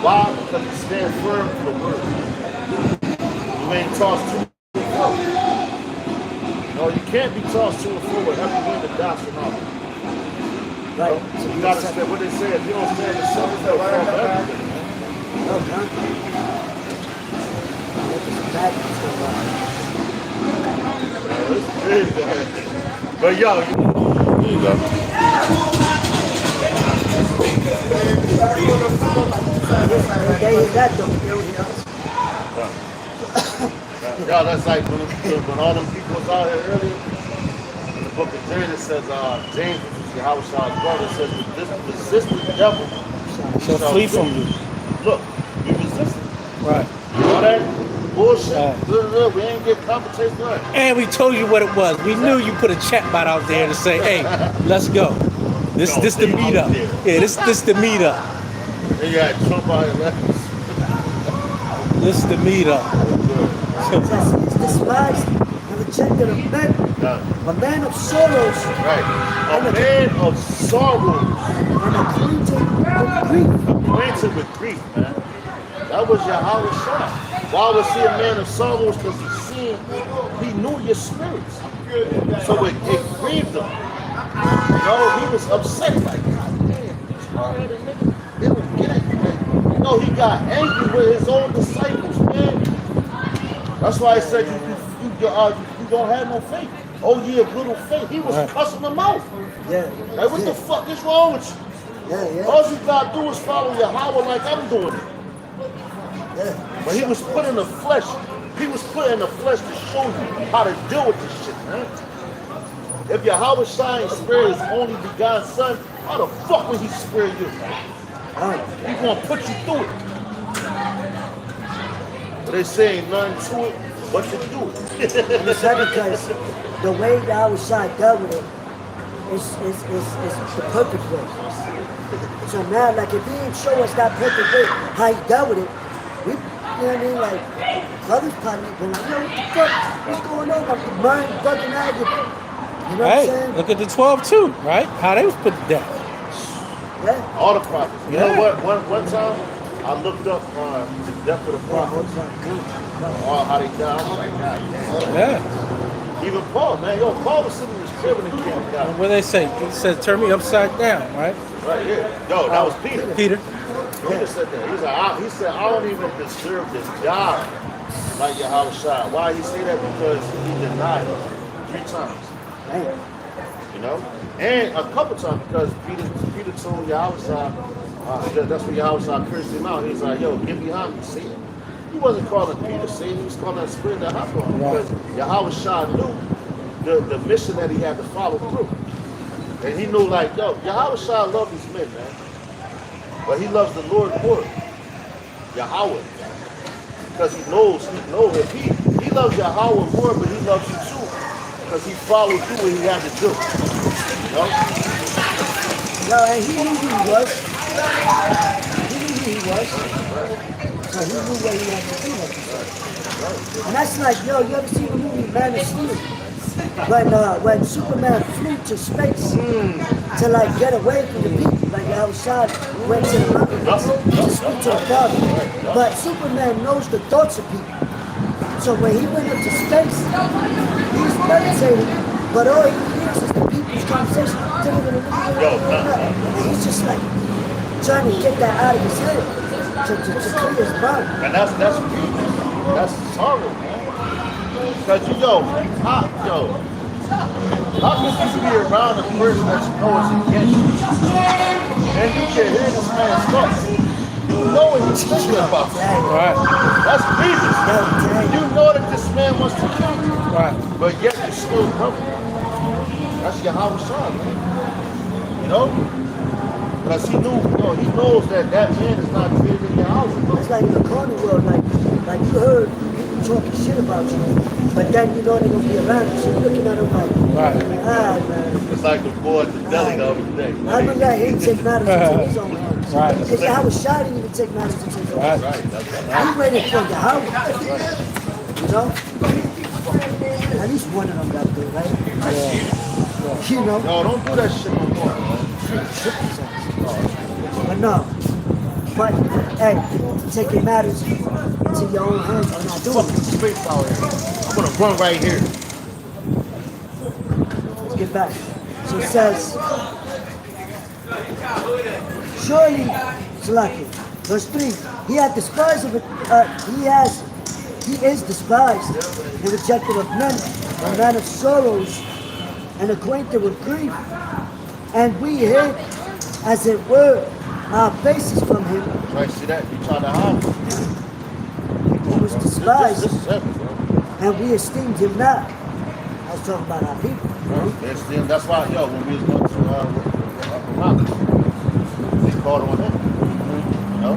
Why? Because you stand firm for the word. You ain't tossed to and fro. No, you can't be tossed to and fro with every wind of doctrine on it. Right. You gotta stand. What they say, if you don't stand the sun, it's not right for everything. No, God. Madness going on. It's crazy. But yo, here you go. There is that though. Yo, that's like when all them people was out here earlier. In the book of James, it says, James, which is Yahawashi's brother, says, resist the devil. Shall flee from you. Look, we resist it. Right. All that bullshit. Right. We ain't get compensation for it. And we told you what it was. We knew you put a chatbot out there to say, hey, let's go. This the meetup. Yeah, this the meetup. And you had Trump out here left. This the meetup. It's despised and rejected of men. A man of sorrows. Right. A man of sorrows. And acquainted with grief. Acquainted with grief, man. That was Yahawashi. Why was he a man of sorrows? Because he knew your spirits. So it grieved him. You know, he was upset. Like, God damn, he's hard-headed nigga. They don't get it. You know, he got angry with his own disciples, man. That's why I said you don't have no faith. Oh, ye of little faith. He was cussing them out. Yeah. Like, what the fuck is wrong with you? Yeah. All you gotta do is follow Yahweh like I'm doing it. Yeah. But he was put in the flesh. He was put in the flesh to show you how to deal with this shit, man. If Yahawashi spared his only begotten son, how the fuck would he spare you? He's gonna put you through it. But they say ain't nothing to it but to do it. And it's not because the way Yahawashi dealt with it is the perfect way. So now, like, if he didn't show us that perfect way, how he dealt with it, we, you know what I mean? Like, others probably been like, yo, what the fuck? What's going on? My mind bugging out. You know what I'm saying? Look at the 12 too, right? How they was put to death. Yeah. All the prophets. You know what? One time, I looked up the death of the prophets. How they died. I was like, God damn. Yeah. Even Paul, man. Yo, Paul was sitting in his crib and he came down. What they say? It said, turn me upside down, right? Right here. Yo, that was Peter. Peter. Peter said that. He said, I don't even deserve this job like Yahawashi. Why he say that? Because he denied him 3 times. Damn. You know? And a couple times because Peter told Yahawashi, that's what Yahawashi cursed him out. He's like, yo, get behind me, Satan. He wasn't calling Peter Satan, he was calling that spirit that hopped on him. Because Yahawashi knew the mission that he had to follow through. And he knew, like, yo, Yahawashi loved these men, man. But he loves the Lord more, Yahweh. Because he knows if he loves Yahweh more, but he loves you too. Because he followed through what he had to do. You know? No, and he knew who he was. He knew who he was. So he knew what he had to do. And that's like, yo, you ever seen the movie Man of Steel? When Superman flew to space to like get away from the people, like Yahawashi went to the mountains to speak to the Father. But Superman knows the thoughts of people. So when he went up to space, he's meditating, but all he hears is the people's conversation. And he's just like trying to get that out of his head to clear his mind. And that's sorrow, man. Because how can you be around a person that you know is against you? And you can hear this man's thoughts. You know what he's thinking about. Right. That's grievous. You know that this man wants to kill you. Right. But yet you still coming. That's Yahawashi, man. You know? Because he knows that man is not greater than Yahweh. It's like in the corner world, like you heard people talking shit about you, but then you know they're gonna be around you, so you're looking at them like, man. It's like the boy at the deli the other day. I remember that he take matters into his own hands. Right. Because Yahawashi didn't even take matters into his own hands. Right. He waited for Yahweh. You know? At least one of them got good, right? Yeah. You know? No, don't do that shit no more, man. But no. But, hey, taking matters into your own hands are not doing Fucking it. space out here. I'm gonna run right here. Let's get back. So it says, Surely, Salaki, verse 3, he had despised of it, he is despised and rejected of men, a man of sorrows and acquainted with grief. And we hid, as it were, our faces from him. Right, see that? You try to hide him. He was despised, This is heavy, bro. and we esteemed him not. I was talking about our people. That's why, yo, when we was going to Rock, they called on him. You know?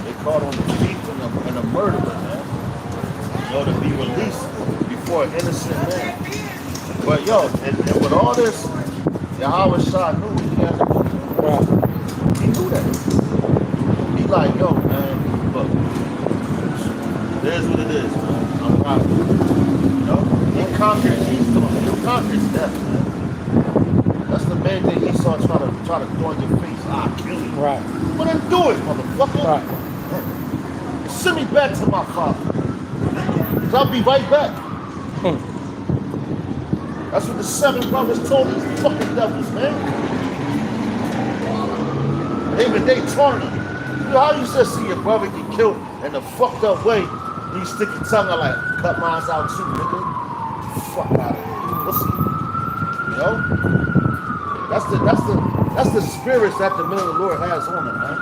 They called on the thief and the murderer, man. You know, to be released before an innocent man. But yo, and with all this, Yahawashi knew he had to do. He knew that. He like, yo, man, look, it is what it is, man. I'm not, you know? He conquered death, man. That's the main thing Esau try to throw in your face. I'll kill you. Right. Well then do it, motherfucker. Right. Send me back to my father. Cause I'll be right back. That's what the 7 brothers told these fucking devils, man. They taunted him. You know how you just see your brother get killed in a fucked up way, and you stick your tongue out like, cut mine out too, nigga. Fuck out of here. Listen. You know? That's the spirits that the men of the Lord has on them, man.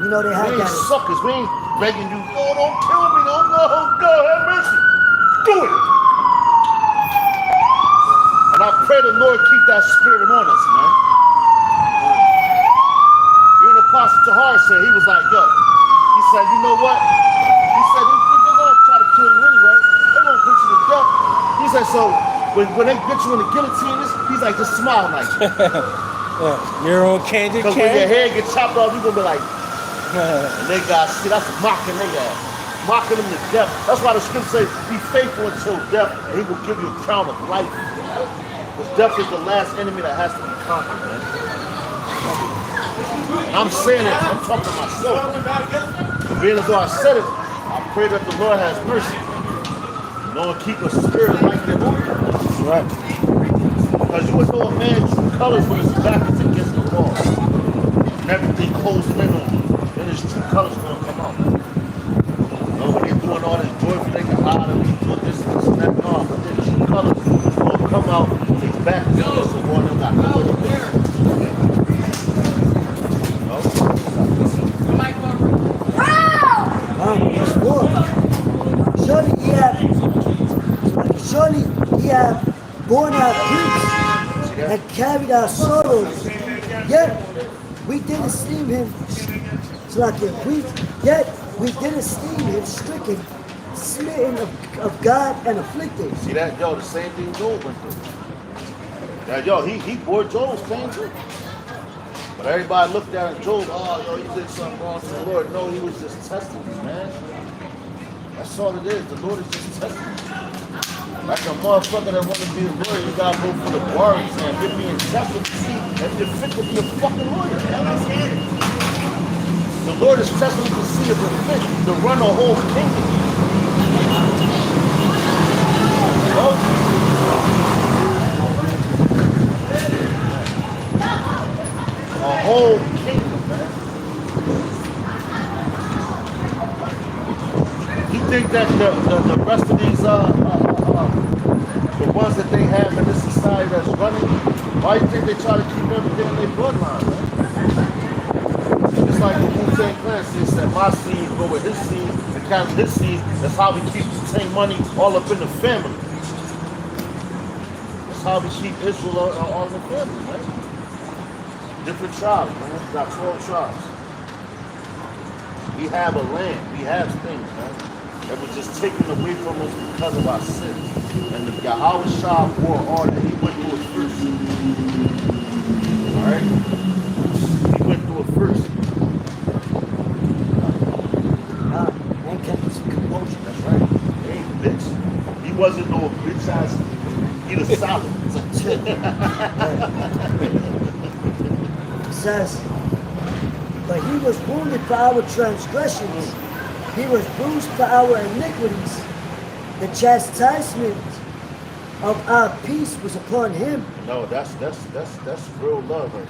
You know they had We ain't that. suckers. We ain't begging you, oh, don't kill me, no, God, have mercy. Do it. And I pray the Lord keep that spirit on us, man. Even Apostle Tahar said, he was like, yo, he said, you know what? He said, they're going to try to kill you anyway. They're going to put you to death. He said, so when they get you in the guillotine, he's like, just smile like Your own candy because when your can. head gets chopped off, you're going to be like, and they got, see, that's mocking their ass. Mocking them to death. That's why the scripture says, be faithful until death, and he will give you a crown of life. Because death is the last enemy that has to be conquered, man. And I'm saying it, I'm talking to myself. But being as though I said it, I pray that the Lord has mercy. Lord, keep a spirit like that on. Right. Because you would know a man's true colors when his back is against the wall. And everything closed in on him. Then his true colors going to come out. You know, when they're doing all this joyful, they can hide him, do this and that, no, but their true colors going to come out, his back is against the wall, and got nowhere to go. Surely he had borne our griefs and carried our sorrows. Yet we did esteem him, yet we did esteem him stricken, smitten of God and afflicted. See that? Yo, the same thing Job went through. Now, yo, he bore Job's pain too. But everybody looked at Job, oh, yo, he did something wrong to the Lord. No, he was just testing you, man. That's all it is. The Lord is just testing you. Like a motherfucker that want to be a lawyer, you gotta go for the bar exam. Get me in tested to see if you're fit to be a fucking lawyer. The Lord is testing to see if you're fit to run a whole kingdom. You know? A whole kingdom, man. You think that the rest of these the ones that they have in this society that's running, why do you think they try to keep everything in their bloodline, man? It's like the Wu-Tang Clan said, my seed go with his seed, the count his seed, that's how we keep the same money all up in the family. That's how we keep Israel all in the family, man. Different tribes, man. We got 12 tribes. We have a land, we have things, man, that was just taken away from us because of our sins. And the Yahawashi wore all that. He went through it first. Alright? He went through it first. And kept some composure. That's right. He ain't bitch. He wasn't no bitch ass. He was solid. It says, but he was wounded for our transgressions. He was bruised for our iniquities. The chastisement of our peace was upon him. No, that's real love right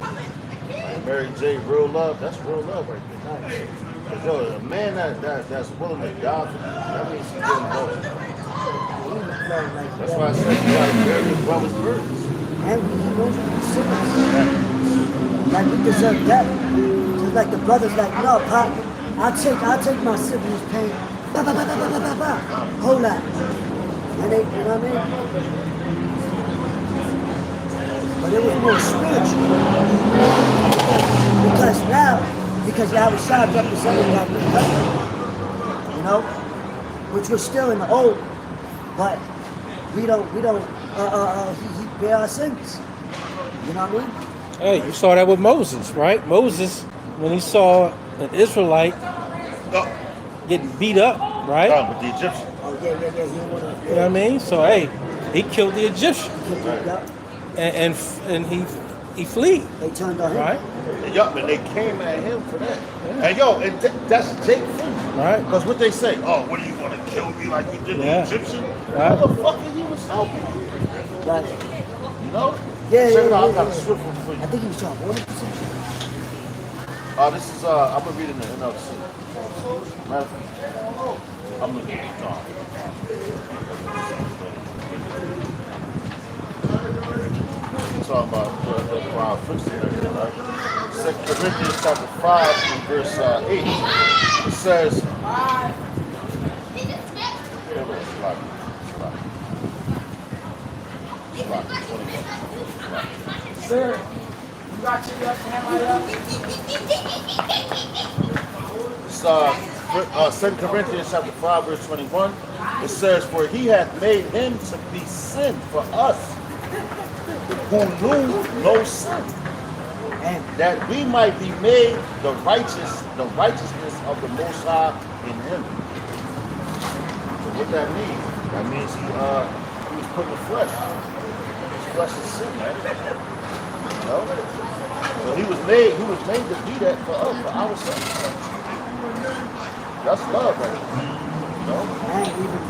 there. Mary J. Real love. That's real love right there. 'Cause, yo, a man that's willing to die for you, that means he's getting love. That's why I said you gotta bear your brother's burdens. And he knows we're sinners. Like we deserve death. Just like the brother's like, no, Pop, I'll take my siblings' pain. Ba, ba, ba, ba, ba, ba, ba, ba. Whole lot. And they, you know what I mean? But it was more spiritual. Because Yahawashi represented that new covenant, you know, which was still in the old, but we don't, he bear our sins. You know what I mean? Hey, you saw that with Moses, right? Moses, when he saw an Israelite getting beat up, right? Oh, but the Egyptian. Oh, yeah. He didn't wanna, You know what I mean? So, hey, he killed the Egyptian, Right. and he fled, They turned on him. right? Yup, and they came at him for that. And yo, and that's Jake food. Right. Because what they say, oh, what are you gonna kill me like you did Yeah. the Egyptian? Right. Motherfucker, he was helping you. Right. You know? Yeah, Check it out, I yeah. got a swift one for I you. think he was trying to warn him. This is I'm gonna read it in the NLC. Matter of fact, I'm gonna read it. Talking about the affliction and everything, right? 2 Corinthians chapter 5 and verse 8. It says, Sir, you got your left hand up? It's 2 Corinthians chapter 5 verse 21. It says, for he hath made him to be sin for us, who knew no sin, And that we might be made the righteousness of the Most High in him. So what that means? That means he was put in the flesh. His flesh is sin, man. You know? So he was made to be that for us, for our sins. That's love, right? You know? and even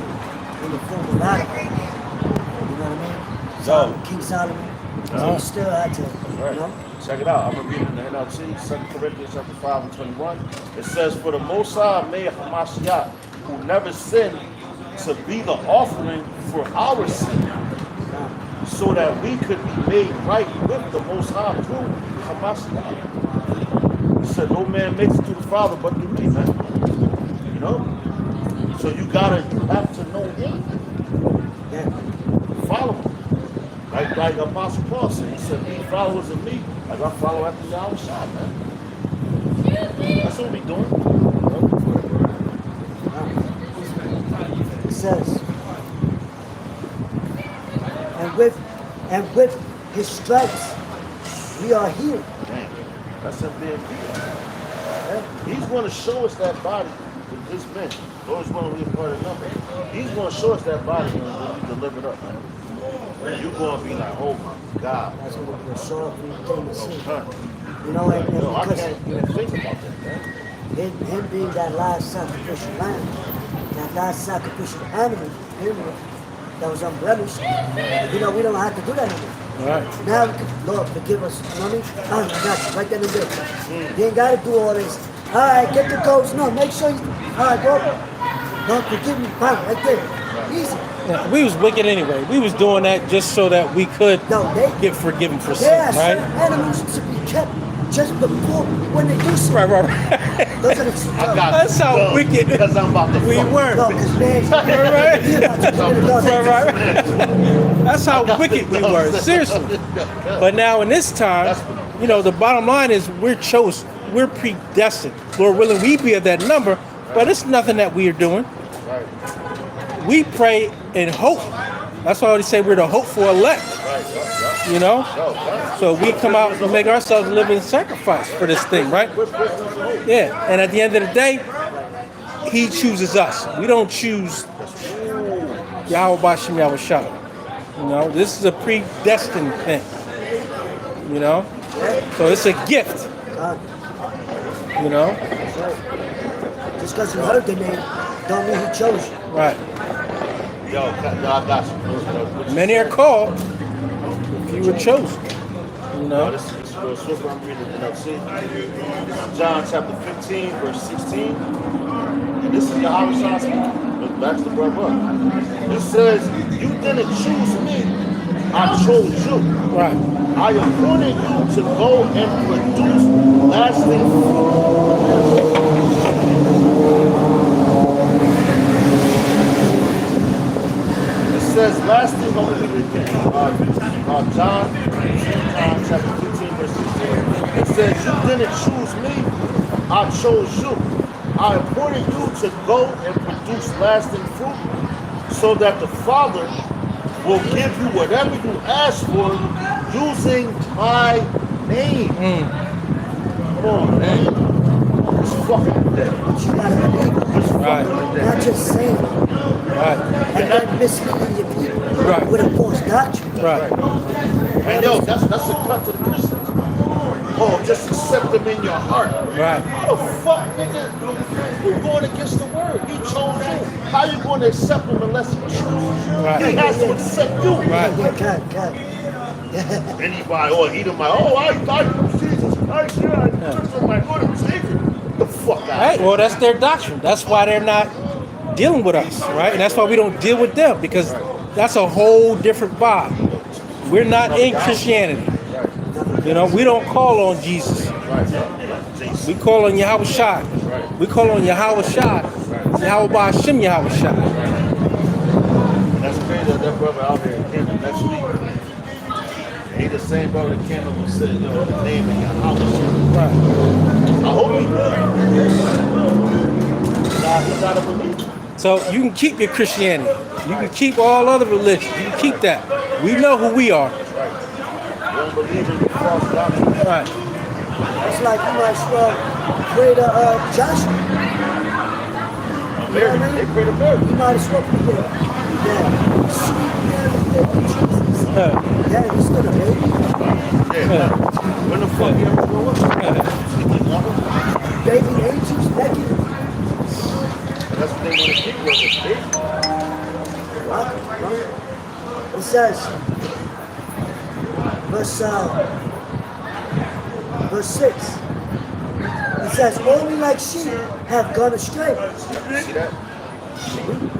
in the form of Adam. You know what I mean? So- King Solomon. So he still had to, Right. you know? Check it out. I'm going to read it in the NLT, 2 Corinthians chapter 5 and 21. It says, for the Most High made Hamashiach, who never sinned, to be the offering for our sin, so that we could be made right with the Most High through Hamashiach. He said, no man makes it to the Father but through me, man. You know? So you have to know him. Yeah. Follow him. Like Apostle Paul said, he said, be followers of me, like I follow after Yahawashi, man. That's what we doing. It says, and with his stripes we are healed. Damn, that's him being healed. He's going to show us that body with his men. Those want to be a part of the number. He's going to show us that body when we deliver it up, man. And you're going to be like, oh my God. That's what we're sorrowfully thing to see. Huh. You know, and Yo, I because can't even think about that, man. him being that last sacrificial lamb, that last sacrificial animal, that was unblemished, you know, we don't have to do that anymore. Right. Now, we can, Lord, forgive us. You know what I mean? I got you, right there in the middle. You ain't got to do all this. All right, get the goats. No, make sure you, all right, go. Lord, forgive me. Bam, right there. Easy. Yeah, we was wicked anyway. We was doing that just so that we could No, they, get forgiven for sin, there are certain right? animals to be kept just before, when they do sin. Right. Those are the I got That's you. how No, wicked because I'm about to we fuck. were. No, because man, Right. you're about to do it. Right. That's how wicked we were, seriously. But now in this time, you know, the bottom line is we're chosen. We're predestined. Lord willing, we be of that number, but it's nothing that we are doing. Right, We pray and hope. That's why they say we're the hopeful elect, right, you know? yo. So we come out and make ourselves a living sacrifice for this thing, right? We're prisoners of hope. Yeah, and at the end of the day, he chooses us. We don't choose Yahawashi Yahawashi. You know, this is a predestined thing. You know? So it's a gift. You know? That's right. Just because you heard the name, don't mean he chose you. Right. Yo, I got you. Many are called if you were chosen. You No, know? this is real real swift. I'm reading the NLT. John chapter 15, verse 16. And this is Yahawashi speaking. That's the brother. It says, "You didn't choose me, I chose you. Right. I appointed you to go and produce lasting fruit." It says lasting, let me read it again. John chapter 15, verse 16. It says, "You didn't choose me, I chose you. I appointed you to go and produce lasting fruit, so that the Father will give you whatever you ask for using my name." Come on, man. It's fucking dead. But you gotta believe it. Right. Not just saying it. Right. And then misleading your people Right. with a false doctrine. Right. And yo, that's a cut to the Christians. Oh, just accept them in your heart. Right. How the fuck, nigga? You going against the word? He chose you. How you going to accept him unless he chooses you? Right. He has to accept you. Right. Yeah, God. Anybody, or Edom, like, oh, I Jesus Christ, yeah, I trust my Lord and Savior. The fuck out. Right. Well, that's their doctrine. That's why they're not dealing with us, right? And that's why we don't deal with them, because that's a whole different vibe. We're not in Christianity. You know, we don't call on Jesus. We call on Yahawashi. We call on Yahawashi. Yahweh Hashem Yahawashi. That's crazy that brother out there came in next week. He the same brother that came up and said, yo, the name of Yahawashi. Right. I hope he he's not a believer. So you can keep your Christianity. You can keep all other religions. You can keep that. We know who we are. You don't believe in the false doctrine. Right. It's like you might as well pray to Joshua. You know what I They mean? pray to Mary. You might as well pray to sweet Mary, baby Jesus. Yeah, he's gonna baby. Yeah. When the fuck you ever go up? Baby angels begging. That's what they want to keep with us, baby. It says, verse 6. It says, only like sheep have gone astray. See that?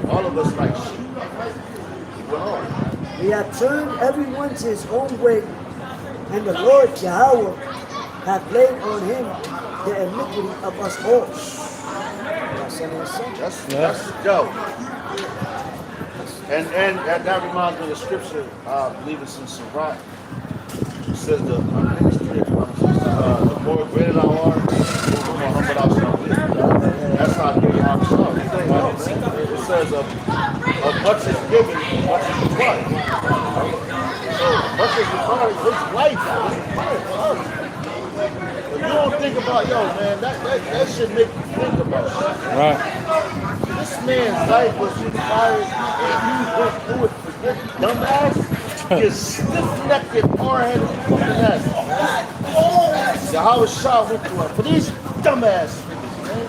All of us like sheep. Keep it on. We have turned everyone to his own way, and the Lord Yahweh hath laid on him the iniquity of us all. That's yo. And that reminds me of the scripture, I believe it's in Sirach. It says the more greater thou art, the more humble thou shalt be. That's how I give you how to start. It says of much is given, much is required. So much is required, it's life. If you don't think about, yo, man, that should make you think about shit. Right. This man's life was required, and he went through it for this dumbass. You stiff-necked, hard-headed fucking ass. Yahawashi went through it for these dumbass niggas, man.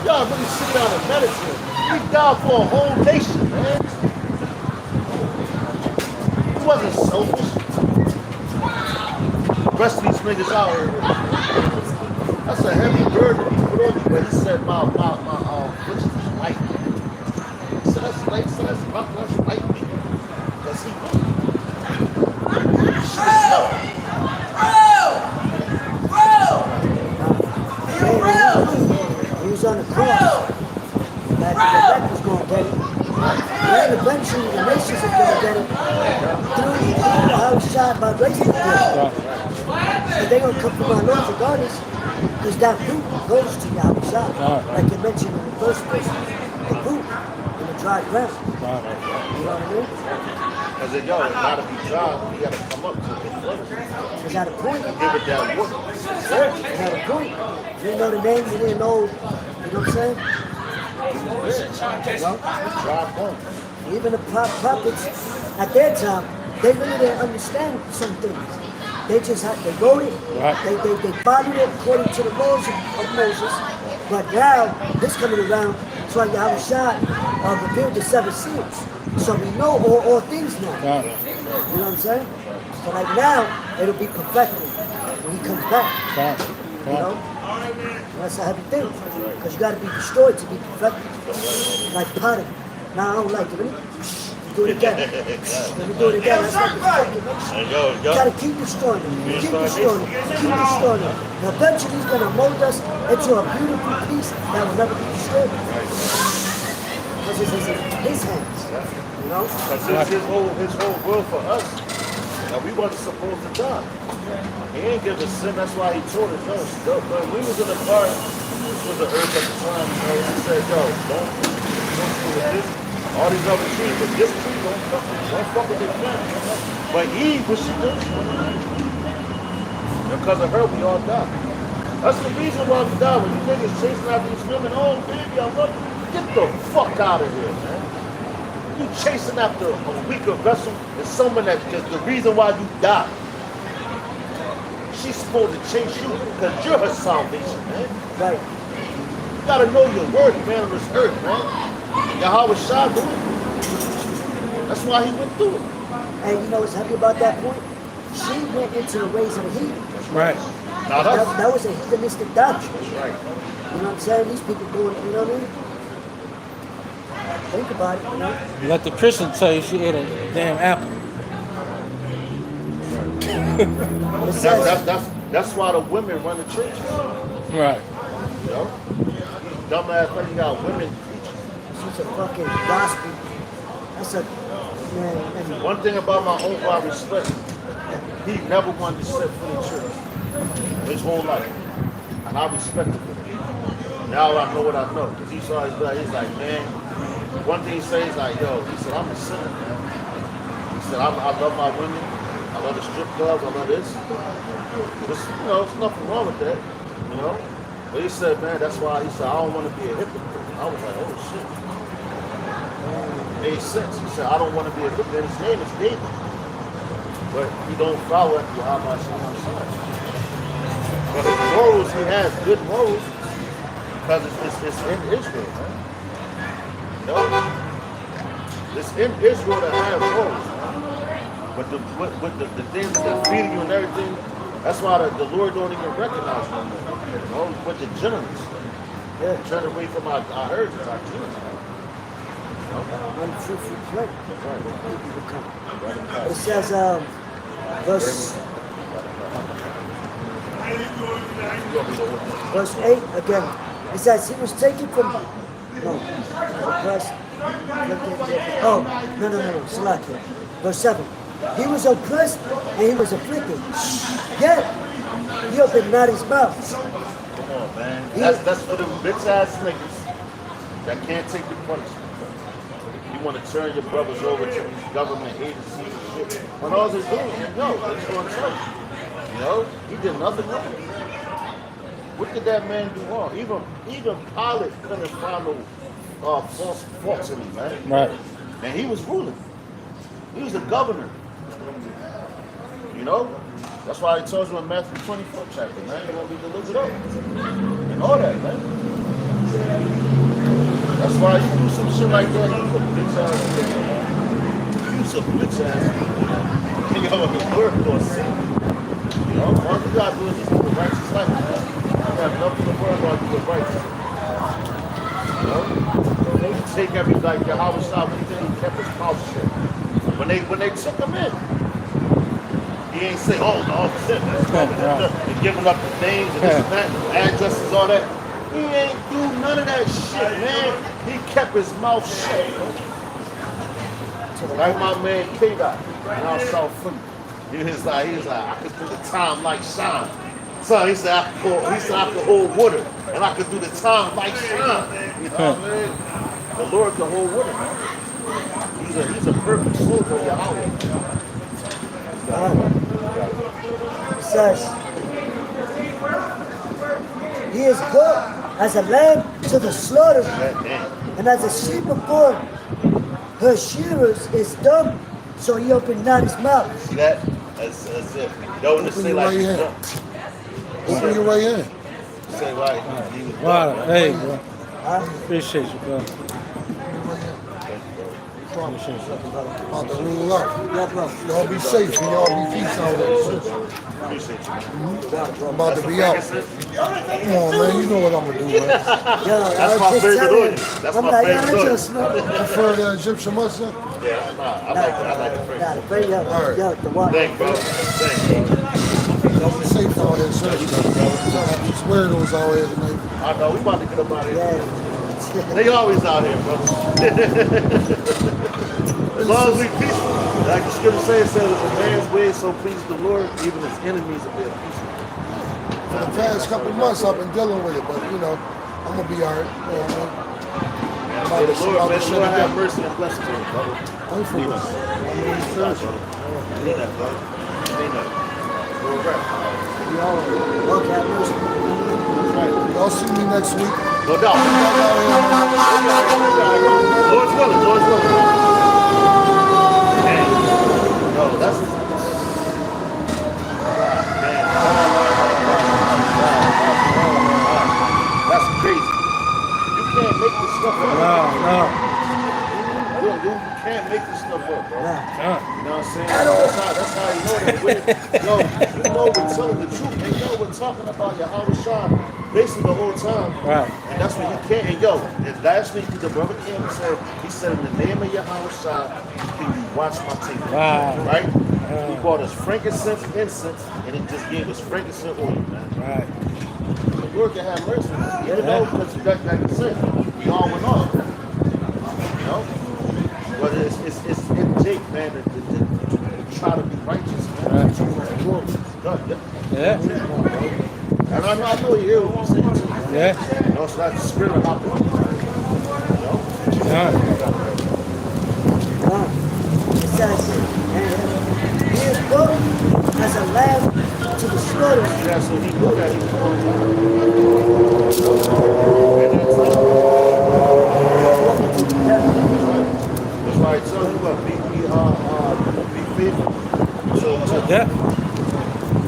Y'all really sit down and meditate. He died for a whole nation, man. He wasn't selfish. The rest of these niggas out here, that's a heavy burden he put on you, but he said, my which is light. He said, that's light, so that's light. That's he. He was on the cross. That the elect was going to get it. And eventually the nations are going to get it. Through the house shot by raising the dead. But they're going to come from our Lord regardless. Because that root goes to Yahawashi. Like you mentioned in the first verse. The root in the dry ground. You know what I mean? I said, yo, it gotta be dry. You gotta come up to it. You got a point. Give it that water. You got a point. You didn't know the name, you didn't know, you know what I'm saying? Well, Dry bone. even the prophets at their time, they really didn't understand some things. They just had, they wrote it, they followed it according to the laws of Moses. But now, this coming around, it's like Yahawashi revealed the 7 seals. So we know all things now. You know what I'm saying? So like now, it'll be perfected when he comes back. Right. You know? That's a heavy thing. Because you got to be destroyed to be perfected. Like potting. Now I don't like it. Let me do it again. Let me do it again. That's not perfected. There you go. You got to keep destroying it. Keep destroying it. Keep destroying it. And eventually he's going to mold us into a beautiful piece that will never be destroyed. Because it's in his hands. You know? Because his whole will for us. Now we wasn't supposed to die. He ain't give us sin. That's why he told us, no. When we was in the garden, this was the earth at the time. He said, don't fool with this. All these other trees, but this tree, don't fuck with this plant. But Eve, what she did? Because of her, we all died. That's the reason why we die. When you niggas chasing after these women, oh baby, I love you. Get the fuck out of here, man. You chasing after a weaker vessel and someone that is the reason why you die. She's supposed to chase you because you're her salvation, man. Right. You gotta know your worth, man, on this earth, man. Yahawashi do it. That's why he went through it. And you know what's happy about that point? She went into the ways of the heathen. Right. Not us. That was a heathenistic doctrine. That's right. You know what I'm saying? These people doing, you know what I mean? Think about it, you know? You let the Christian tell you she ate a damn apple. But it says, That's why the women run the churches. Right. You know? Dumbass man, you got women preaching. she's a fucking gospel. That's a, man, One thing about my uncle I respect, he never wanted to set foot in church his whole life. And I respect it for him. Now I know what I know. Because he saw his blood, he's like, man, one thing he says, he's like, yo, he said, I'm a sinner, man. He said, I love my women, I love the strip clubs, I love this. There's, you know, there's nothing wrong with that, you know? But he said, man, that's why, he said, I don't want to be a hypocrite. I was like, oh shit. It made sense. He said, I don't want to be a hypocrite. His name is David. But he don't follow after Yahawashi on the side. But his morals, he has good morals because it's in Israel, man. You know? It's in Israel to have morals, man. But the things that feed you and everything, that's why the Lord don't even recognize them. You know, with the generals. Yeah, turn away from our heritage, our generals. unfruitful plant. It says, verse 8 again. It says he was taken from oppressed. Oh, no, Salakia. Verse 7. He was oppressed and he was afflicted. Yet he opened not his mouth. Come on, man. That's for the bitch ass niggas that can't take the punishment. You want to turn your brothers over to these government agencies and shit. When all they're doing, they're just going to tell you. You know, he did nothing wrong. What did that man do wrong? Even Pilate couldn't find no false faults in him, man. Right. And he was ruling. He was a governor. You know? That's why he tells you in Matthew 24 chapter, man, you're going to be delivered up. And all that, man. That's why you do some shit like that, you a bitch ass nigga, man. You some bitch ass nigga. You know, the word for sin. You know, all you gotta do is just live a righteous life, man. You have nothing to worry about, you live righteous. You know? They take every, like, Yahawashi, when he kept his mouth shut. When they took him in, he ain't say, oh, no, shit, they're giving up the names and this and that, addresses, all that. He ain't do none of that shit, man. He kept his mouth shut. Like my man K-Dot, now South Philly. He was like, I could do the time like shine. So he said, I could hold water, and I could do the time like shine. You know what I mean? The Lord can hold water, man. He's a perfect soldier of Yahweh. It says, he is brought as a lamb to the slaughter, and as a sheep before her shearers is dumb, so he opened not his mouth. See that? That's it. Don't want to say like he's dumb. Open your way in. Say like he was dumb. Wow. Hey, bro. Appreciate you, bro. problem. Welcome, brother. About to rule out. Yeah, bro. Y'all be safe and y'all be peace out there. Appreciate you. I'm about to be out. Come on, man. You know what I'm gonna do, man. Yo, That's I was my just favorite telling oil. him. That's I'm my like, yo, favorite I oil. just smoke. Prefer the Egyptian mustard? Yeah, nah, I like the Nah, French. the French, yo, Alright. yo, the what? Thanks, bro. Thanks, bro. Y'all be safe out there, sir. These weirdos out here tonight. I know, we about to get up out of here. Yeah. They always out here, bro. As long as we peaceful. Like the scripture says, if a man's ways so please the Lord, even his enemies will be at peace. For the past couple months, I've been dealing with it, but you know, I'm gonna be alright. You know what I May mean? the Lord, may the Lord have mercy and bless you, brother. I'm for Need this. us. Need that, brother. Need that. We're right. Okay, I'm losing. Y'all see me next week. No doubt. Lord's willing, Lord's willing. Man, no, that's that's crazy. You can't make this stuff up. No. You can't make this stuff up, bro. No. You know what I'm saying? That's how you know that. We know we're telling the truth. And we're talking about Yahawashi basically the whole time. Right. And that's what he can't. And and last week the brother came and said, he said, in the name of Yahawashi, can you watch my table? Right. He bought us frankincense, incense, and he just gave us frankincense oil, man. Right. The Lord can have mercy. Even though, because like I said, we all went off. You know? But it's in Jake, man, to try to be righteous, man. Right. Yeah. And I know you hear what I'm saying too. Yeah. You know, it's not the spirit of opportunity. You know? It says, he is brought as a lamb to the slaughter. Yeah, so he knew that he was going to that's why I tell you what, be faithful. So, Yeah.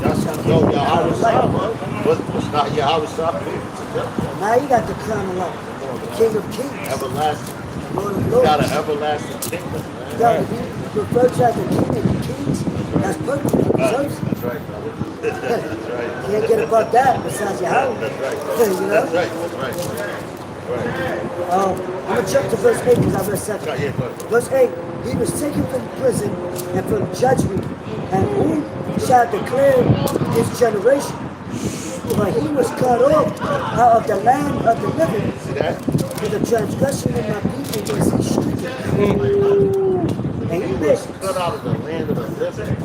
that's Yahawashi, man. But it's not Yahawashi. Now you got the crown of life, the King of Kings, Everlasting. Lord of You Lords. got an everlasting kingdom, man. Yo, if you refer to as the King of Kings, that's perfect. He deserves it. That's right, brother. That's right. Can't get above that besides Yahweh. That's right. You know? That's right. That's right. I'm going to jump to verse 8 because I read 7. Right. Yeah, go ahead. Verse 8, he was taken from prison and from judgment, and who shall declare his generation? For he was cut off out of the land of the living, See that? for the transgression of my people was he stricken. And he He was missed. cut out of the land of the living.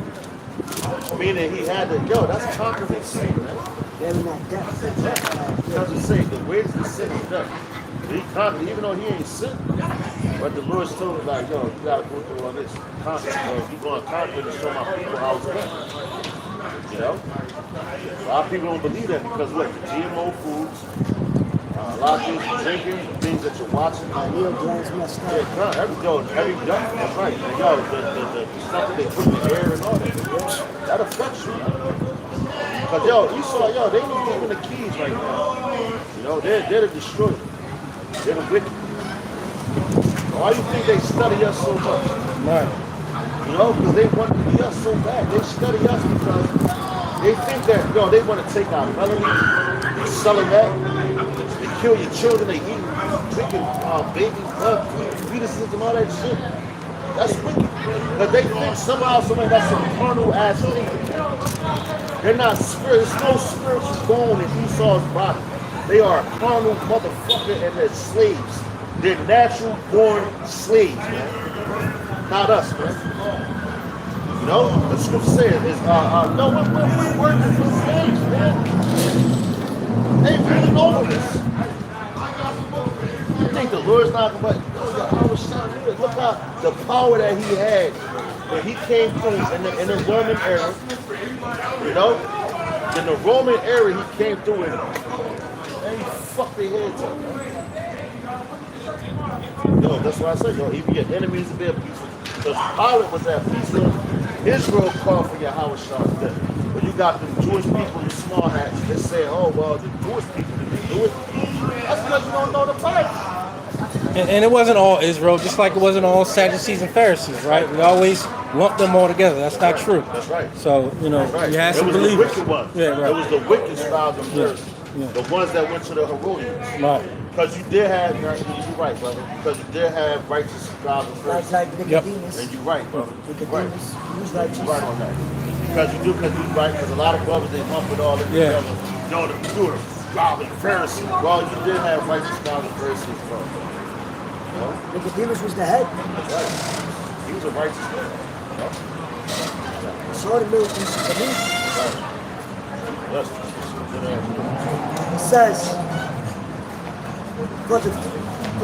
Meaning he had to, that's conquering sin, man. Bearing that death. It doesn't say the wages of sin is death. He conquered, even though he ain't sin. But the Lord's told him, like, you gotta go through all this. Conquer. If you're going to conquer to show my people how it's done. You know? A lot of people don't believe that because what? The GMO foods, a lot of things you're drinking, the things that you're watching. Real glands messed up. Yeah, every that's right. And the stuff that they put in the air and all that, that affects you. Because Esau, they need giving the keys right now. You know, they're the destroyers. They're the wicked. Why do you think they study us so much? Right. You know, because they want to be us so bad. They study us because they think that, they want to take our melody, they selling that, they kill your children, they eat, drinking baby blood, fetuses and all that shit. That's wicked. But they think somehow that's some carnal ass thing. They're not spirit. There's no spiritual bone in Esau's body. They are a carnal motherfucker and they're slaves. They're natural born slaves, man. Not us, man. You know, the scripture says is no, we're working for slaves, man. They really know this. You think the Lord's not going to look at the power that he had when he came through in the Roman era. You know? In the Roman era he came through and he fucked their heads up. That's why I said, even your enemies will be at peace. Because Pilate was at peace with Israel called for Yahawashi's death. But you got the Jewish people in small hats that say, oh, well, the Jewish people didn't do it. That's because you don't know the Bible. And it wasn't all Israel, just like it wasn't all Sadducees and Pharisees, right? We always lump them all together. That's not true. That's right. So, you know, Right. you had It some was the believers. wicked ones. Yeah, right. It was the wicked scribes and Pharisees. Yeah. The ones that went to the Herodians. Right. Because you did have, you're right, brother. Because you did have righteous scribes and Pharisees. Like Nicodemus. And you're right, brother. Right. Nicodemus, he was You're righteous. right on that. Because you right, because a lot of brothers, they lump it all in Yeah. together. You know, the pure scribes and Pharisees. Well, you did have righteous scribes and Pharisees, bro. You know? Nicodemus was the head. That's right. He was a righteous man. You know? Saw the miracles of belief. Right. Yes. It says, for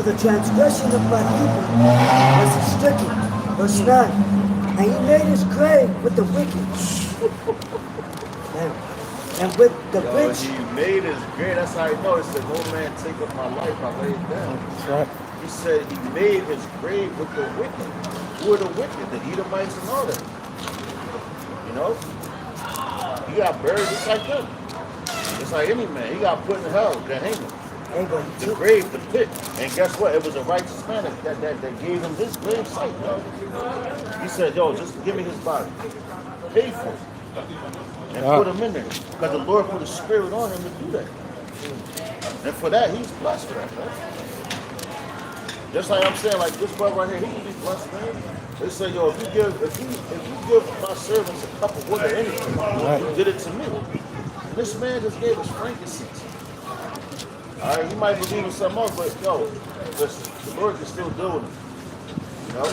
the transgression of my people was he stricken. Verse 9. And he made his grave with the wicked. And with the rich. He made his grave. That's how he knows. He said, no man take up my life, I lay it down. That's right. He said he made his grave with the wicked. Who are the wicked? The Edomites and all that. You know? He got buried just like them. Just like any man. He got put in hell, the hanging. The grave, the pit. And guess what? It was a righteous man that gave him his grave site. Yo. He said, yo, just give me his body. Pay for it. And put him in there. Because the Lord put a spirit on him to do that. And for that, he's blessed for that, man. Just like I'm saying, like this brother right here, he can be blessed, man. They say, yo, if you give my servants a cup of water or anything, you did it to me. And this man just gave us frankincense. All right, he might believe in something else, but yo, listen, the Lord can still deal with him. You know,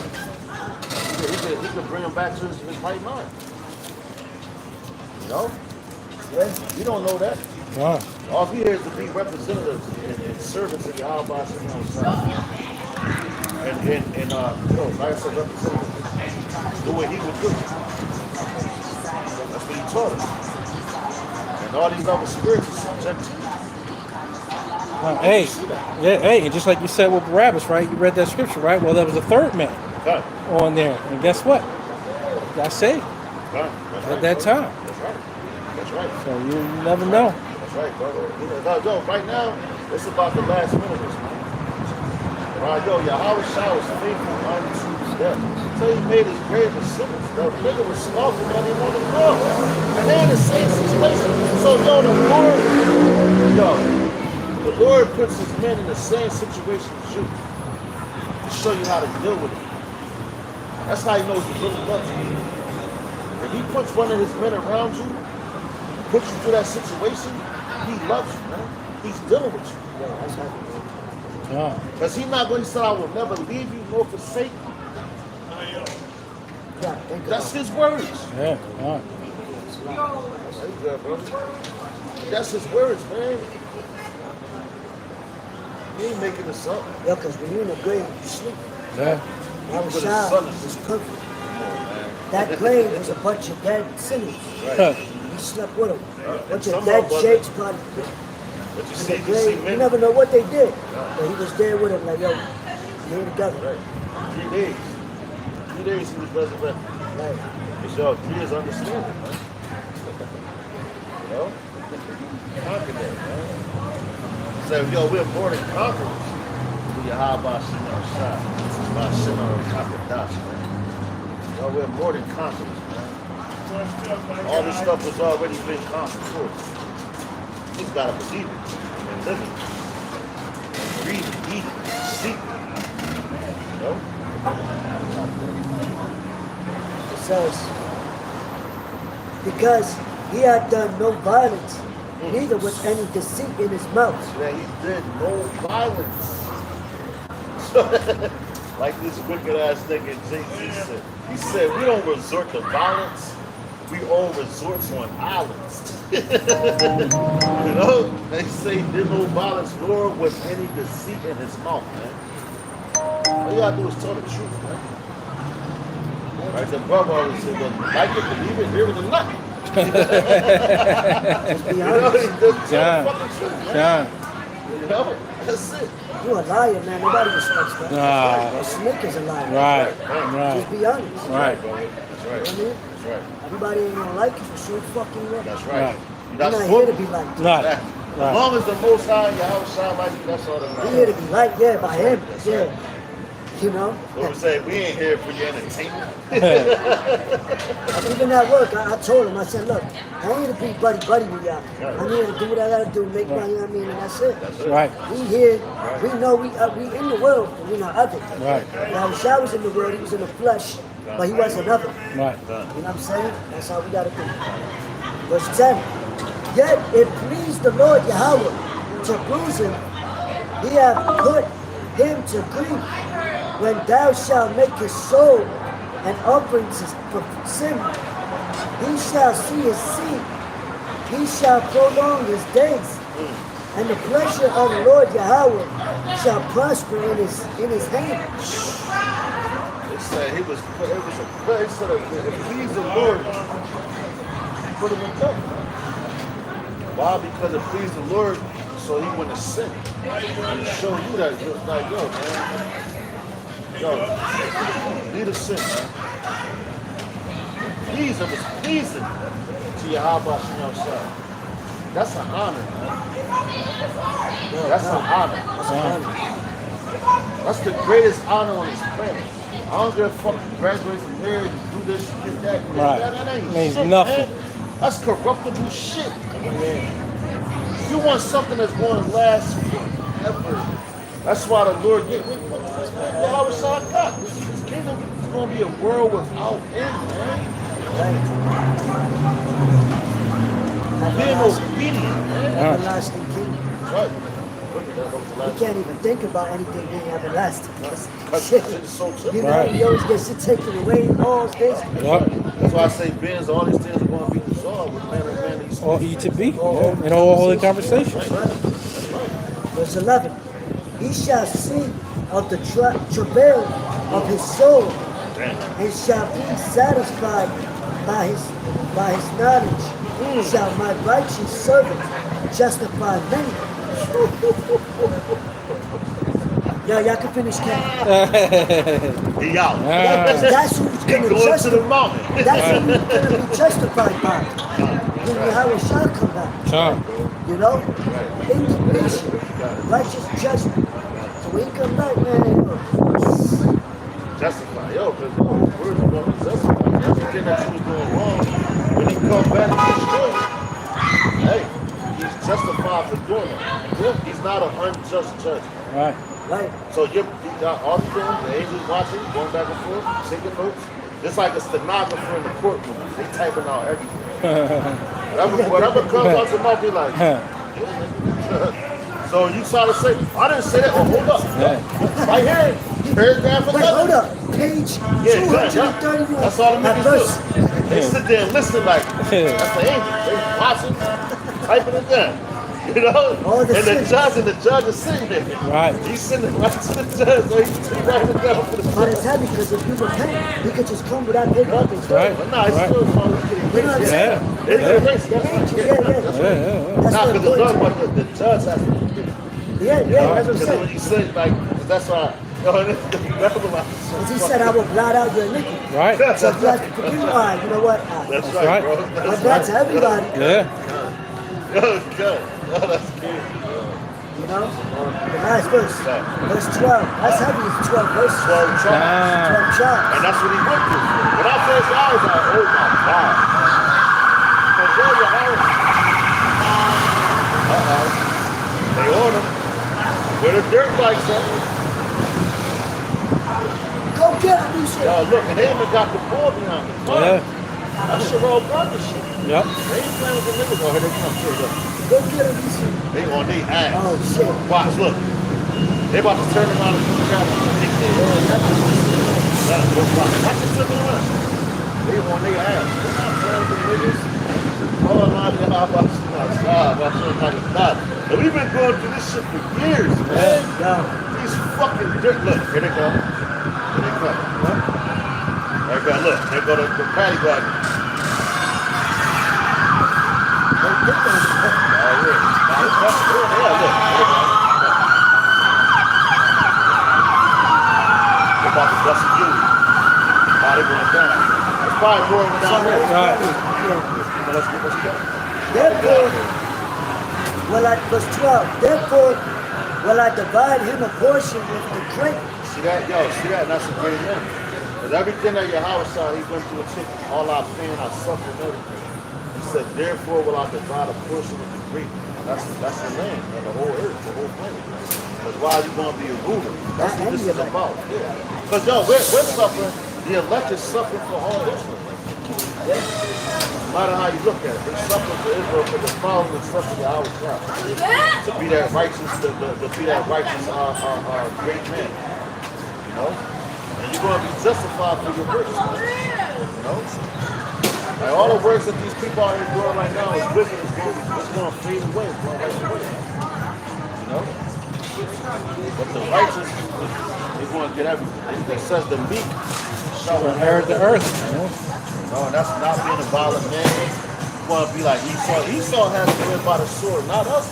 he can bring him back to his right mind. You know, you don't know that. All he is to be representatives and servants of Yahawashi, you know, and you know, like I said, representatives. Do what he would do. That's what he taught us. And all these other spirits are subject to you. Hey, and just like you said with Barabbas, right? You read that scripture, right? Well, there was a third man on there, and guess what? Got saved at that time. That's right. That's right. So you never know. That's right, brother. Yo, right now, it's about the last minute of this, man. Right, yo, Yahawashi was faithful unto death. So he made his grave with sinners. The nigga was scoffing at him on the cross. And they're in the same situation. So, yo, the Lord puts his men in the same situation as you to show you how to deal with it. That's how he knows he really loves you. If he puts one of his men around you, puts you through that situation, he loves you, man. He's dealing with you. Because he's not going to say, I will never leave you nor forsake you. That's his words. Yeah. That's his words, man. He ain't making this up. Yeah, because when you're in the grave, you sleep. Yeah. Yahawashi was perfect. That grave was a bunch of dead sinners. Right. He slept with them. A bunch Some of dead of them shakes, probably. But you In see, the grave, you never know what they did. But he was there with them, like, yo, we're together. Right. 3 days. 3 days he was resurrected. Right. It's y'all 3 years understanding, man. You know? Conquer that, man. So, yo, we're more than conquerors. We Yahawashi, man. Yo, we're more than conquerors, man. All this stuff has already been conquered for us. He's got to believe it and live it. And read it, eat it, seek it. You know? It says, because he had done no violence, neither was any deceit in his mouth. That he did no violence. Like this wicked ass nigga Jay-Z said. He said, we don't resort to violence. We all resort on islands. You know? They say did no violence nor was any deceit in his mouth, man. All you gotta do is tell the truth, man. Right? The brother always said, well, like it, believe it, hear it, and not. Just be You know? honest. Just tell the fucking truth, man. John. You know? That's it. You're a liar, man. Nobody respects that. Nah. A snake is a liar. Right. Just be honest. Right. That's right. You know what I mean? That's right. Everybody ain't gonna like you for sure fucking well. That's right. Right. You're You're not not here supposed to be liked. Right. Right. As long as the Most High, Yahawashi like you, that's all that We matters. here to be liked, yeah, by him. That's Yeah. right. You know? So we say, we ain't here for your entertainment. Even at work, I told him, I said, look, I ain't here to be buddy with y'all. I'm here to do what I gotta do, make money, you know what I mean, and that's it. Right. We here, we know we in the world, but we're not of it. Right. Now, Shah was in the world, he was in the flesh, but he wasn't of it. Right. You know what I'm saying? That's how we gotta do. Verse 10. Yet it pleased the Lord Yahweh to bruise him. He hath put him to grief. When thou shalt make his soul an offering for sin, he shall see his seed. He shall prolong his days. And the pleasure of the Lord Yahweh shall prosper in his hand. It said it was a place so that it pleased the Lord put him in death. Why? Because it pleased the Lord so he wouldn't sin. And to show you that you're like, yo, man. Yo, lead a sin, man. Please, it was pleasing to Yahawashi outside. That's an honor, man. That's an honor. That's the greatest honor on this planet. I don't give a fuck if you graduate from here and do this, do that. Right. That ain't Means shit, nothing. man. That's corruptible shit. You want something that's going to last forever. That's why the Lord gave me Yahawashi got. This kingdom is going to be a world without end, man. Being obedient, man. Everlasting King. Right. You can't even think about anything being everlasting. Because Shit. it's so true. You know, Right. you always get shit taken away, all this. Yep. That's why I say, Benz, all these things are going to be resolved with man and man. These All E to B. Yeah. And all holy conversations. Verse 11. He shall see of the travail of his soul, and shall be satisfied by his knowledge. Shall my righteous servant justify many? Y'all can finish counting. He out. That's who's He gonna going to the justify. mountain. That's who he's gonna be justified by. When Yahawashi come back. Come. You know? Indignation. Righteous judgment. So when he come back, man, Justify. Yo, because the word is going to justify everything that you was doing wrong. When he come back to destroy you, hey, he's justified for doing it. He's not an unjust judge. Right. right. So you got all these things, the angels watching, going back and forth, taking notes. It's like a stenographer in the courtroom. They typing out everything. Whatever comes out your mouth, be like, so you try to say, I didn't say that. Oh, hold up. Right here. Paragraph 11. Wait, hold up. Page 231. That's all the At niggas verse. do. They sit there and listen like, that's the angel. They watching, typing it down. You know? All the and the sins. judge is sitting there. Right. He's sitting right to the judge, so he's writing it down for the But it's heavy because if you repent, we could just come without paper up and stuff. Right. But nah, it's Right. still small. You know what I'm saying? It's a race. That's right. Yeah. Not That's because what the I'm judge, but the judge has to do it. Yeah, that's what I'm Because when saying. he said, like, that's why, Because he said, I will blot out your iniquity. Right. So if you have to forgive me, all right, you know what? That's right. right, bro. I'm That's glad to everybody. Yeah. good. Good. Oh, that's good. You know? The last verse. Verse 12. That's heavy. It's 12 verses. 12 tribes. 12 tribes. And that's what he went through. When I first saw it, I was like, oh my God. But then you know, they on him. Where the dirt bikes at? Go get him, you said. Y'all look, and they even got the ball behind them. Yeah. That's your old brother shit. Yep. They ain't playing with the niggas. Oh, here they come. Here they go. Go get him, you said. They on their ass. Oh, shit. Watch, look. They about to turn around and grab them. Watch it turn around. They on their ass. They're not playing with the niggas. Oh, my God. And we've been going through this shit for years, man. Yeah. These fucking dirt. Look, here they go. Here they come. There they go. Look, they go to the paddy wagon. Oh, yeah. Look. They're about to bust a dude. Body going down. It's probably more than down there. Right. Yeah. Let's go. Therefore, verse 12, therefore will I divide him a portion with the great. See that? Yo, see that? That's a great man. Because everything that Yahawashi, he went through and took all our pain, our suffering, everything. He said, therefore will I divide a portion of the great. That's the land and the whole earth, the whole planet. Because why are you going to be a ruler? That's what this is about. Yeah. Because, yo, we're suffering. The elect is suffering for all Israel. Yeah. No matter how you look at it, they're suffering for Israel for the following and suffering the hour crowd. To be that righteous, to be that righteous great man. You know? And you're going to be justified for your works. You know? Like all the works that these people are doing right now is wicked, it's going to fade away. It's going to right away. You know? But the righteous, they're going to get everything. It says the meek shall Inherit the earth. No, that's not being a violent man. You want to be like Esau. Esau has to live by the sword, not us.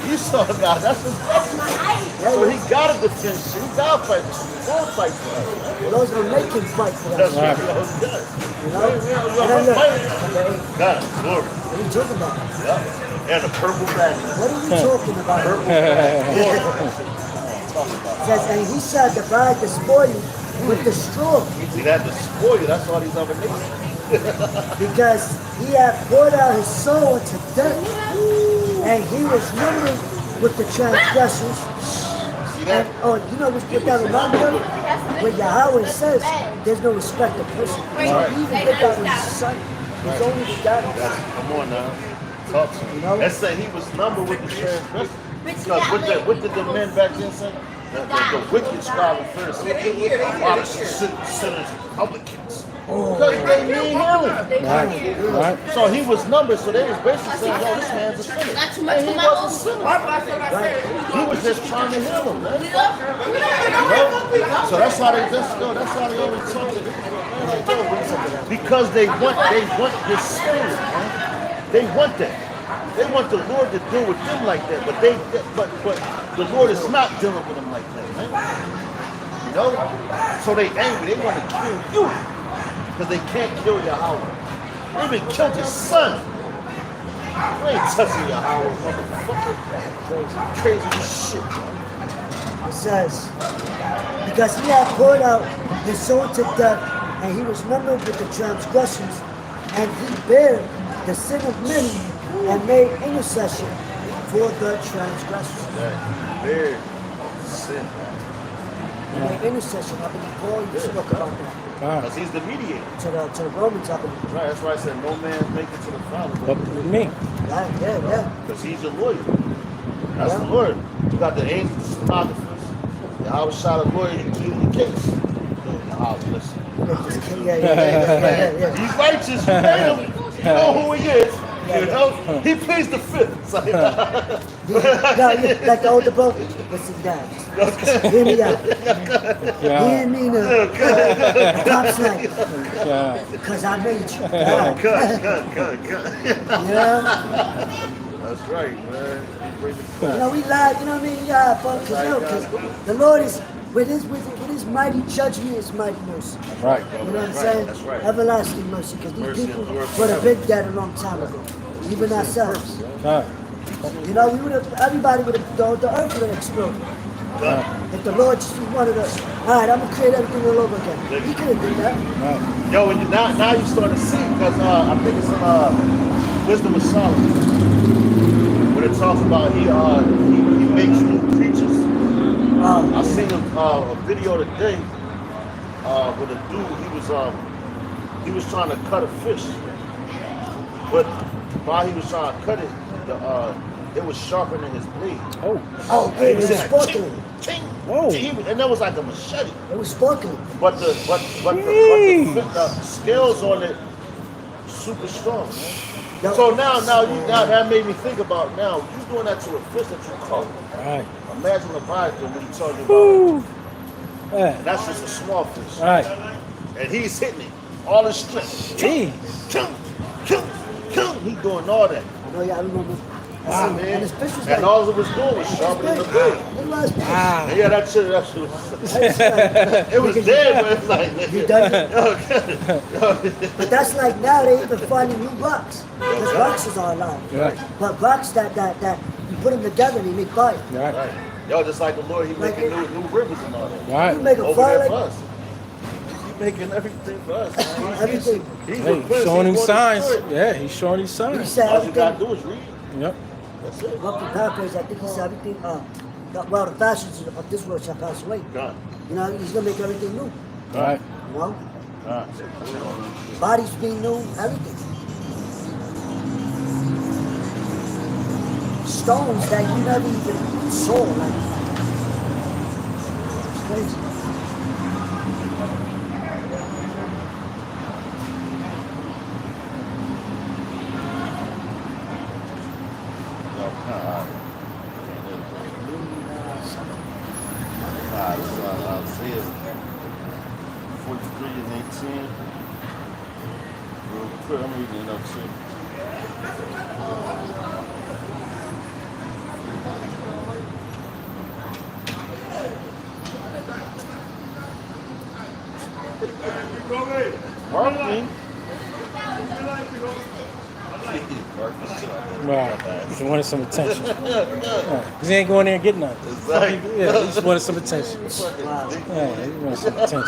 Esau, God, that's his blessing. So he got to defend shit. He got to fight for shit. He won't fight for us. Those will make him fight for That's that. right. You know? And then look, God, glory. what are you talking about? Yeah. And the purple bag. What are you talking about? Purple bag. It says, and he shall divide the spoil with the straw, See that? The spoil, that's all these other nations. because he hath poured out his soul unto death, and he was numbered with the transgressors. See that? And, oh, you know what that reminds me of? When Yahweh says there's no respect of person. So he even did that with his son. His only begotten. Come on now. Talk to me. You know? Let's say he was numbered with the transgressors. Because what did the men back then say? The wicked scribe and Pharisees. A lot of sinners, publicans. Because they need healing. Right. So he was numbered, so they was basically saying, yo, this man's a sinner. And he wasn't a sinner. He was just trying to heal him, man. You know? So that's how they always talk to him. Because they want this spirit, man. They want that. They want the Lord to deal with them like that, but the Lord is not dealing with them like that, man. You know? So they angry, they want to kill you. Because they can't kill Yahweh. They even killed his son. You ain't touching Yahweh, motherfucker. Crazy shit. It says, because he hath poured out his soul to death, and he was numbered with the transgressions, and he bare the sin of many, and made intercession for the transgressors. That very sin. He made intercession. I believe Paul, you spoke about that. Because he's the mediator. To the Romans, I believe. Right, that's why I said no man make it to the Father. But with me. Right, yeah. Because he's your lawyer. That's the Lord. You got the angels, the stenographers. Yahawashi, the lawyer, you plead the case. Yahweh, listen. Yeah. He's righteous, you made him. You know who he is. You know? He pleads the fifth. It's like, Like the older bro, listen, guys. Hear me out. Hear me now. Stop saying. Because I made you. cut. Yeah. That's right, man. You know, we lie, you know what I mean? Yeah, folks, because the Lord is, with his mighty judgment, his mighty mercy. Right. You know what I'm saying? That's right. Everlasting mercy, because these people would have been dead a long time ago. Even ourselves. Right. You know, everybody would have, the earth would have exploded. If the Lord just wanted us, all right, I'm going to create everything all over again. He could have done that. Right. Yo, now you start to see, because I think it's in Wisdom of Solomon, when it talks about he makes new creatures. I seen a video today with a dude. He was trying to cut a fish, but while he was trying to cut it, it was sharper than his blade. Oh, And it he was said, sparkling. ting, Whoa. ting, and that was like a machete. It was sparkling. But the scales on it super strong, man. No. So now that made me think about now you doing that to a fish that you caught. Right. Imagine Leviathan when you talking Woo. about it. Yeah. And that's just a small fish. Right. And he's hitting it all his strength. Jeez. He doing all that. I know y'all remember. And man. his fish was And like, all it was doing was sharpening the blade. look at his fish. And yeah, that shit was. That's like, It was dead, but it's like, you nigga. done it? But that's like now they even finding new rocks. Because rocks is all alive. Right. But rocks that you put them together and you make fire. Right. Right. Yo, just like the Lord, He making new rivers and all that. You Right. make a Over fire there for like us. He making everything for us. Man. everything. He's Hey, with us. showing him He's signs. going to do it. Yeah, he's showing him He signs. said All you gotta everything. do is read. Yep. That's it. Roughly paraphrase, I think he said everything. Well, the fashions of this world shall pass away. Done. You know, he's gonna make everything new. Right. You know, Done. bodies being new, everything. Stones that you never even saw, like it's crazy. Isaiah 43 and 18. Real quick, I'm reading it up too. Marketing. Right. He wanted some attention. Because he ain't going there and getting nothing. Exactly. Yeah, he just wanted some attention. Wow. Yeah, he wanted some attention.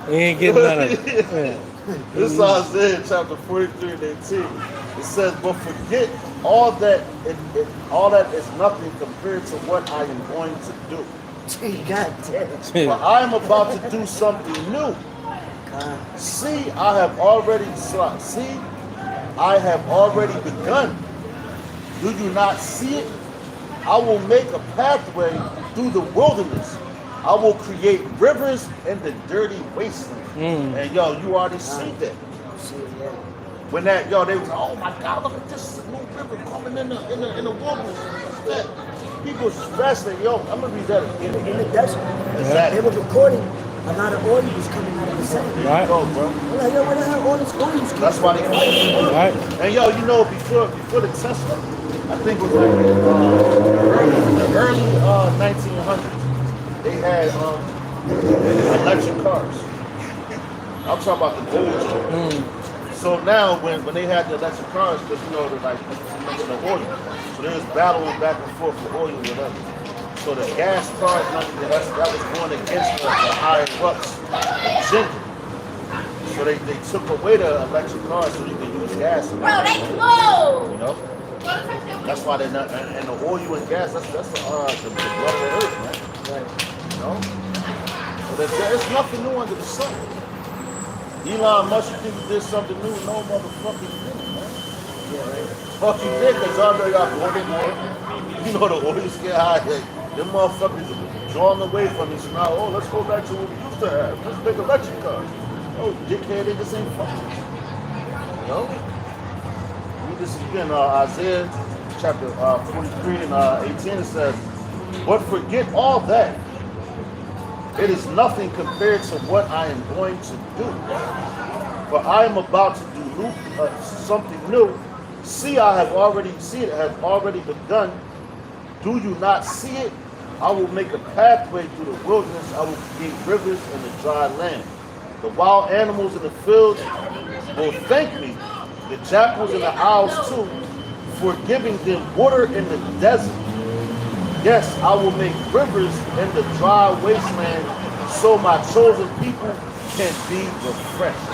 He ain't getting none of it. Yeah. This is Isaiah chapter 43 and 18. It says, but forget all that all that is nothing compared to what I am going to do. God damn. For I am about to do something new. God. See, I have already begun. Do you not see it? I will make a pathway through the wilderness. I will create rivers in the dirty wasteland. And yo, you already see that. See, yeah. When that they was, oh my God, look at this new river coming in the wilderness. Yeah. People stressing, yo, I'm gonna read that In again. the desert. Exactly. They were recording a lot of oil was coming out of the sand. Right. Go, bro. We're like, yo, where the hell all this oil was coming That's why they fight. Right. And yo, you know, before the Tesla, I think it was like the early 1900s, they had electric cars. I'm talking about the old ones. So now, when they had the electric cars, because you know, they're like, you mentioned the oil. So they was battling back and forth for oil or whatever. So the gas cars, that was going against the higher ups agenda. So they took away the electric cars so you can use gas. Bro, they slow. You know? That's why they're not, and the oil and gas, that's the blood of the earth, man. Right. You know? So there's nothing new under the sun. Elon Musk, you think he did something new? No motherfucking thing, man. Yeah, right. Fuck you did, because already got oil. You know the oils get high. Them motherfuckers are drawn away from me. So now, oh, let's go back to what we used to have. Let's make electric cars. Oh, dickhead, they just ain't fucking. You know? Read this again, Isaiah chapter 43 and 18, it says, but forget all that. It is nothing compared to what I am going to do. For I am about to do something new. See, it has already begun. Do you not see it? I will make a pathway through the wilderness. I will create rivers in the dry land. The wild animals in the fields will thank me. The jackals and the owls too, for giving them water in the desert. Yes, I will make rivers in the dry wasteland, so my chosen people can be refreshed.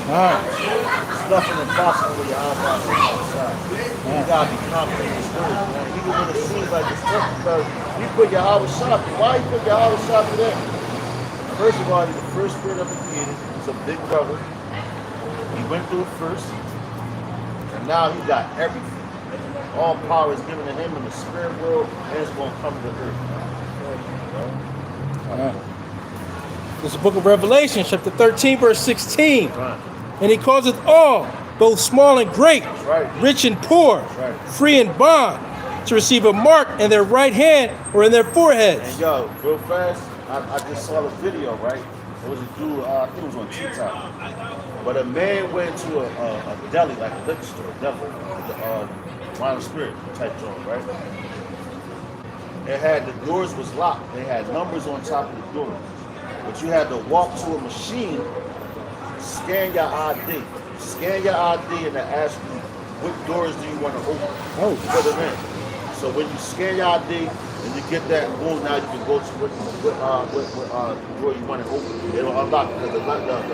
Alright. There's nothing impossible with your eyes outside. You gotta be confident in this word, man. Even when it seems like it's tough, because you put Yahawashi. Why you put Yahawashi there? First of all, he's the first spirit of the created. He's a big brother. He went through it first, and now he got everything. All power is given to him in the spirit world, and it's going to come to earth. Alright. This is the book of Revelation, chapter 13, verse 16. Right. And he causeth all, both small and great, right. rich and poor, right. free and bond, to receive a mark in their right hand or in their foreheads. And yo, real fast, I just saw the video, right? It was a dude, I think it was on TikTok. But a man went to a deli, like a liquor store, devil, wine and spirit type joint, right? It had, the doors was locked. They had numbers on top of the door. But you had to walk to a machine, scan your ID. Scan your ID and they ask you, what doors do you want to open? Oh. Put them in. So when you scan your ID and you get that, boom, now you can go to what door you want to open. It'll unlock because the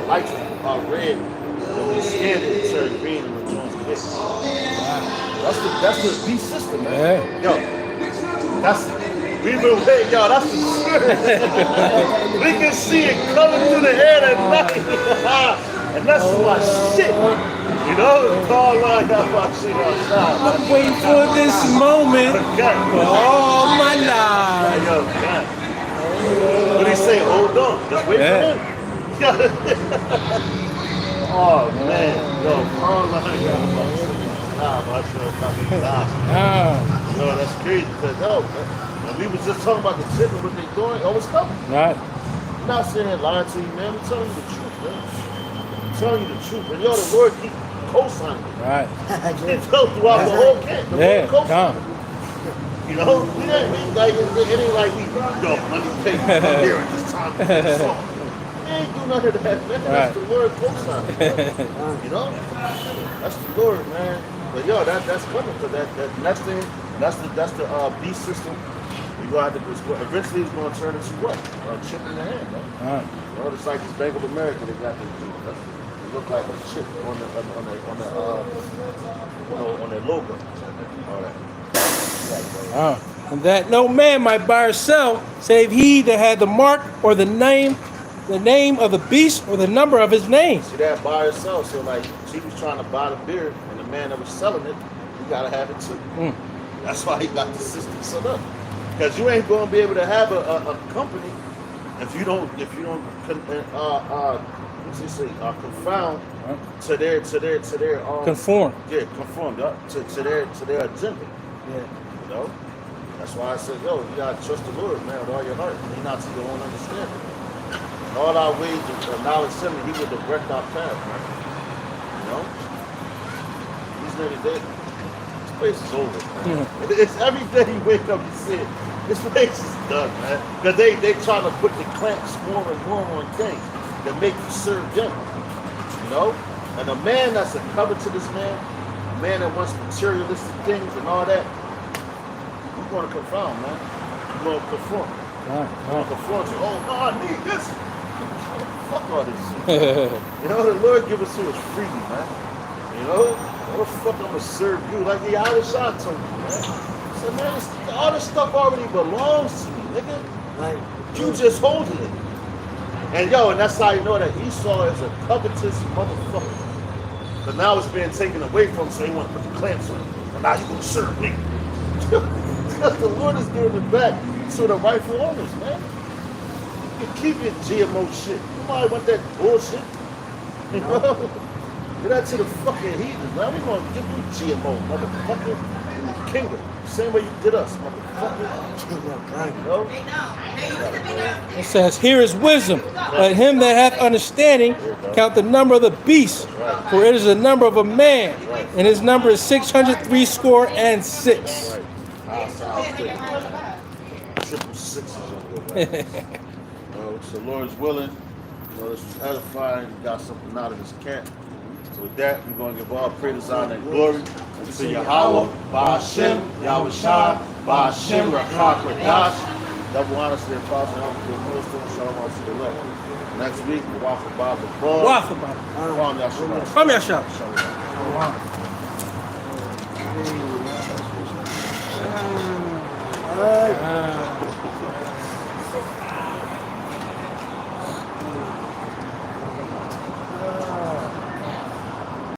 lights are red. So when you scan it, it turns green and the doors lit. That's the B system, man. Yeah. Yo, we've been waiting, y'all. That's the spirit. We can see it coming through the air at night. And that's my shit. You know, call line Yahawashi outside. I'm waiting for this moment for all my life. Yo, God. What do he say? Hold on. Just wait for him. Oh, man. Yo, call line Yahawashi. Yo, that's crazy. Because, yo, when we was just talking about the tip and what they doing, oh, it's coming. Right. I'm not sitting here lying to you, man. I'm telling you the truth, man. I'm telling you the truth. And yo, the Lord keep co-signing it. Right. He felt throughout the whole camp. The Lord co-signed it. You know, we ain't like, it ain't like we, yo, let me pay here at this time. We ain't do none of that, man. That's the Lord co-signing it. You know? That's the Lord, man. But yo, that's coming. So that next thing, that's the B system. You're gonna have to eventually it's gonna turn into what? A chip in the hand, man. You know, it's like this Bank of America, they got this, it look like a chip on their logo. All that. And that no man might buy or sell, save he that had the mark or the name of the beast or the number of his name. See that buy or sell? So like she was trying to buy the beer, and the man that was selling it, he gotta have it too. That's why he got the system set up. Because you ain't gonna be able to have a company if you don't confound to their Conform. Yeah, conform to their agenda. Yeah. You know? That's why I said, yo, you gotta trust the Lord, man, with all your heart. Lean not to your own understanding. In all our ways of knowledge him, he will direct our path, man. You know? These niggas, this place is over, man. It's every day you wake up and see it. This place is done, man. Because they try to put the clamps more and more on things that make you serve them. You know? And a man that's a covetous man, a man that wants materialistic things and all that, you're going to confound, man. You're going to conform. You're going to conform to, oh, no, I need this. Fuck all this shit. You know, the Lord give us to us freely, man. You know? What the fuck I'm going to serve you? Like the Yahawashi told me, man. I said, man, all this stuff already belongs to me, nigga. Like, you just holding it. And yo, and that's how you know that Esau is a covetous motherfucker. But now it's being taken away from him, so he want to put the clamps on it. And now you going to serve me. Because the Lord is giving it back to the rightful owners, man. You can keep your GMO shit. Nobody want that bullshit. You know? Get that to the fucking heathens, man. We gonna give you GMO, motherfucker, in the kingdom. Same way you did us, motherfucker. You know? It says, here is wisdom. Let him that hath understanding count the number of the beast, for it is the number of a man, and his number is 666. Right. Triple sixes over there. So the Lord's willing. You know, this was edifying. We got something out of this camp. So with that, we're going to give all praise, honor, and glory to Yahweh, Ba'ashem, Yahawashi, Ba'ashem, Rakah, Kodash. Double honor to the apostle, and to the minister, shalom to the left. Next week, we'll walk about the ball. Waffle about it. Kwam Yashua. Kwam Yashua. Shalom.